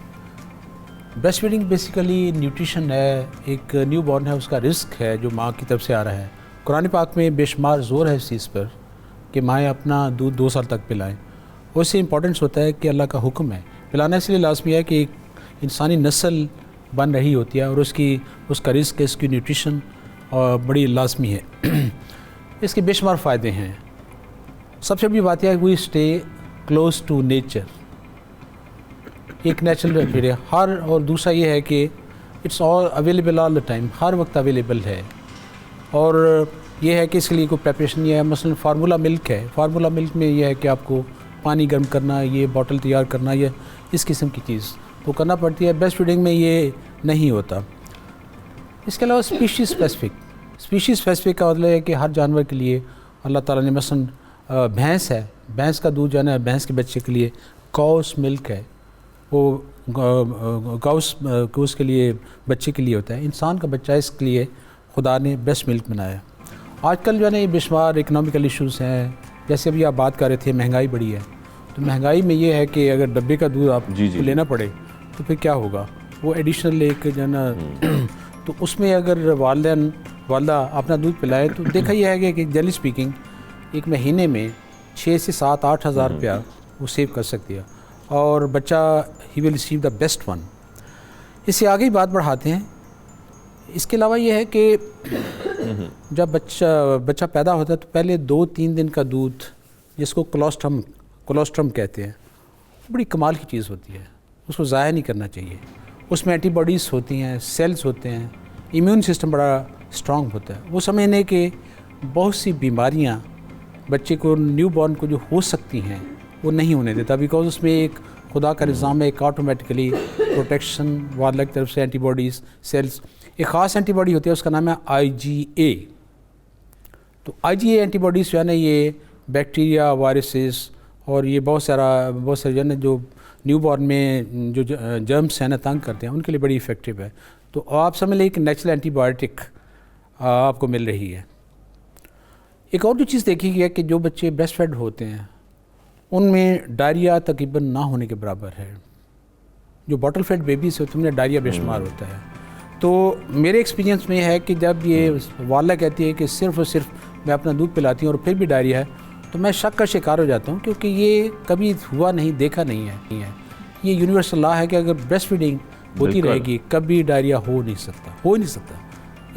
ब्रेस्ट फीडिंग बेसिकली न्यूट्रिशन है, एक न्यू बॉर्न है, उसका रिस्क है जो माँ की तरफ से आ रहा है। कुरान पाक में बेशुमार ज़ोर है इस चीज़ पर कि माएँ अपना दूध 2 साल तक पिलाएं। उससे इम्पोर्टेंस होता है कि अल्लाह का हुक्म है, पिलाना इसलिए लाजमी है कि एक इंसानी नस्ल बन रही होती है और उसका रिस्क, इसकी न्यूट्रिशन बड़ी लाजमी है। इसके बेशुमार फ़ायदे हैं। सबसे बड़ी बात यह है we stay close to nature, एक नेचुरल फीड हर, और दूसरा ये है कि it's all available all the time, हर वक्त अवेलेबल है। और ये है कि इसके लिए कोई प्रेपरेशन नहीं है। मसलन फार्मूला मिल्क है, फार्मूला मिल्क में ये है कि आपको पानी गर्म करना, ये बॉटल तैयार करना, ये इस किस्म की चीज़ तो करना पड़ती है। ब्रेस्ट फीडिंग में ये नहीं होता। इसके अलावा स्पीशीज़ स्पेसिफिक का मतलब है कि हर जानवर के लिए अल्लाह ताला ने, मसलन भैंस है, भैंस का दूध जो है ना, भैंस के बच्चे के लिए काउस मिल्क है, वो काउस उसके लिए बच्चे के लिए होता है। इंसान का बच्चा इसके लिए खुदा ने ब्रेस्ट मिल्क बनाया। आजकल जो है ना ये बेशुमार इकनॉमिकल इश्यूज़ हैं। जैसे अभी आप बात कर रहे थे महंगाई बढ़ी है, तो महंगाई में ये है कि अगर डब्बे का दूध आप लेना पड़े तो फिर क्या होगा, वो एडिशनल एक जो है ना तो उसमें अगर वालदा अपना दूध पिलाए तो देखा यह है कि जनरली स्पीकिंग एक महीने में 6 से 7-8 हज़ार रुपया वो सेव कर सकती है और बच्चा he will receive the best one. इससे आगे ही बात बढ़ाते हैं। इसके अलावा ये है कि जब बच्चा पैदा होता है तो पहले 2-3 दिन का दूध, जिसको कोलोस्ट्रम कहते हैं, बड़ी कमाल की चीज़ होती है, उसको ज़ाया नहीं करना चाहिए। उसमें एंटीबॉडीज़ होती हैं, सेल्स होते हैं, इम्यून सिस्टम बड़ा स्ट्रॉन्ग होता है। वो समझने कि बहुत सी बीमारियां बच्चे को, न्यू बॉर्न को जो हो सकती हैं वो नहीं होने देता, बिकॉज उसमें एक खुदा का निज़ाम है, एक ऑटोमेटिकली प्रोटेक्शन वाला की तरफ से एंटीबॉडीज़ सेल्स, एक ख़ास एंटीबॉडी होती है उसका नाम है IgA। तो IgA एंटीबॉडीज़ जो है ना ये बैक्टीरिया, वायरसेस और ये बहुत सारे जो है ना जो न्यू बॉर्न में जो जर्म्स हैं ना तंग करते हैं, उनके लिए बड़ी इफ़ेक्टिव है। तो आप समझ लें कि नेचुरल एंटीबायोटिक आपको मिल रही है। एक और जो चीज़ देखी गई है कि जो बच्चे ब्रेस्ट फेड होते हैं उनमें डायरिया तकरीबन ना होने के बराबर है। जो बॉटल फेड बेबीज होते हैं उनमें डायरिया बेशुमार होता है। तो मेरे एक्सपीरियंस में है कि जब ये वाला कहती है कि सिर्फ़ और सिर्फ मैं अपना दूध पिलाती हूँ और फिर भी डायरिया है, तो मैं शक का शिकार हो जाता हूँ, क्योंकि ये कभी हुआ नहीं, देखा नहीं है। ये यूनिवर्सल लॉ है कि अगर ब्रेस्ट फीडिंग होती रहेगी कभी डायरिया हो नहीं सकता।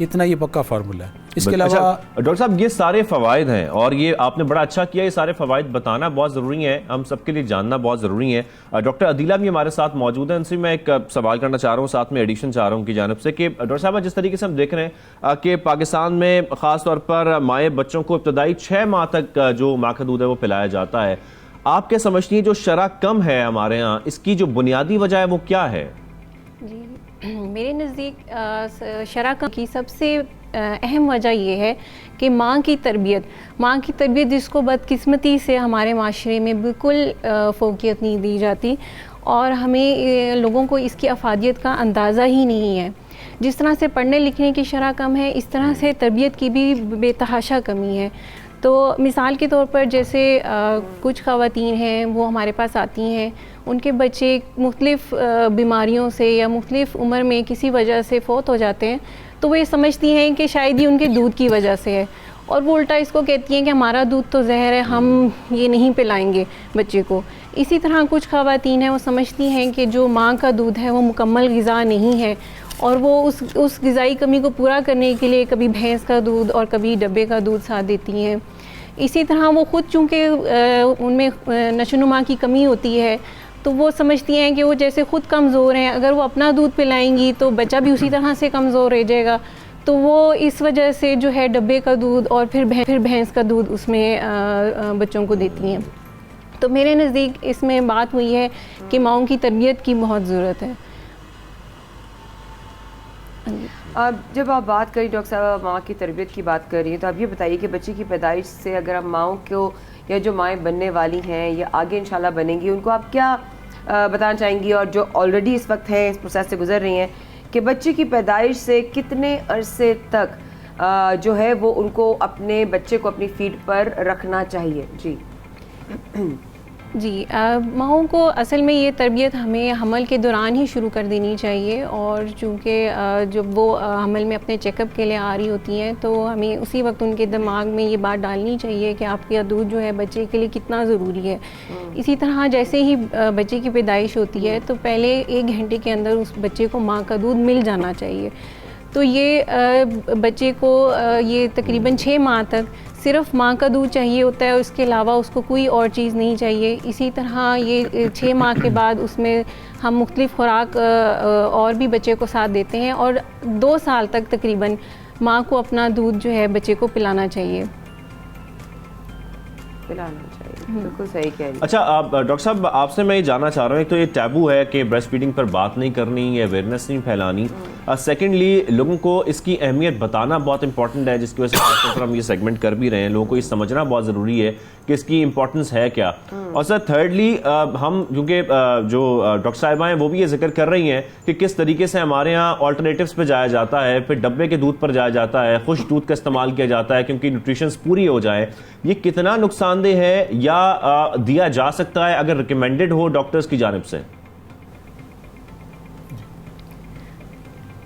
इतना ये पक्का फार्मूला है। इसके अलावा डॉक्टर साहब ये सारे फ़वाइद हैं और ये आपने बड़ा अच्छा किया, ये सारे फ़वाइद बताना बहुत ज़रूरी है, हम सबके लिए जानना बहुत ज़रूरी है। डॉक्टर अदीला भी हमारे साथ मौजूद हैं, उनसे मैं एक सवाल करना चाह रहा हूँ, साथ में एडिशन चाह रहा हूँ की जानब से कि डॉक्टर साहब जिस तरीके से हम देख रहे हैं कि पाकिस्तान में ख़ास तौर पर माएँ बच्चों को इब्तदाई 6 माह तक जो माँ का दूध है वो पिलाया जाता है। आप क्या समझती हैं जो शरह कम है हमारे यहाँ, इसकी जो बुनियादी वजह है वो क्या है? जी, मेरे नज़दीक शरह कम की सबसे अहम वजह ये है कि माँ की तरबियत जिसको बदकिस्मती से हमारे माशरे में बिल्कुल फ़ोकियत नहीं दी जाती और हमें लोगों को इसकी अफादियत का अंदाज़ा ही नहीं है। जिस तरह से पढ़ने लिखने की शरह कम है, इस तरह से तरबियत की भी बेतहाशा कमी है। तो मिसाल के तौर पर जैसे कुछ ख़वातीन हैं वो हमारे पास आती हैं, उनके बच्चे मुख्तलिफ़ बीमारियों से या मुख्तलिफ़ उम्र में किसी वजह से फ़ौत हो जाते हैं, तो वो ये समझती हैं कि शायद ये उनके दूध की वजह से है और वो उल्टा इसको कहती हैं कि हमारा दूध तो जहर है, हम ये नहीं पिलाएंगे बच्चे को। इसी तरह कुछ ख़वातीन हैं वो समझती हैं कि जो माँ का दूध है वो मुकम्मल ग़िज़ा नहीं है और वो उस ग़िज़ाई कमी को पूरा करने के लिए कभी भैंस का दूध और कभी डब्बे का दूध साथ देती हैं। इसी तरह वो ख़ुद चूँकि उनमें नशोनुमा की कमी होती है तो वो समझती हैं कि वो जैसे ख़ुद कमज़ोर हैं, अगर वो अपना दूध पिलाएंगी तो बच्चा भी उसी तरह से कमज़ोर रह जाएगा। तो वो इस वजह से जो है डब्बे का दूध और फिर भैंस का दूध उसमें बच्चों को देती हैं। तो मेरे नज़दीक इसमें बात हुई है कि माँओं की तरबियत की बहुत ज़रूरत है। जब आप बात करें डॉक्टर साहब माँ की तरबियत की बात कर रही हैं, तो आप ये बताइए कि बच्चे की पैदाइश से अगर हम माँओं को या जो माएँ बनने वाली हैं या आगे इंशाल्लाह बनेंगी, उनको आप क्या बताना चाहेंगी, और जो ऑलरेडी इस वक्त हैं इस प्रोसेस से गुजर रही हैं, कि बच्चे की पैदाइश से कितने अरसे तक जो है वो उनको अपने बच्चे को अपनी फीट पर रखना चाहिए? जी जी, माओं को असल में ये तरबियत हमें हमल के दौरान ही शुरू कर देनी चाहिए, और चूँकि जब वो हमल में अपने चेकअप के लिए आ रही होती हैं तो हमें उसी वक्त उनके दिमाग में ये बात डालनी चाहिए कि आपका दूध जो है बच्चे के लिए कितना ज़रूरी है। इसी तरह जैसे ही बच्चे की पैदाइश होती है तो पहले 1 घंटे के अंदर उस बच्चे को माँ का दूध मिल जाना चाहिए। तो ये बच्चे को ये तकरीबन 6 माह तक सिर्फ माँ का दूध चाहिए होता है, उसके अलावा उसको कोई और चीज़ नहीं चाहिए। इसी तरह ये 6 माह के बाद उसमें हम मुख्तलिफ़ खुराक और भी बच्चे को साथ देते हैं, और 2 साल तक तकरीबन माँ को अपना दूध जो है बच्चे को पिलाना चाहिए। बिल्कुल सही कह रही। अच्छा, डॉक्टर साहब आपसे मैं ये जानना चाह रहा हूँ, एक तो ये टैबू है कि ब्रेस्ट फीडिंग पर बात नहीं करनी, ये अवेयरनेस नहीं फैलानी। सेकेंडली लोगों को इसकी अहमियत बताना बहुत इंपॉर्टेंट है, जिसकी वजह से खासतौर पर हम ये सेगमेंट कर भी रहे हैं। लोगों को ये समझना बहुत ज़रूरी है कि इसकी इंपॉर्टेंस है क्या। और सर थर्डली हम क्योंकि जो डॉक्टर साहिबा हैं वो भी ये जिक्र कर रही हैं कि किस तरीके से हमारे यहाँ ऑल्टरनेटिव्स पे जाया जाता है, फिर डब्बे के दूध पर जाया जाता है, खुश्क दूध का इस्तेमाल किया जाता है क्योंकि न्यूट्रिशंस पूरी हो जाए। ये कितना नुकसानदेह है या दिया जा सकता है अगर रिकमेंडेड हो डॉक्टर्स की जानिब से?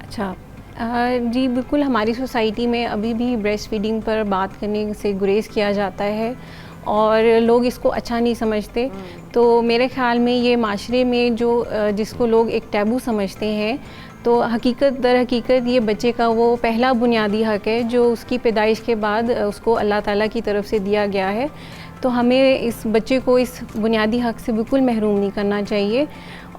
अच्छा, जी बिल्कुल, हमारी सोसाइटी में अभी भी ब्रेस्ट फीडिंग पर बात करने से गुरेज किया जाता है और लोग इसको अच्छा नहीं समझते। तो मेरे ख्याल में ये माशरे में जो जिसको लोग एक टैबू समझते हैं, तो हकीकत दर हकीकत ये बच्चे का वो पहला बुनियादी हक है जो उसकी पैदाइश के बाद उसको अल्लाह ताला की तरफ से दिया गया है। तो हमें इस बच्चे को इस बुनियादी हक से बिल्कुल महरूम नहीं करना चाहिए,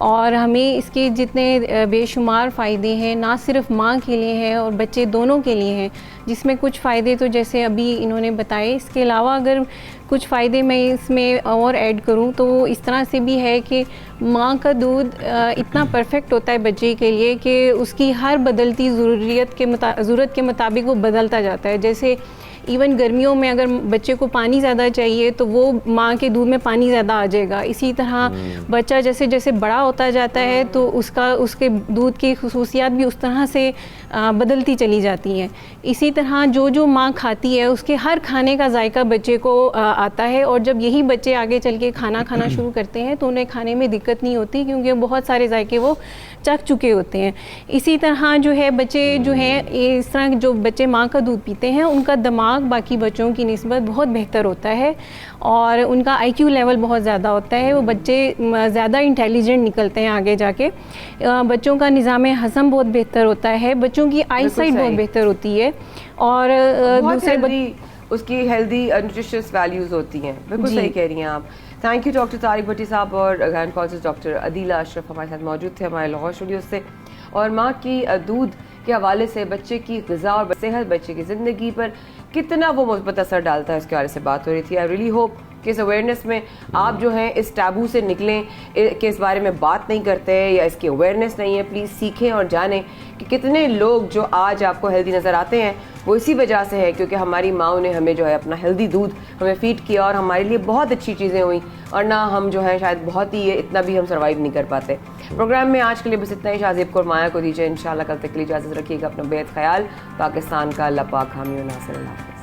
और हमें इसके जितने बेशुमार फ़ायदे हैं ना सिर्फ माँ के लिए हैं और बच्चे दोनों के लिए हैं, जिसमें कुछ फ़ायदे तो जैसे अभी इन्होंने बताए, इसके अलावा अगर कुछ फ़ायदे मैं इसमें और ऐड करूँ तो इस तरह से भी है कि माँ का दूध इतना परफेक्ट होता है बच्चे के लिए कि उसकी हर बदलती ज़रूरत के मुताबिक वो बदलता जाता है। जैसे इवन गर्मियों में अगर बच्चे को पानी ज़्यादा चाहिए तो वो माँ के दूध में पानी ज़्यादा आ जाएगा। इसी तरह बच्चा जैसे जैसे बड़ा होता जाता है तो उसके दूध की खुसूसियात भी उस तरह से बदलती चली जाती हैं। इसी तरह जो जो माँ खाती है उसके हर खाने का जायका बच्चे को आता है, और जब यही बच्चे आगे चल के खाना खाना शुरू करते हैं तो उन्हें खाने में दिक्कत नहीं होती क्योंकि बहुत सारे जायके वो चख चुके होते हैं। इसी तरह जो है बच्चे जो हैं इस तरह जो बच्चे माँ का दूध पीते हैं उनका दिमाग बाकी बच्चों की निस्बत बहुत बेहतर होता है और उनका IQ लेवल बहुत ज़्यादा होता है। वो बच्चे ज़्यादा इंटेलिजेंट निकलते हैं आगे जाके। बच्चों का निज़ाम हज़म बहुत बेहतर होता है, बच्चों की आई साइट बहुत बेहतर होती है, और दूसरे उसकी हेल्दी न्यूट्रिशियस वैल्यूज़ होती हैं। बिल्कुल सही कह रही हैं आप। थैंक यू डॉक्टर तारिक भट्टी साहब, और गायनकोलॉजिस्ट डॉक्टर अदीला अशरफ हमारे साथ मौजूद थे हमारे लाहौर स्टूडियो से। और माँ की दूध के हवाले से बच्चे की ग़िज़ा और सेहत, बच्चे की ज़िंदगी पर कितना वो मुस्बत असर डालता है उसके बारे से बात हो रही थी। आई रियली होप कि इस अवेयरनेस में आप जो हैं इस टैबू से निकलें कि इस बारे में बात नहीं करते हैं या इसकी अवेयरनेस नहीं है। प्लीज़ सीखें और जानें कि कितने लोग जो आज आपको हेल्दी नज़र आते हैं वो इसी वजह से है क्योंकि हमारी माँओं ने हमें जो है अपना हेल्दी दूध हमें फीड किया और हमारे लिए बहुत अच्छी चीज़ें हुई, और ना हम जो है शायद बहुत ही इतना भी हम सर्वाइव नहीं कर पाते। प्रोग्राम में आज के लिए बस इतना ही। शाहज़ेब को और माया को दीजिए इंशाल्लाह कल तक के लिए इजाज़त रखिएगा। अपना बेहद ख्याल। पाकिस्तान का अल्लाह पाक हामी और नासिर।